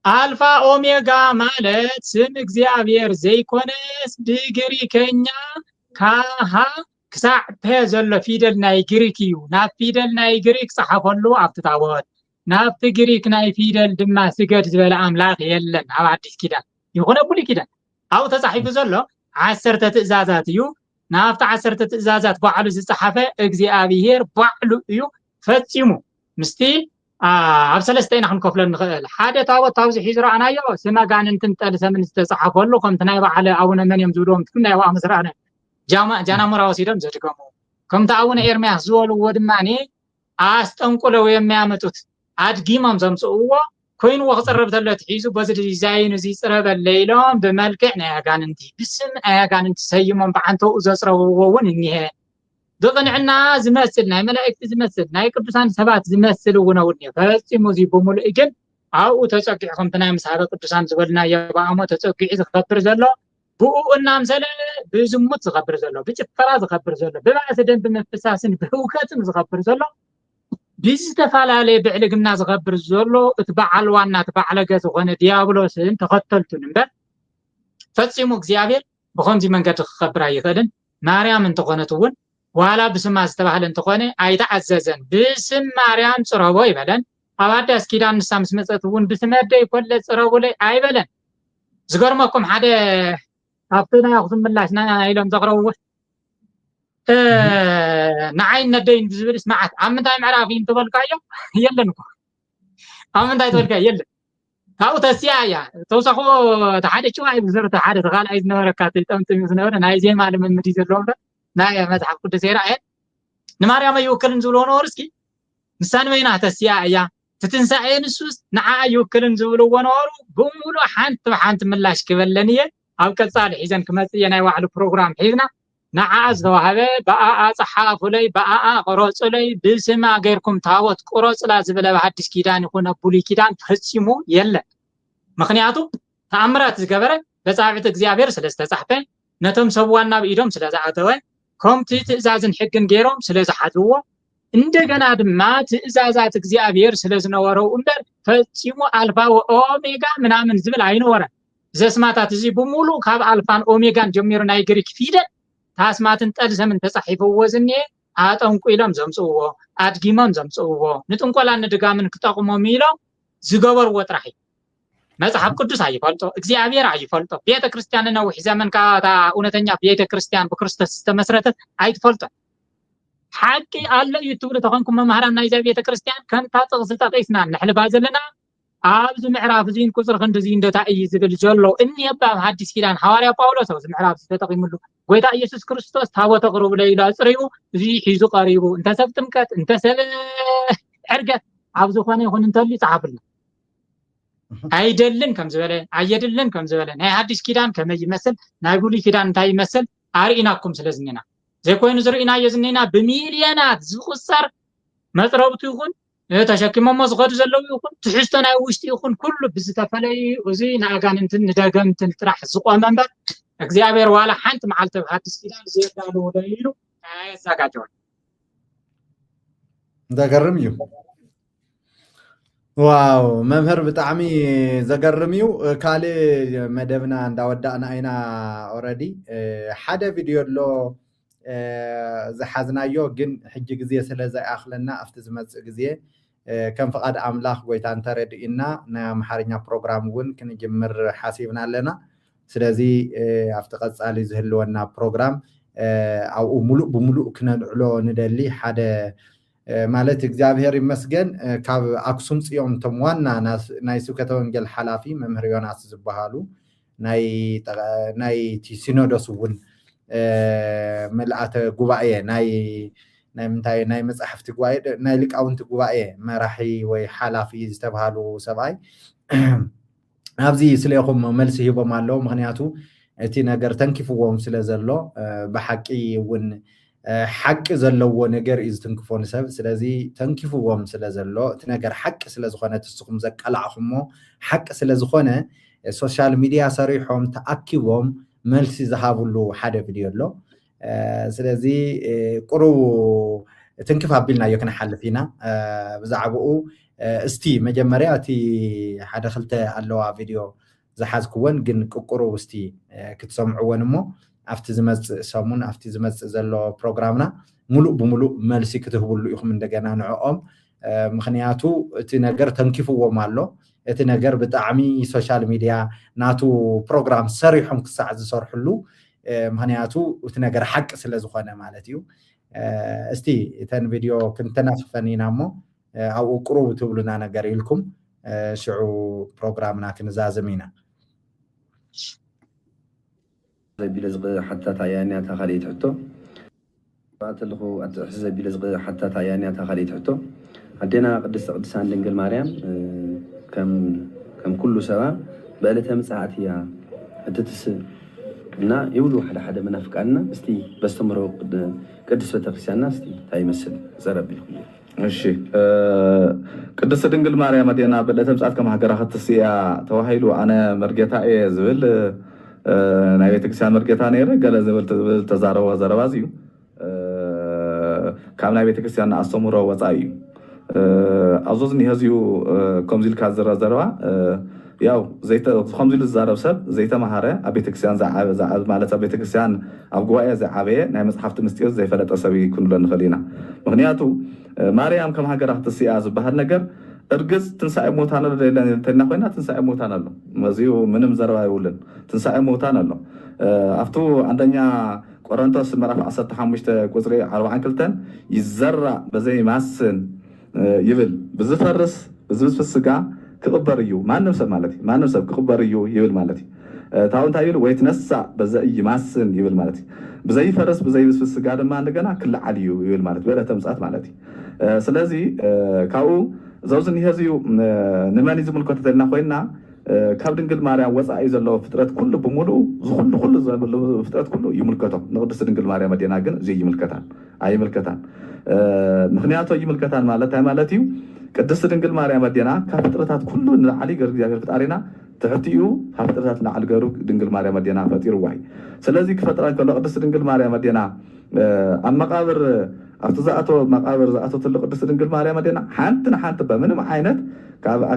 አልፋ ኦሜጋ ማለት ስም እግዚአብሔር ዘይኮነስ ብግሪከኛ ካሃ ክሳዕ ተ ዘሎ ፊደል ናይ ግሪክ እዩ ናብ ፊደል ናይ ግሪክ ጽሐፈሉ ኣብታወት ናብቲ ግሪክ ናይ ፊደል ድማ ስገድ ዝበለ አምላኽ የለን ኣብ አዲስ ኪዳን ይኾነ ብሉይ ኪዳን ኣብ ተጻሒፉ ዘሎ 10 ትእዛዛት እዩ ናብቲ 10 ትእዛዛት ባዕሉ ዝጻሐፈ እግዚአብሔር ባዕሉ እዩ ፈጺሙ ምስቲ ኣብ ሰለስተ ኢና ክንከፍሎ ንኽእል ሓደ ታቦት ታብዚ ሒዝራናዮ ስመጋንንትን ጠልሰምን ዝተጻሐፈሉ ከምቲ ናይ ባዕለ ኣቡነ መንዮም ዝብሎም ናይ ዋእ መስራነ ጃና ሙራ ወሲዶም ዘድገሙ ከምቲ ኣቡነ ኤርምያስ ዝበልዎ ድማኒ ኣስጠንቁለው የሚያመጡት አድጊማም ዘምጽውዎ ኮይኑ ወቅጽረብ ተለት ሒዙ በዚ ዲዛይን እዚ ጽረበለ ኢሎም በመልክዕ ናይ ኣጋንንቲ ብስም ኣጋንንቲ ሰይሞም በአንተው ዘጽረውዎን እንሄ ብቕንዕና ዝመስል ናይ መላእክት ዝመስል ናይ ቅዱሳን ሰባት ዝመስል ወነውኒ ፈጽሙ ዚ በሙሉ ግን አው ተጸቂዕ ከምቲ ናይ ምሳሌ ቅዱሳን ዝበልና የባእሞ ተጸቂዕ ዝኸብር ዘሎ ብኡና ምሰለ ብዝሙት ዝኸብር ዘሎ ብጭፈራ ዝኸብር ዘሎ በባዕተ ደንብ መፍሳስን ብህውከትን ዝኸብር ዘሎ ብዝተፈላለየ ብዕልግና ዝኸብር ዘሎ እትበዓል ዋና ተበዓለ ገዝ ኾነ ዲያብሎስን ተኸተልቱን እምበር ፈጽሙ እግዚአብሔር በኸምዚ መንገድ ክኸብር አይኸልን ማርያም እንተኾነትውን ዋላ ብስማ ዝተባህለ እንተኾነ አይተዓዘዘን ብስም ማርያም ጽረቦ ይበለን ኣብ አዲስ ኪዳን ንሳም ስመጸትውን ብስመደ ይኮለ ጽረቦ ላይ አይበለን ዝገርመኩም ሓደ ኣብተና ያኽሱም ምላሽና ኢሎም ዘቕረብዎ نعين ندين بزبل اسمعت عمنتاي معرافين تبلكايو يلنكو عمنتاي تبلكا يلن هاو تسيايا توسخو تحدي شوي بزر تحدي تقال ايز نوركات تمتم زنور ناي زي معلم من مدي زلون ناي متحف قدس يراي نماريا ما يوكلن زولو نورسكي مسان وينا تسيايا تتنساي نسوس نعا يوكلن زولو ونورو بمولو حانت ملاش كبلنيه او كصالح اذن كمصيه ناي واحد بروجرام حيزنا نعاز ذوهبه بقى صحافو لي بقى قروص لي بسما غيركم تاوت قروص لا زبل بحدث كيدان يكون بولي كيدان فصيمو يله مخنياتو تامرات زغبره بصحابه እግዚአብሔር ስለተጻፈ ነተም ሰዋና በኢዶም ስለዛዓተወ ኮምቲ ትእዛዝን ሕግን ገይሮም ስለዛሓትዎ እንደገና ድማ ትእዛዛት እግዚአብሔር ስለዝነወረው እንበር ፈጽሞ አልፋ ወኦሜጋ ምናምን ዝብል አይኖረ ዘስማታት እዚ በሙሉ ካብ አልፋን ኦሜጋን ጀሚሩ ናይ ግሪክ ፊደል ታስማትን ጠልሰምን ተጻሒፈው ወዝኔ አጠንቁ ኢሎም ዘምጽውዎ አድጊሞም ዘምጽውዎ ንጥንቆላን ድጋምን ክጠቅሞም ኢሎም ዝገበር ወጥራሂ መጽሐፍ ቅዱስ አይፈልጦ እግዚአብሔር አይፈልጦ ቤተ ክርስቲያንና ወሕ ዘመን ካታ እውነተኛ ቤተ ክርስቲያን በክርስቶስ ተመስረተት አይፈልጦ ሐቂ አለ ይትብሉ ተኾንኩም መምህራን ናይ ቤተ ክርስቲያን ከንታ ጥቅስ ተጠይስና ንሕልባ ዘለና ኣብዚ ምዕራፍ ዚን ቁጽር ክንዲ ዚ እንደታ እዩ ዝብል ዘሎ እኒ አባብ ሐዲስ ኪዳን ሐዋርያ ጳውሎስ ኣብዚ ምዕራፍ ተጠቂሙሉ ጎይታ ኢየሱስ ክርስቶስ ታቦተ ቅርቡ ላይ ላጽሪው እዚ ሒዙ ቀሪቡ እንተ ሰብ ጥምቀት እንተ ሰብ ዕርገት ኣብዚ ኾነ ይኹን እንተሊ ጻሐፍልና አይደልን ከም ዝበለ አየድልን ከም ዝበለ ናይ ሐዲስ ኪዳን ከመይ ይመስል ናይ ብሉይ ኪዳን እንታይ ይመስል አርኢናኩም ስለዝኒና ዘይኮይኑ ዝርኢና የዝኒና በሚልዮናት ዝቁጸር መጥረብቱ ይኹን ተሸኪሞም ዝኸዱ ዘለው ይኹን ትሕዝቶ ናይ ውሽጢ ይኹን ኩሉ ብዝተፈለይ እዚ ናጋንንትን ንደገምትን ጥራሕ ዝቆመ እምበር እግዚአብሔር ዋላ ሓንቲ መዓልተ ሐዲስ ኪዳን ዘዳሉ ወደይሉ ዘጋጀው ዘገርም እዩ ዋው መምህር ብጣዕሚ ዘገርም እዩ ካልእ መደብና እንዳወዳእና ኢና ኦሬዲ ሓደ ቪድዮ ሎ ዝሓዝናዮ ግን ሕጂ ግዜ ስለ ዘይኣኽለና ኣብቲ ዝመጽእ ግዜ ከም ፍቃድ ኣምላኽ ጎይታ እንተረድኢና ናይ ኣምሓርኛ ፕሮግራም እውን ክንጅምር ሓሲብና ኣለና ስለዚ ኣብቲ ቀጻሊ ዝህልወና ፕሮግራም ኣብኡ ሙሉእ ብሙሉእ ክነልዕሎ ንደሊ ሓደ ማለት እግዚአብሔር ይመስገን ካብ አክሱም ጽዮን ተምዋና ናይ ስብከተ ወንጌል ሓላፊ መምህር ዮናስ ዝበሃሉ ናይ ሲኖዶስ እውን መልአተ ጉባኤ ናይ መጽሐፍቲ ጉባኤ ናይ ሊቃውንቲ ጉባኤ መራሒ ወይ ሓላፊ ዝተባሃሉ ሰብኣይ ኣብዚ ስለይኹም መልሲ ሂቦም ኣለዉ ምክንያቱ እቲ ነገር ተንኪፍዎም ስለ ዘሎ ብሓቂ እውን حق زلوا نجار إذا تنكفون سب سلزي تنكفوا وام سلزلوا تنجر حق سلزخانة تسقم زك العخمو حق سلزخانة السوشيال ميديا صريحهم تأكيدهم ملسي ذهبوا له حدا فيديو له سلزي قرو تنكف هبلنا يكن حل فينا بزعبوا استي مجمرياتي حدا خلته اللوا فيديو زحاز كون جن قرو استي كتسمعوا ونمو أفتي زمز سامون أفتي زمز زلوا برنامجنا ملؤ بملؤ ملسي كتبوا له يخم من دجانا نعقم مخنياتو تنجر تنكفوا ومالله تنجر بتعمي سوشيال ميديا ناتو برنامج سريحهم كساعد صار حلو مخنياتو وتنجر حق سلزخانة مالتيو استي تن فيديو كنت نافني نامو أو قرو تقولنا نجري لكم شعو برنامجنا كنزازمينا بيلزق حتى تعياني تخلي تحته بعتلخو أتحس بيلزق حتى تعياني تخلي تحته عندنا قدس عندنا مريم كم كله سوا بقالتها من ساعتها أتتس نا يقولوا حدا منافق عنا استي بس تمروا قدس بتفسيرنا استي تاي مثل زرب بالكل ماشي قدس دنجل مريم مدينا بقالتها من ساعات كم هجرة خطسية توهيلو أنا مرجعتها إيه زول نايت كسان مركتان يرى قال زبل تزاروا وزروازيو كم نايت كسان أصمروا وزايو أظن هذيو كمزيل كازر زروا ياو زيت خمزيل الزارب سب زيت مهارة أبيت كسان زعاب مالت أبيت كسان أبغوا زعابه نايم صحفت مستيوز زي فلت أسوي كلنا خلينا مغنياتو مريم كم هاجر راح تسياز بهذا النجار أرجز تنسى موتانا لأن تناقينا تنسى موتانا له مزيو منهم زروا يقولن تنسى موتانا له أفتو عندنا قرنتوس مرة عصت حمشت قصري عروان كلتن يزرع بزي ماسن يبل بزفرس بزبس في السجع كقبريو ما نفس مالتي ما نفس كقبريو يبل مالتي تعاون تايل ويتنسى بزي ماسن يبل مالتي بزي فرس بزي بس في السجع ما عندنا كل عليو يبل مالتي ولا تمسات مالتي سلازي كاو زوجني هذيو نماني زمن كنت تلنا خوينا كابدن قل ماريا وزع إذا الله فترات كله بمولو كل فترات كله يملكته نقدر سدنقل ماريا مدينة جن زي يملكتان أي ملكتان مخنياته يملكتان مالتيو قدر سدنقل ماريا مدينة كفترات كله علي قرب يا قرب تعرينا تحتيو كفترات على قرب دنقل ماريا مدينة فتير واي سلازي كفترات كله قدر سدنقل ماريا مدينة أما قابر أفتزعتو مقابر زعتو تلقى قدس دنقل ماريا مدينة حانت بمنهم عينت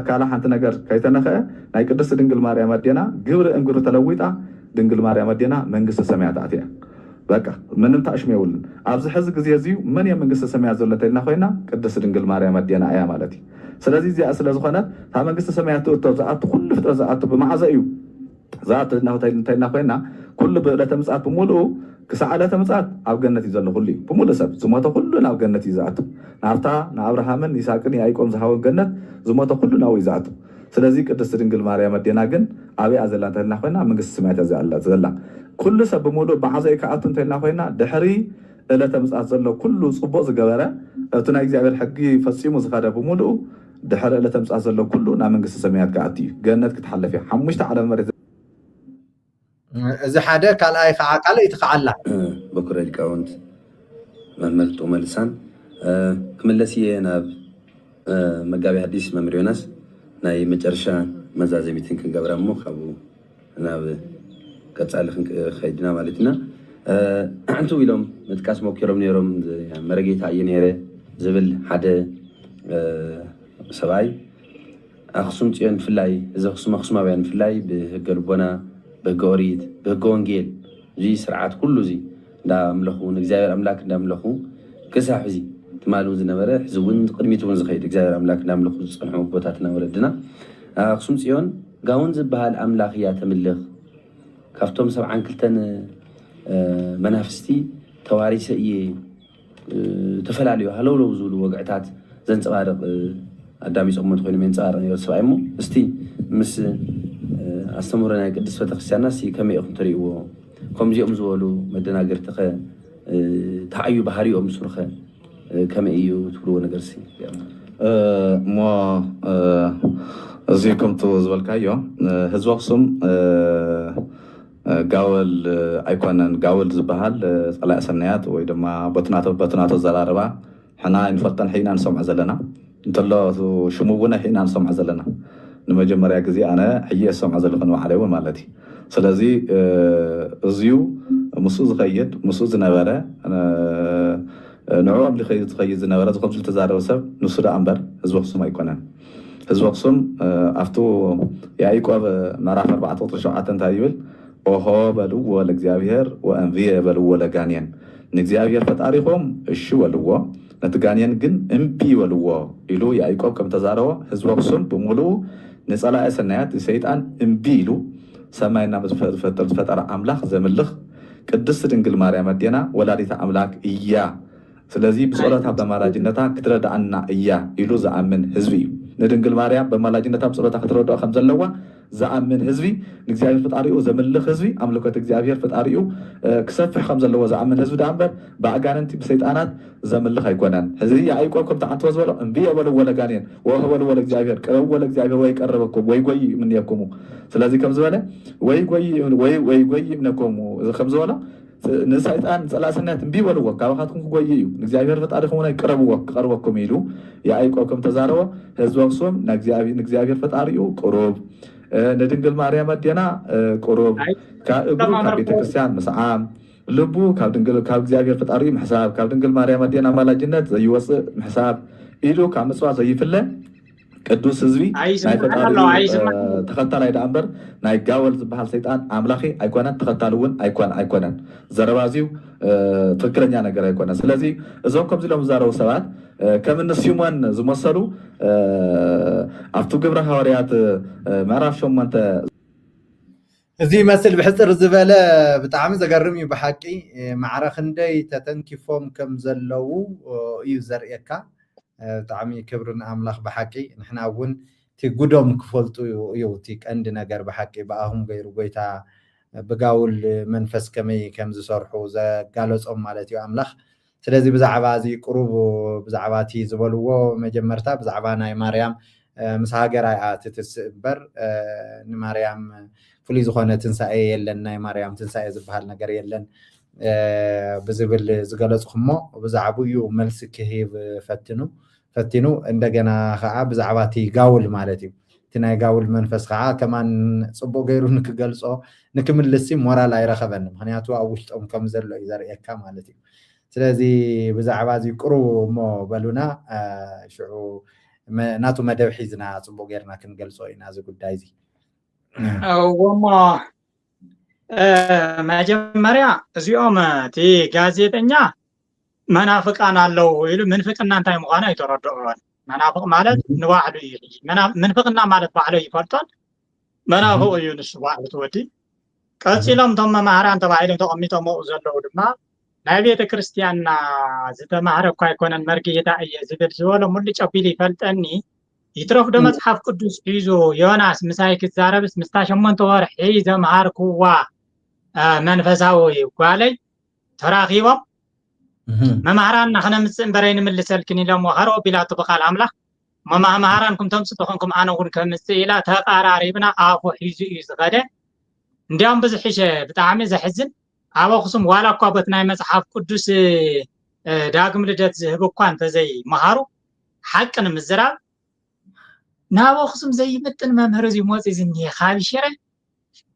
كالا حانت نجار كيتنا خا ناي قدس دنقل ماريا مدينة قبر انقر تلويتا دنقل ماريا مدينة منقص سمعت عتيا بقى منهم تأشمي ولن أبز حزق زيزيو من يمنقص سمعت زلتين خوينا قدس دنقل ماريا مدينة أيام مالتي سلازي زي أصل زخانات ها منقص سمعت زعتو كل فترة زعتو بمعزايو زعت ناو تينا خوينا كل بقلة مسعات بمولو كسعادة مسعات أو جنة يزال كلي بمول سب زماته كله أو جنة يزعته نعرفها نعبرها من يساكني أيكم زهاو الجنة زماته كله أو يزعته سلازي كده سرنجل ماريا مدينة جن أبي أزلان تلنا خوينا من قصة سمعت زلا كل سب بمولو بعزة كعاتن تلنا خوينا دحري لا تمسعات زلا كله صباح زجاجة تنايز على الحقي فسيم وزخارة بمولو دحري لا تمسعات زلا كله نعم قصة سمعت كعاتي جنة كتحل فيها حمشت على مريض إذا حدا قال أي قال يتقعلا بكرة الكاونت ملت وملسان كملسي أنا مجابي حديث ممريوناس ناي مجرشان مزازي ميتين كن قبر مخ أبو أنا كتسأل خيدنا مالتنا انتو يلوم متكاس موكيرم نيرم مرقيتا ينيري زبل حدا سباي أخصم تيان فلاي إذا أخصم بيان فلاي بقربنا بقوريد بقونجيل زي سرعات كله زي دا ملخو نجزاير أملاك دا ملخو كساح زي تمالو زنبرة زون قدميتو من زخيد نجزاير أملاك دا ملخو صنحو بوتاتنا وردنا أخصم تيان قاون زبها الأملاخيات ملخ كافتهم سبعان كلتن منافستي تواريس إيه تفلاليو هلو لو زولو وقعتات زين صبارق أدامي صمت خوين من صار يرسبايمو استي مس أستمرنا قدس فتخسيانا سي كم يأخذ طريقه كم جي أمزولو مدنا قرتخ تعيو بحري أمسرخ كم إيو تقولوا نقرسي ما زيكم توزول كايو هزوقسم قاول أيقونن قاول زبهال على سنيات ويدما بطناتو زلاربا حنا نفلتن حين نسمع زلنا انتلا شمونا حين نسمع زلنا نما جمريا غزي انا حيه سمع زلنا وحليو مالتي سلازي ازيو مسوز خيد مسوز نبره انا نعوم لخيد خيد نبره قبل تزارو سب نصر انبر هزوقسم أيقونن هزوقسم افتو يعيقوب مراف 14 شعات تايبل وهو بلو ولا እግዚአብሔር وانبياء بلو ولا غانيان እግዚአብሔር ፈጣሪهم እሺ ወልዎ ነትጋንያን ግን እምቢ ወልዎ ኢሉ ያዕቆብ ከም ተዛረወ ህዝቦክሱም በሙሉ ነጸላ ሰናያት ሰይጣን እምቢ ኢሉ ሰማይና መፈጠር ፈጠራ አምላክ ዘምልኽ ቅድስት ድንግል ማርያም አዲና ወላዲተ አምላክ እያ ስለዚህ በጸሎታ በማላጅነታ ክትረዳና እያ ኢሉ ዘአምን ህዝቢ ንድንግል ማርያም በማላጅነታ በጸሎታ ክትረዳው ከም ዘለዋ زعمن هزبي نجزاير فطاريو زملخ هزبي أملكت نجزاير فطاريو كسفح خمسة لو زعمن هزبي دعمر بعجانتي بسيطانات زملخ هيكونان هزبي عيقوكم تعطوا زولا انبياء ولا جانين وهو ولا نجزاير كرو ولا نجزاير ويقربكم ويقوي من يكمو سلازي كم زولا ويقوي منكم إذا خمس زولا نسيطان ثلاثة انبي ولا وك كواخاتكم قويو نجزاير فطاريكم ولا يقربكم يلو يا عيقوكم تزاروا هزوكسوم نجزاير فطاريو قروب ندنقل مريم أدينا قروب كابو كابيت كريستيان مسعام لبو كابدنقل كاب زيابير فتاري محساب كابدنقل مريم أدينا مالا جنة زي وصل محساب إلو كامسوا زي فله قدوس زبي ناي فتاري تخطى لايد أمبر ناي قاول زبحال سيطان عملاخي أيقوانا تخطالون أيقوانا زربازيو تفكرني أنا قرأ أيقوانا سلازي زوكم زي لهم زارو سوات كم النسيومان زمصلو أفتو قبرة هوريات معرف شو أنت زي مثل بحسر الزبالة بتعامل زجرمي بحكي معرخ ندي تتنكفهم كم زلوا يوزر إيكا تعامي كبرنا أملاخ بحكي نحن أون تجودهم كفلتو يوتيك عندنا جر بحكي بقاهم غير بيتا بقاول منفس كم زصرحو ز قالوا مالتي أملاخ سلازي بزعبا زي قروب بزعباتي زبلوو مجمرتا بزعبا ناي مريم مسهاجر تتسبر مريم فلي زخونه تنساي يلن ناي مريم تنساي زبحال ነገር يلن بزبل زغلصخمو بزعبو ملس كهيب فتنو እንደገና خا بزعباتي ጋውል ማለት እዩ ትናይ ጋውል መንፈስ خا كمان ጽቦ ገይሩ ንክገልጾ ንክምልሲ ሞራል አይረኸበን ምክንያቱ አውሽጦም ከም ዘሎ ይዘርየካ ማለት እዩ ስለዚህ بزعبا زي قرو مو بلونا شعو ناتو مدب حيزنا صبو غيرنا كنገልጾ ኢና ዚ ጉዳይ ዚ وما መጀመሪያ እዚኦም ቲ ጋዜጠኛ መናፍቃን አለው ይሉ ምንፍቅና እንታይ ምዃነ አይተረድኡን መናፍቅ ማለት ንዋዕሉ እዩ ምንፍቅና ማለት ባዕሉ ይፈልጣል መናፍቅ እዩ ንሱ ባዕሉ ተወዲ ቀጽሎም ቶም መማህራን ተባሂሎም ተቀሚጦም ዘለው ድማ ናይ ቤተ ክርስቲያንና ዝተማህረ እኳ አይኮነን መርጌታ እየ ዝብል ዝበሎ ሙሉ ጨቢል ይፈልጠኒ ይትረፍ ደ መጽሐፍ ቅዱስ ሒዞ ዮናስ ምሳይ ክዛረብስ ምስታሸመንተ ወርሒ ዘማሃርኩዋ መንፈሳዊ ጓለይ ተራኺቦም መማህራንና ኸነምጽ እንበረይን ምልሰልክን ኢሎም ወኸሮ ቢላቱ በቃል አምላኽ መማህራንኩም ተምጽ ተኾንኩም ኣነ እውን ከምጽ ኢላ ተቃራሪብና ኣፉ ሒዙ እዩ ዝኸደ እንዲያም ብዝሕሸ ብጣዕሚ ዘሕዝን ኣብ ኣኽሱም ዋላ እኳ በት ናይ መጽሐፍ ቅዱስ ዳግም ልደት ዝህብ እኳ እንተዘይ መሃሩ ሓቂ ንምዝራብ ናብ ኣኽሱም ዘይምጥን መምህር እዚ ሞጽ ዝኒሄ ካብ ሽረ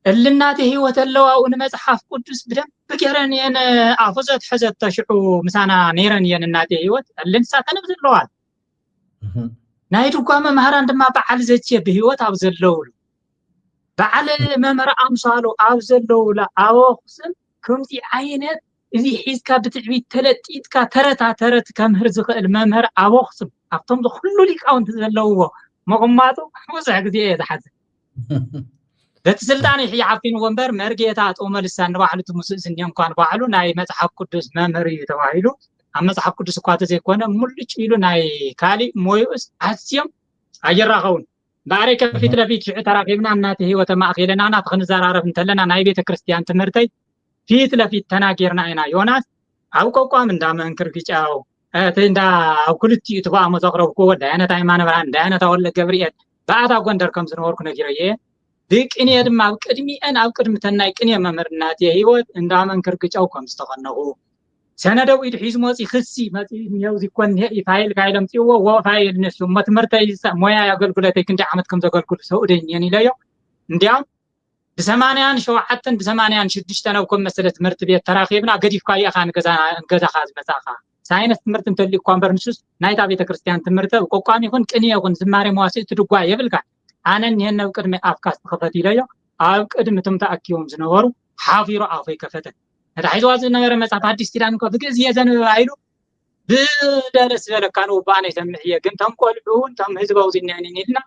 اللي ناتي هي وتلوا ونمسحف قدس بدم بكيرن ين عفزت حزت تشعو مسانا نيرن ين ناتي هي وت اللي نساتنا بزلوال نايدو قام مهران دما بعل زتي بهيوت ابزلول بعل ممر امصالو ابزلول اوخسن كمتي عينت اذي حيزكا بتعبي تلطيتكا ترت كمهر زخل ممر اوخسن ابتم كله ليقاونت زلوو مقماتو وزع غدي يتحز لتسلطاني حي عارفين ومبر مرجيتات اوملسان باحلو تمسسن يمكن باحلو ناي مصحف قدس ممري توايلو مصحف قدس ኳተ ዘይኮነ ሙልጭ ኢሉ ናይ ካሊ ሞዩስ አስዮም አየራኸውን ዳሬ ከፊት ለፊት ተራቂብና እናት ህይወተ ማእኸለና ናት ክንዛራረፍ እንተለና ናይ ቤተ ክርስቲያን ትምህርተይ ፊት ለፊት ተናገርና አይና ዮናስ አውቆቋም እንዳመንክር ግጫው እንዳ አውኩልቲ ተባሞ ዘቅረብኩ ወዳይነት ሃይማኖት ብራን እንዳይነት አወለ ገብርኤል ባታ ጎንደር ከም ዝነበርኩ ነግረየ ድቅኔ ድማ ቅድሚአን ኣብ ቅድምተናይ ቅኔ መምህርናት ህይወት እንዳመንክር ግጫው ከም ዝተኸነኹ سندو يدحيز موسي خسي يوزي كون فايل كايلم تيوه وفايل نفسه ما تمرتي مويا يقول قلتي كنت عمد كم تقول كل سعودين يعني لا يوم نديام بزمانيان شو حتى بزمانيان شدشتنا وكم مسألة مرتبية تراخيبنا قديف كايا خان كذا خاز مساخا ساينس تمرت متلي كوامبر نشوس نايتا بيت كريستيان تمرت وكوكاني يكون كني يكون زماري مواسي تدقوا يبلغ أنا نهنا وكرم أفكاس خفتي لا يوم أو كرم تمتأكيوم زنورو حافيرو عافي كفتن هذا حيث وازن نمر مسافة حديث تيران كوفكز يزن عيلو بدرس ولا كانوا باني تمحيه كنت هم قلعون تم هزبا وزن يعني نيلنا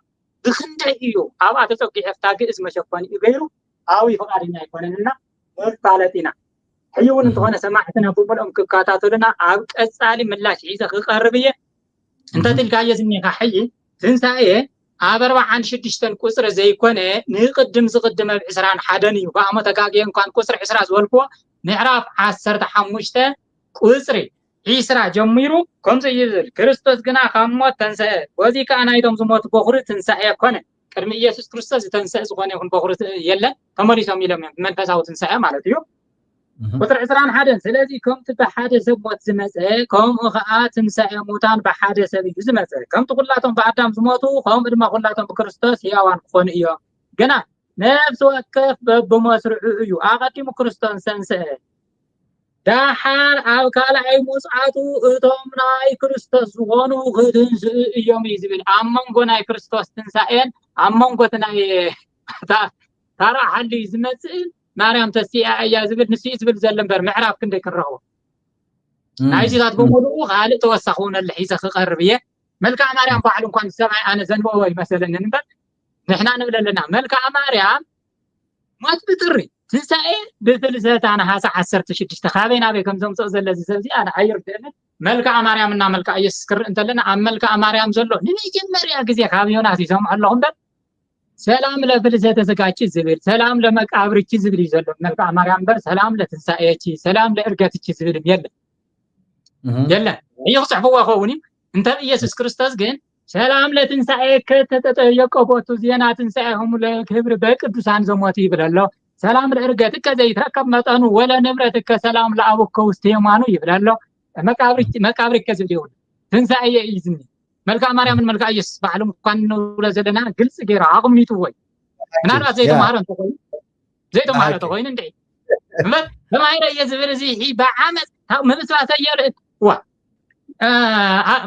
بخندعيو أو أتسوقي افتاق اسم شفاني غيره أو يفقارنا يكوننا وفالتنا حيوان انتوانا سماحتنا فوبل كاتاتو لنا أو أسالي ملاش عيسى قربية انت تلقى يزني حي تنسايه أبربع عن شدشتن كسر زي كونه نقدم زقدم بعسران حدني وقامة تقاقين كان كسر حسراز والكو نعرف عسرت حموشته قصري عيسرا جميرو كم زيزل كريستوس جنا خاموت تنسى وزي كان أيضا زموت بخور تنسى كونه كرم يسوع كريستوس تنسى زخانه يكون بخور يلا تمري سامي لهم من فساو تنسى مالتيو قصر عسران حدن سلازي كم تبحاد زموت زمزة كم خاء تنسى موتان بحاد سبي زمزة كم تقولاتهم بعدهم زموتو كم إدما قولاتهم بكريستوس ياوان خون إياه جنا نفس وكف بمصر عيو أغادي مكرستان سنسه داحر أو كالاي مسعاتو إتومناي كريستوس وانو غدنس يوم يزبل أمم ناي كريستوس تنسائن أمم ناي ترى حلي زمتسئل مريم تسيئة أيا زبل نسي زبل زلن بر معراب كندك الرغو ناي زيزات بمولو غالي توسخون اللحيسة قربية ملكا مريم بعلم كان سمعي أنا زنبوي مثلا ننبر نحنا نقول لنا ملكة مريم ما تبتري تنسائي بفلسات أنا هاسا عسرت شدش تخابين أبي كم زمصق زلزي سبزي أنا عيرت أنا ملكة مريم إنها ملكة يسكر أنت لنا عم ملكة مريم زلو نيجي مريم كذي خابيون هاسي سمع اللهم ده سلام لفلسات زكاتي زبير سلام لمقابرك زبير زلو ملكة مريم بر سلام لتنسائي سلام لإرقاتك زبير يلا يصح هو أخوني أنت يسوع كريستوس جن سلام لتنسائك تتيقبوت زينا تنسائهم لكبر بقدسان زموتي بلالله سلام لإرقاتك زي تركب مطانو ولا نمرتك سلام لأبوك وستيمانو يبلالله مكابرك كزبيون تنسائي إذني ملكة مريم من ملكة يس بعلم كانوا لزلنا قلت غير عقمنيتو وي نارا زي تمهارن تقوين زي تمهارن تقوين انتي لما يرى يزبر زي هي بعمل مبسوة سيار وا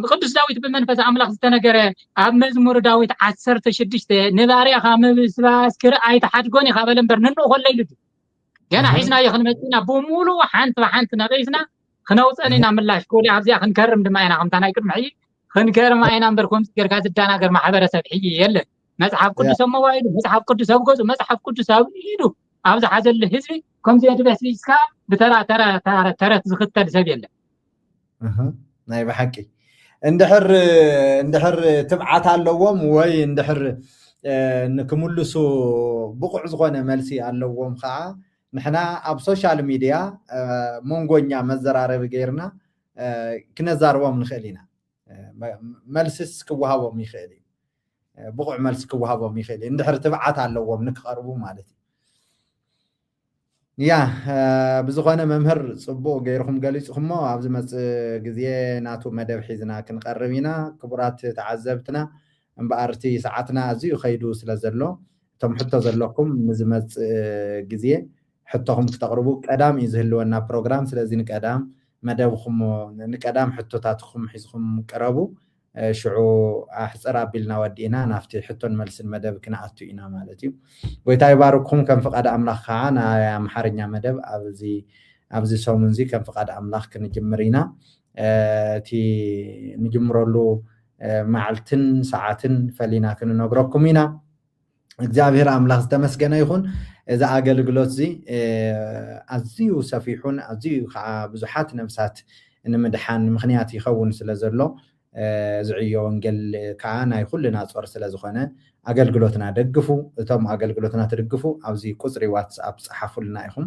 قدس داويت بمنفس أملاك استنقر مزمور داويت عسرت شدشت نباري خامس باسكر أي تحت قوني خابلن برننو خلي لدي جانا حيزنا يخن مدينة بومولو وحانت نبيسنا خنوصني نعمل لاش كولي عبزي خنكرم دمائنا خمتانا يكرم حي خنكرم معينا بركم سكر كاس الدانا قر محبرة سبحية يلا مسحب قدس موائد مسحب قدس أبقوز مسحب قدس أبقيدو أبزا حاجة الهزري كم زيادة بسيسكا بترى تزخطة لسبيل ناي بحكي اندحر تبعات اللوم وي اندحر نكملسو بقع زغونه ملسي اللوم خا نحنا اب سوشيال ميديا مونغونيا مزرارب غيرنا كنزاروم نخلينا ملسس كوهابوم يخلي بقع ملس كوهابوم يخلي اندحر تبعات اللوم نقربو مالتي يا بزغونه ممهر صبو غيركم غليصكم ابز مص غزيه ناتو مدب حيزنا كنقربينا كبرات تعذبتنا امبارتي ساعتنا ازيو خيدو سلازلو تم حتى زلكم مزمت جزية حتىهم تقربوا قدام يزهلونا بروجرام سلازين قدام مدابكم نقدام حتوتاتكم حيزكم قربوا شعو احصر ابلنا ودينا نافتي حتون ملس المدب كنا اتينا مالتي ويتا يبارككم كم فقد املاح خانا يا محرنيا مدب ابزي سومنزي كم فقد املاح كنجمرينا تي نجمرلو معلتن ساعتن فلينا كننغركم هنا እግዚአብሔር አምላክ ተመስገነ ይሁን እዛ አገልግሎት ዚ አዝዩ ሰፊሑን አዝዩ ብዙሓት ነፍሳት ንምድሓን ምኽንያት ይኸውን ስለዘሎ ዝዕዮ ወንጌል ከዓ ናይ ኩልና ጾር ስለዝኾነ አገልግሎትና ደግፉ እቶም አገልግሎትና ተደግፉ ኣብዚ ቁጽሪ ዋትስኣፕ ጽሓፉልና ኢኹም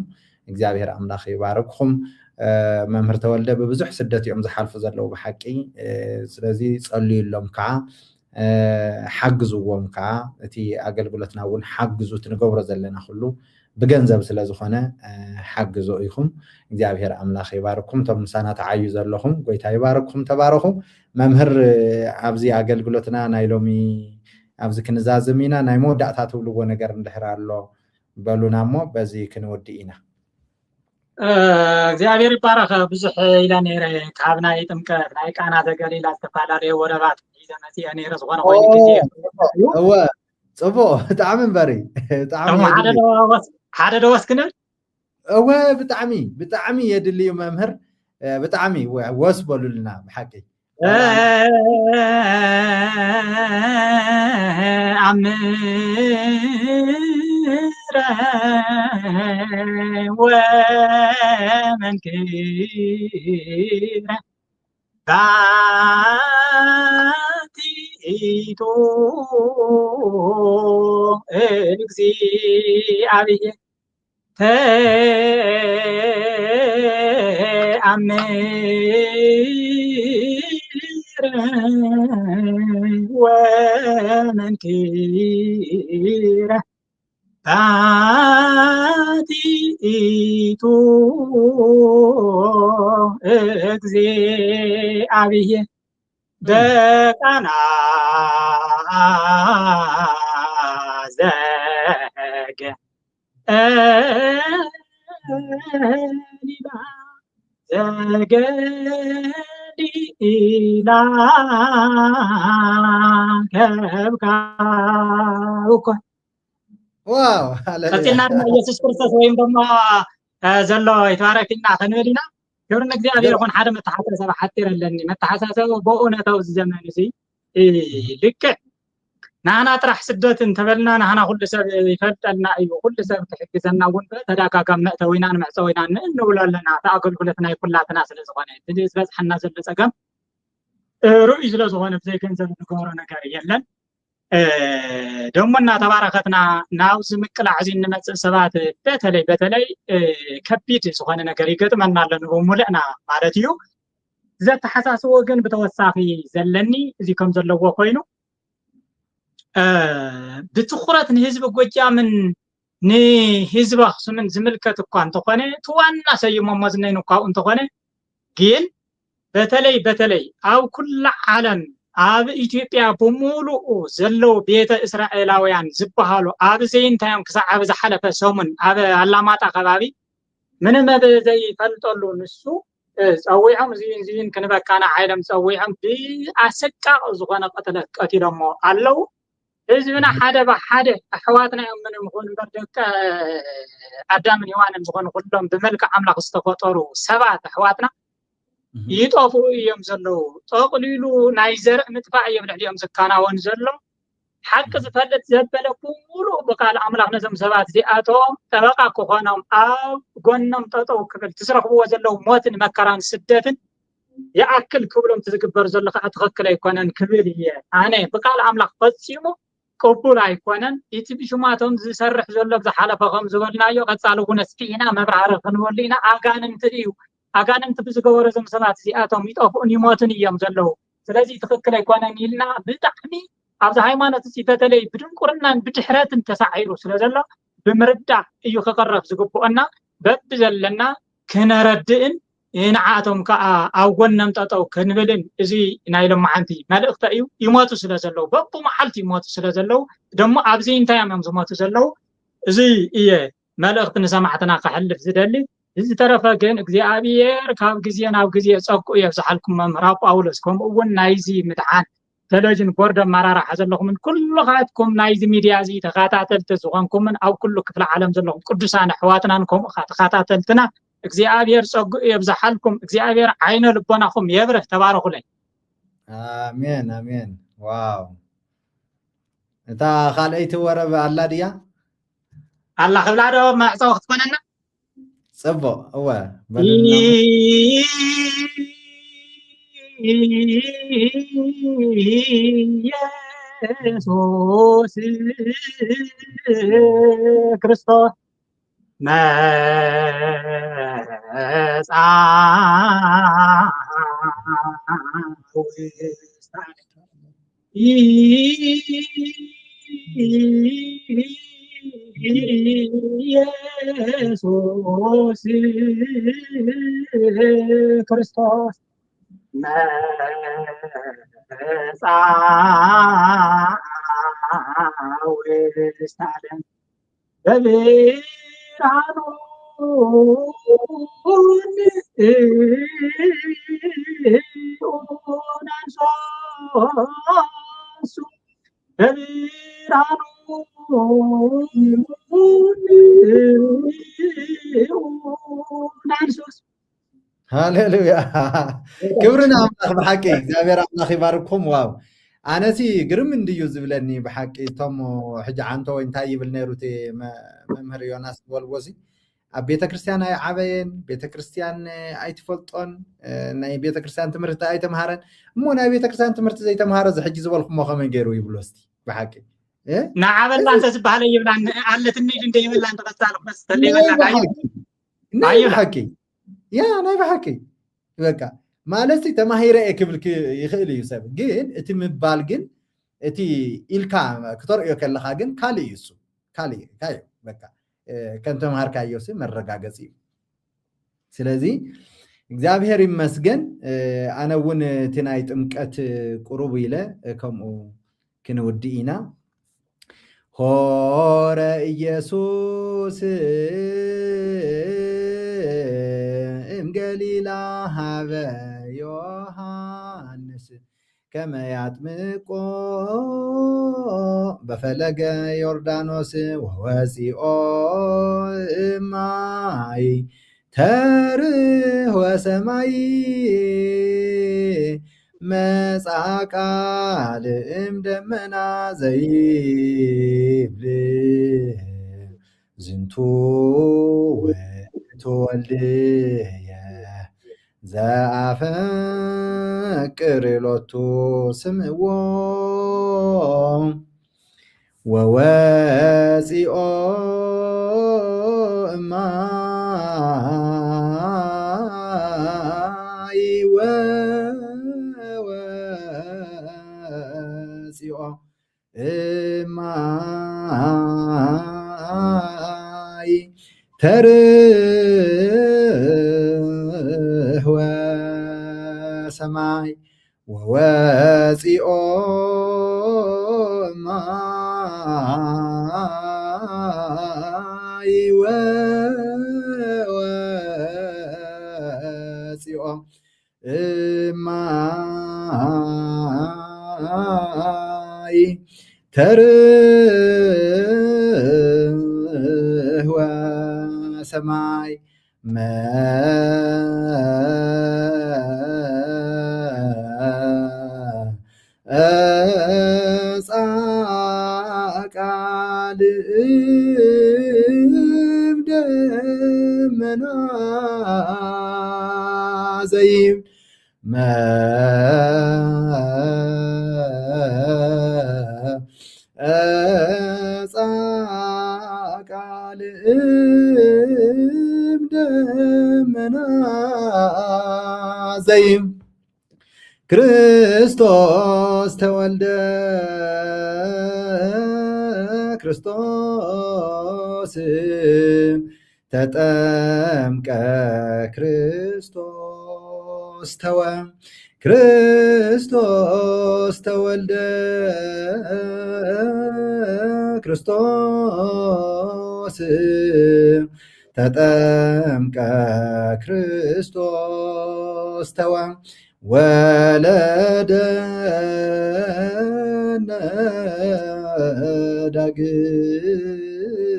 እግዚአብሔር አምላክ ይባርክኩም መምህር ተወልደ በብዙሕ ስደት እዮም ዝሓልፉ ዘለው በሐቂ ስለዚ ጸልዩሎም ከዓ حجزوهم كا تي أقلقلتنا ون حجزوا تنقبر زلنا خلو بجنزب سلازخنا حجزوا إيهم جابهر أملاخ يباركم تم سنة عايز لهم قوي تباركم تباركم ممهر عبزي أقلقلتنا نايلومي عبزي كنزازمينا نايمو دعتاتو لغو نقر ندحر الله بلونا مو بزي كنودينا እግዚአብሔር ይባረክ ብዙሕ ኢላ ነይረ ካብና ይጥምቀት ናይ ቃና ዘገሊላ ዝተፋላለየ ወረባት ይዘመሲ ነይረ ዝኾነ ኮይኑ ግዜ هو ጽቦ ብጣዕሚ በሪ ብጣዕሚ ሓደ ደወስ ክንብል هو ብጣዕሚ የድልዩ መምህር ብጣዕሚ ወስበሉልና በሐቂ ومنكر باتيتو እግዚአብሔር ومنكر باتيتو እግዚአብሔር በቃና ዘገ ሊላ ዘገሊላ ከብካውኮ واو ቀጥልና ኢየሱስ ክርስቶስ ወይም ደግሞ ዘሎ ይተባረክና ከንበሊና ክብርን እግዚአብሔር ይኹን ሓደ መተሓሳሰብ ሓጢረለኒ መተሓሳሰብ በእውነታው ዘመን እዚ ልክ ናና ጥራሕ ስደት እንተበልና ናና ኩሉ ሰብ ይፈልጠልና እዩ ኩሉ ሰብ ክሕግዘና እውን በተዳጋጋም መእተዊና ንመዕፀዊና እንብለለና ተኣገልግሎት ናይ ኩላትና ስለዝኾነ እዚ ዝበፅሐና ዘሎ ፀገም ሩኡይ ስለዝኾነ ብዘይ ገንዘብ ንገብሮ ነገር የለን ደሞና ተባረከትና ናው ዝምቅላዕ እዚ እንመፅእ ሰባት በተለይ ከቢድ ዝኾነ ነገር ይገጥመና ኣለኑ ሙሉእና ማለት እዩ ዘተሓሳስቦ ግን ብተወሳኺ ዘለኒ እዚ ከም ዘለዎ ኮይኑ ብትኹረት ንህዝቢ ጎጃምን ንህዝቢ ኣክሱምን ዝምልከት እኳ እንተኾነ ትዋና ሰይሞሞ ዝነይኑ እኳ እንተኾነ ግን በተለይ ኣብ ኩሉ ዓለም ኣብ ኢትዮጵያ በሙሉኡ ዘለው ቤተ እስራኤላውያን ዝበሃሉ ኣብ ዘይንታዮም ክሳብ ዝሓለፈ ሰሙን ኣብ ኣላማጣ ከባቢ ምንም ዘይፈልጠሉ ንሱ ፀዊዖም እዚን ክንበካና ዓይለም ፀዊዖም ብኣሰቃቕ ዝኾነ ቀተለ ቀቲሎሞ ኣለው ህዝብና ሓደ ብሓደ ኣሕዋትና እዮም ምንም ይኹን እምበር ደቂ ኣዳምን ሔዋንን ዝኾኑ ኩሎም ብመልክዕ ኣምላኽ ዝተፈጠሩ ሰባት ኣሕዋትና ይጠፉ እዮም ዘለው ጠቕሊሉ ናይ ዘርእ ምጥፋእ እዮም ልዕሊኦም ዝከናወን ዘሎ ሓቂ ዝፈልጥ ዘበለ ሙሉእ ብቃል ኣምላኽ ነዞም ሰባት እዚኣቶም ጠበቃ ክኾኖም ኣብ ጎኖም ጠጠው ክብል ትዝረኽብዎ ዘለው ሞትን መከራን ስደትን ይኣክል ክብሎም ትዝግበር ዘሎ ከዓ ትኽክል ኣይኮነን ክብል እየ ኣነ ብቃል ኣምላኽ ፈፂሙ ቅቡል ኣይኮነን እቲ ብሽማቶም ዝሰርሕ ዘሎ ብዝሓለፈ ከም ዝበልናዮ ቀፃሊ እውን ስፊና መብራህሪ ክንበሉ ኢና ኣጋንንቲ እዩ ኣጋንንቲ ብዝገበሮ ዞም ሰባት እዚኣቶም ይጠፍኡን ይሞትን እዮም ዘለው ስለዚ ትኽክል ኣይኮነን ኢልና ብጣዕሚ ኣብዚ ሃይማኖት እዚ በተለይ ብድንቁርናን ብድሕረትን ተሳዒሩ ስለዘሎ ብምርዳእ እዩ ክቀረብ ዝግብኦና በብ ዘለና ክነረድእን ይንዓቶም ከዓ ኣብ ጎነም ጠጠው ክንብልን እዚ ናይ ሎማዓንቲ መልእኽቲ እዩ ይሞቱ ስለ ዘለው በቡ መዓልቲ ይሞቱ ስለ ዘለው ደሞ ኣብዚ እንታይ እዮም ዝሞቱ ዘለው እዚ እየ መልእኽቲ ንሰማዕትና ክሕልፍ ዝደሊ እዚ ተረፈ ግን እግዚአብሔር ካብ ግዜ ናብ ግዜ ፀቁ የብዛሓልኩም መምህር ጳውሎስ ከምኡ እውን ናይዚ ምድዓን ቴሌቪዥን ቦርድ ኣመራርሓ ዘለኹምን ኩልኻትኩም ናይዚ ሚድያ እዚ ተኸታተልቲ ዝኾንኩምን ኣብ ኩሉ ክፍለ ዓለም ዘለኹም ቅዱሳን ኣሕዋትናን ከምኡ ተኸታተልትና እግዚአብሔር ፀጉ የብዛሓልኩም እግዚአብሔር ዓይነ ልቦናኹም የብርህ ተባረኹለይ አሜን አሜን ዋው እታ ካልአይቲ ወረብ ኣላ ድያ ኣላ ክብላዶ ማዕፀው ክትኮነና ጽቡቅ እወ ኢየሱስ ክርስቶስ ኢየሱስ ክርስቶስ መጻውዕት ዓለም በብርሃኑ ናንሶሱ በብርሃኑ ናንሶስ ሃሌሉያ ክብርና አምላኽ ብሓቂ እግዚአብሔር አምላኽ ይባርክኩም ዋው ኣነሲ ግርም እንድዩ ዝብለኒ ብሓቂ እቶም ሕጂ ዓንቶ ወይ እንታይ ይብል ነይሩት መምህር ዮናስ ወልወሲ ኣብ ቤተክርስትያን ኣይዓበየን ቤተክርስትያን ኣይትፈልጦን ናይ ቤተክርስትያን ትምህርቲ ኣይተምሃረን እሞ ናይ ቤተክርስትያን ትምህርቲ ዘይተምሃረ ዝሕጂ ዝበልኩሞ ከመይ ገይሩ ይብሎ እስቲ ብሓቂ ንዓበላ እንተ ዝበሃለ ይብላ ኣለትኒ እንደ ይብላ እንተቐፃለ መስተ ይብላ ናይ ብሓቂ ያ ናይ ብሓቂ በቃ ማለት ተማሂረ ክብል ይኽእል እዩ ሰብ ግን እቲ ምባል ግን እቲ ኢልካ ክተርእዮ ከለኻ ግን ካልእ እዩ እሱ ካልእ ካዮ በቃ ከንተ ማርካዮ ሲ መረጋገጽ እዩ ስለዚ እግዚአብሔር ይመስገን ኣነ እውን እቲ ናይ ጥምቀት ቁሩብ ኢለ ከምኡ ክንውዲ ኢና ሆረ ኢየሱስ ገሊላ ሃበ ዮሐንስ كما يطمقو بفلق يوردانوس ووزيئو ماي تره وسماي مساقال امدمنا زيبل زنتو وتولي زعفكر لوتو سمعو وواسيو ماي وواسيو ماي سماي وواسيو ماي وواسيو ماي تره وسماي أساقال دمنا زيب ما أساقال دمنا زيب ክርስቶስ ተወልደ ክርስቶስ ተጠምቀ ክርስቶስ ተወ ክርስቶስ ተወልደ ክርስቶስ ተጠምቀ ክርስቶስ ተወ ወለደነ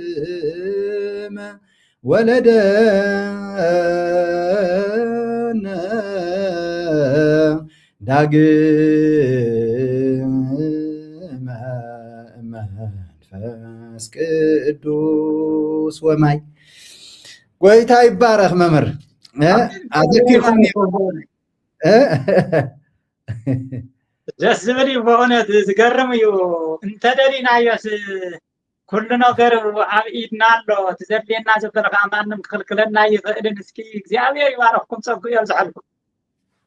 ዳግመ ወለደነ ዳግመ መንፈስ ቅዱስ ወማይ ጎይታ ይባረክ መምህር አዘኪርኩም ደስ ዝብል በእውነት ዝገርም እዩ እንተደሊናዮስ ኩሉ ነገር ኣብ ኢድና ኣሎ ትዘድልየና ዘበለካ ማንም ክልክለና ይኽእልን እስኪ እግዚአብሔር ይባረክኩም ፀጉ ይብዛሕልኩም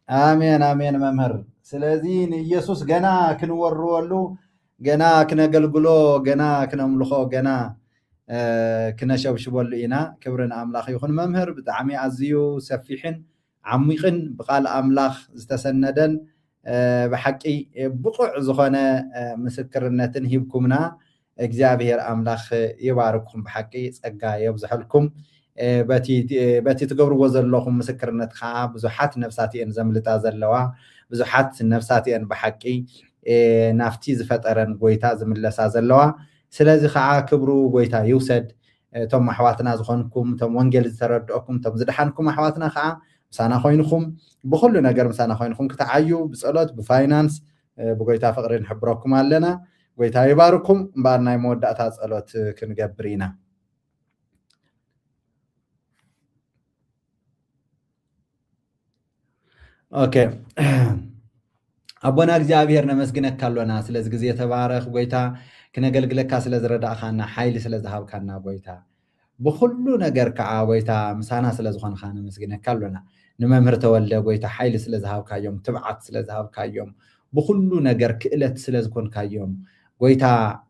አሜን አሜን መምህር ስለዚህ ኢየሱስ ገና ክንወርወሉ ገና ክነገልግሎ ገና ክነምልኾ ገና ክነሸብሽበሉ ኢና ክብርን አምላኽ ይኹን መምህር ብጣዕሚ ኣዝዩ ሰፊሕን ዓሚቕን ብቃል አምላኽ ዝተሰነደን ብሓቂ ብቁዕ ዝኾነ ምስክርነትን ሂብኩምና እግዚአብሔር አምላኽ ይባርኩም ብሓቂ ጸጋ የብዝሐልኩም በቲ ትገብርዎ ዘለኹም ምስክርነት ከዓ ብዙሓት ነፍሳት እየን ዘምልጣ ዘለዋ ብዙሓት ነፍሳት እየን ብሓቂ ናፍቲ ዝፈጠረን ጎይታ ዝምለሳ ዘለዋ ስለዚ ከዓ ክብሩ ጎይታ ይውሰድ እቶም ኣሕዋትና ዝኾንኩም እቶም ወንጌል ዝተረድኦኩም እቶም ዝድሓንኩም ኣሕዋትና ከዓ ምሳና ኮይንኩም ብኩሉ ነገር ምሳና ኮይንኩም ክትዓዩ ብጸሎት ብፋይናንስ ብጎይታ ፍቅሪ ንሕብረኩም ኣለና ጎይታ ይባርኩም እምበር ናይ መወዳእታ ጸሎት ክንገብር ኢና ኦኬ አቦና እግዚአብሔር ነመስግነካ አሎና ስለዚ ግዜ ተባረኽ ጎይታ ክነገልግለካ ስለዝረዳእካና ሓይሊ ስለዝሃብካና ጎይታ ብኩሉ ነገር ከዓ ጎይታ ምሳና ስለዝኾንካ ነመስግነካ አሎና ንመምህር ተወልደ ጎይታ ሓይሊ ስለዝሃብካዮም ትብዓት ስለዝሃብካዮም ብኩሉ ነገር ክእለት ስለዝኮንካዮም ጎይታ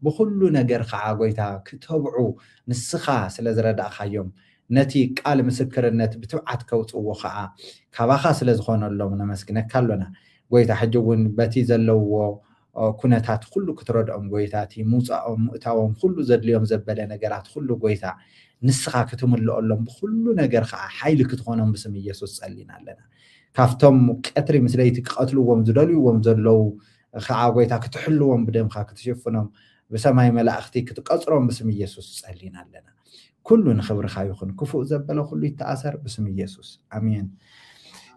ብኩሉ ነገር ከዓ ጎይታ ክተብዑ ንስኻ ስለዝረዳእካዮም ነቲ ቃል ምስክርነት ብትብዓት ከውፅዎ ከዓ ካባኻ ስለዝኾነሎም ነመስግነካ አሎና ጎይታ ሕጂ እውን በቲ ዘለውዎ ኩነታት ኩሉ ክትረድኦም ጎይታ እቲ ምውፃኦም ምእታዎም ኩሉ ዘድልዮም ዘበለ ነገራት ኩሉ ጎይታ ንስኻ ክትምልኦሎም ብኩሉ ነገር ከዓ ሓይሊ ክትኾኖም ብስም ኢየሱስ ጸሊና ኣለና ካፍቶም ቀትሪ ምስለይቲ ክቐትልዎም ዝደልይዎም ዘለው ከዓ ጎይታ ክትሕልዎም ብደምካ ክትሽፍኖም ብሰማይ መላእኽቲ ክትቀጽሮም ብስም ኢየሱስ ጸሊና ኣለና ኩሉ ንኽብርኻ ይኹን ክፉእ ዘበለ ኩሉ ይተኣሰር ብስም ኢየሱስ አሜን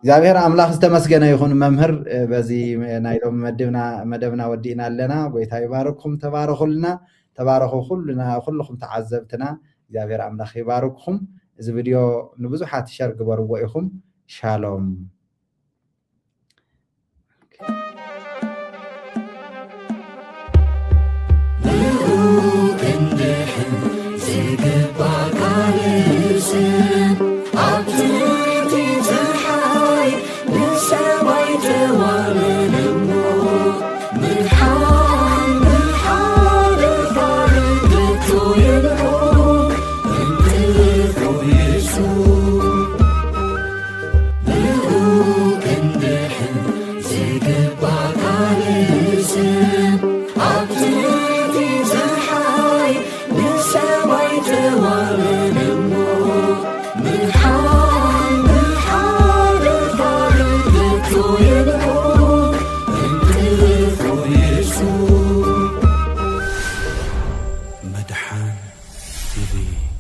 እግዚአብሔር አምላክ ዝተመስገነ ይኹን መምህር በዚ ናይሎም መደብና ወዲእና ኣለና ጎይታ ይባርክኩም ተባረኹልና ተባረኹ ኩልኩም ተዓዘብትና እግዚአብሔር አምላክ ይባርክኩም እዚ ቪድዮ ንብዙሓት ሸር ግበርዎ ኢኹም ሻሎም مدحان TV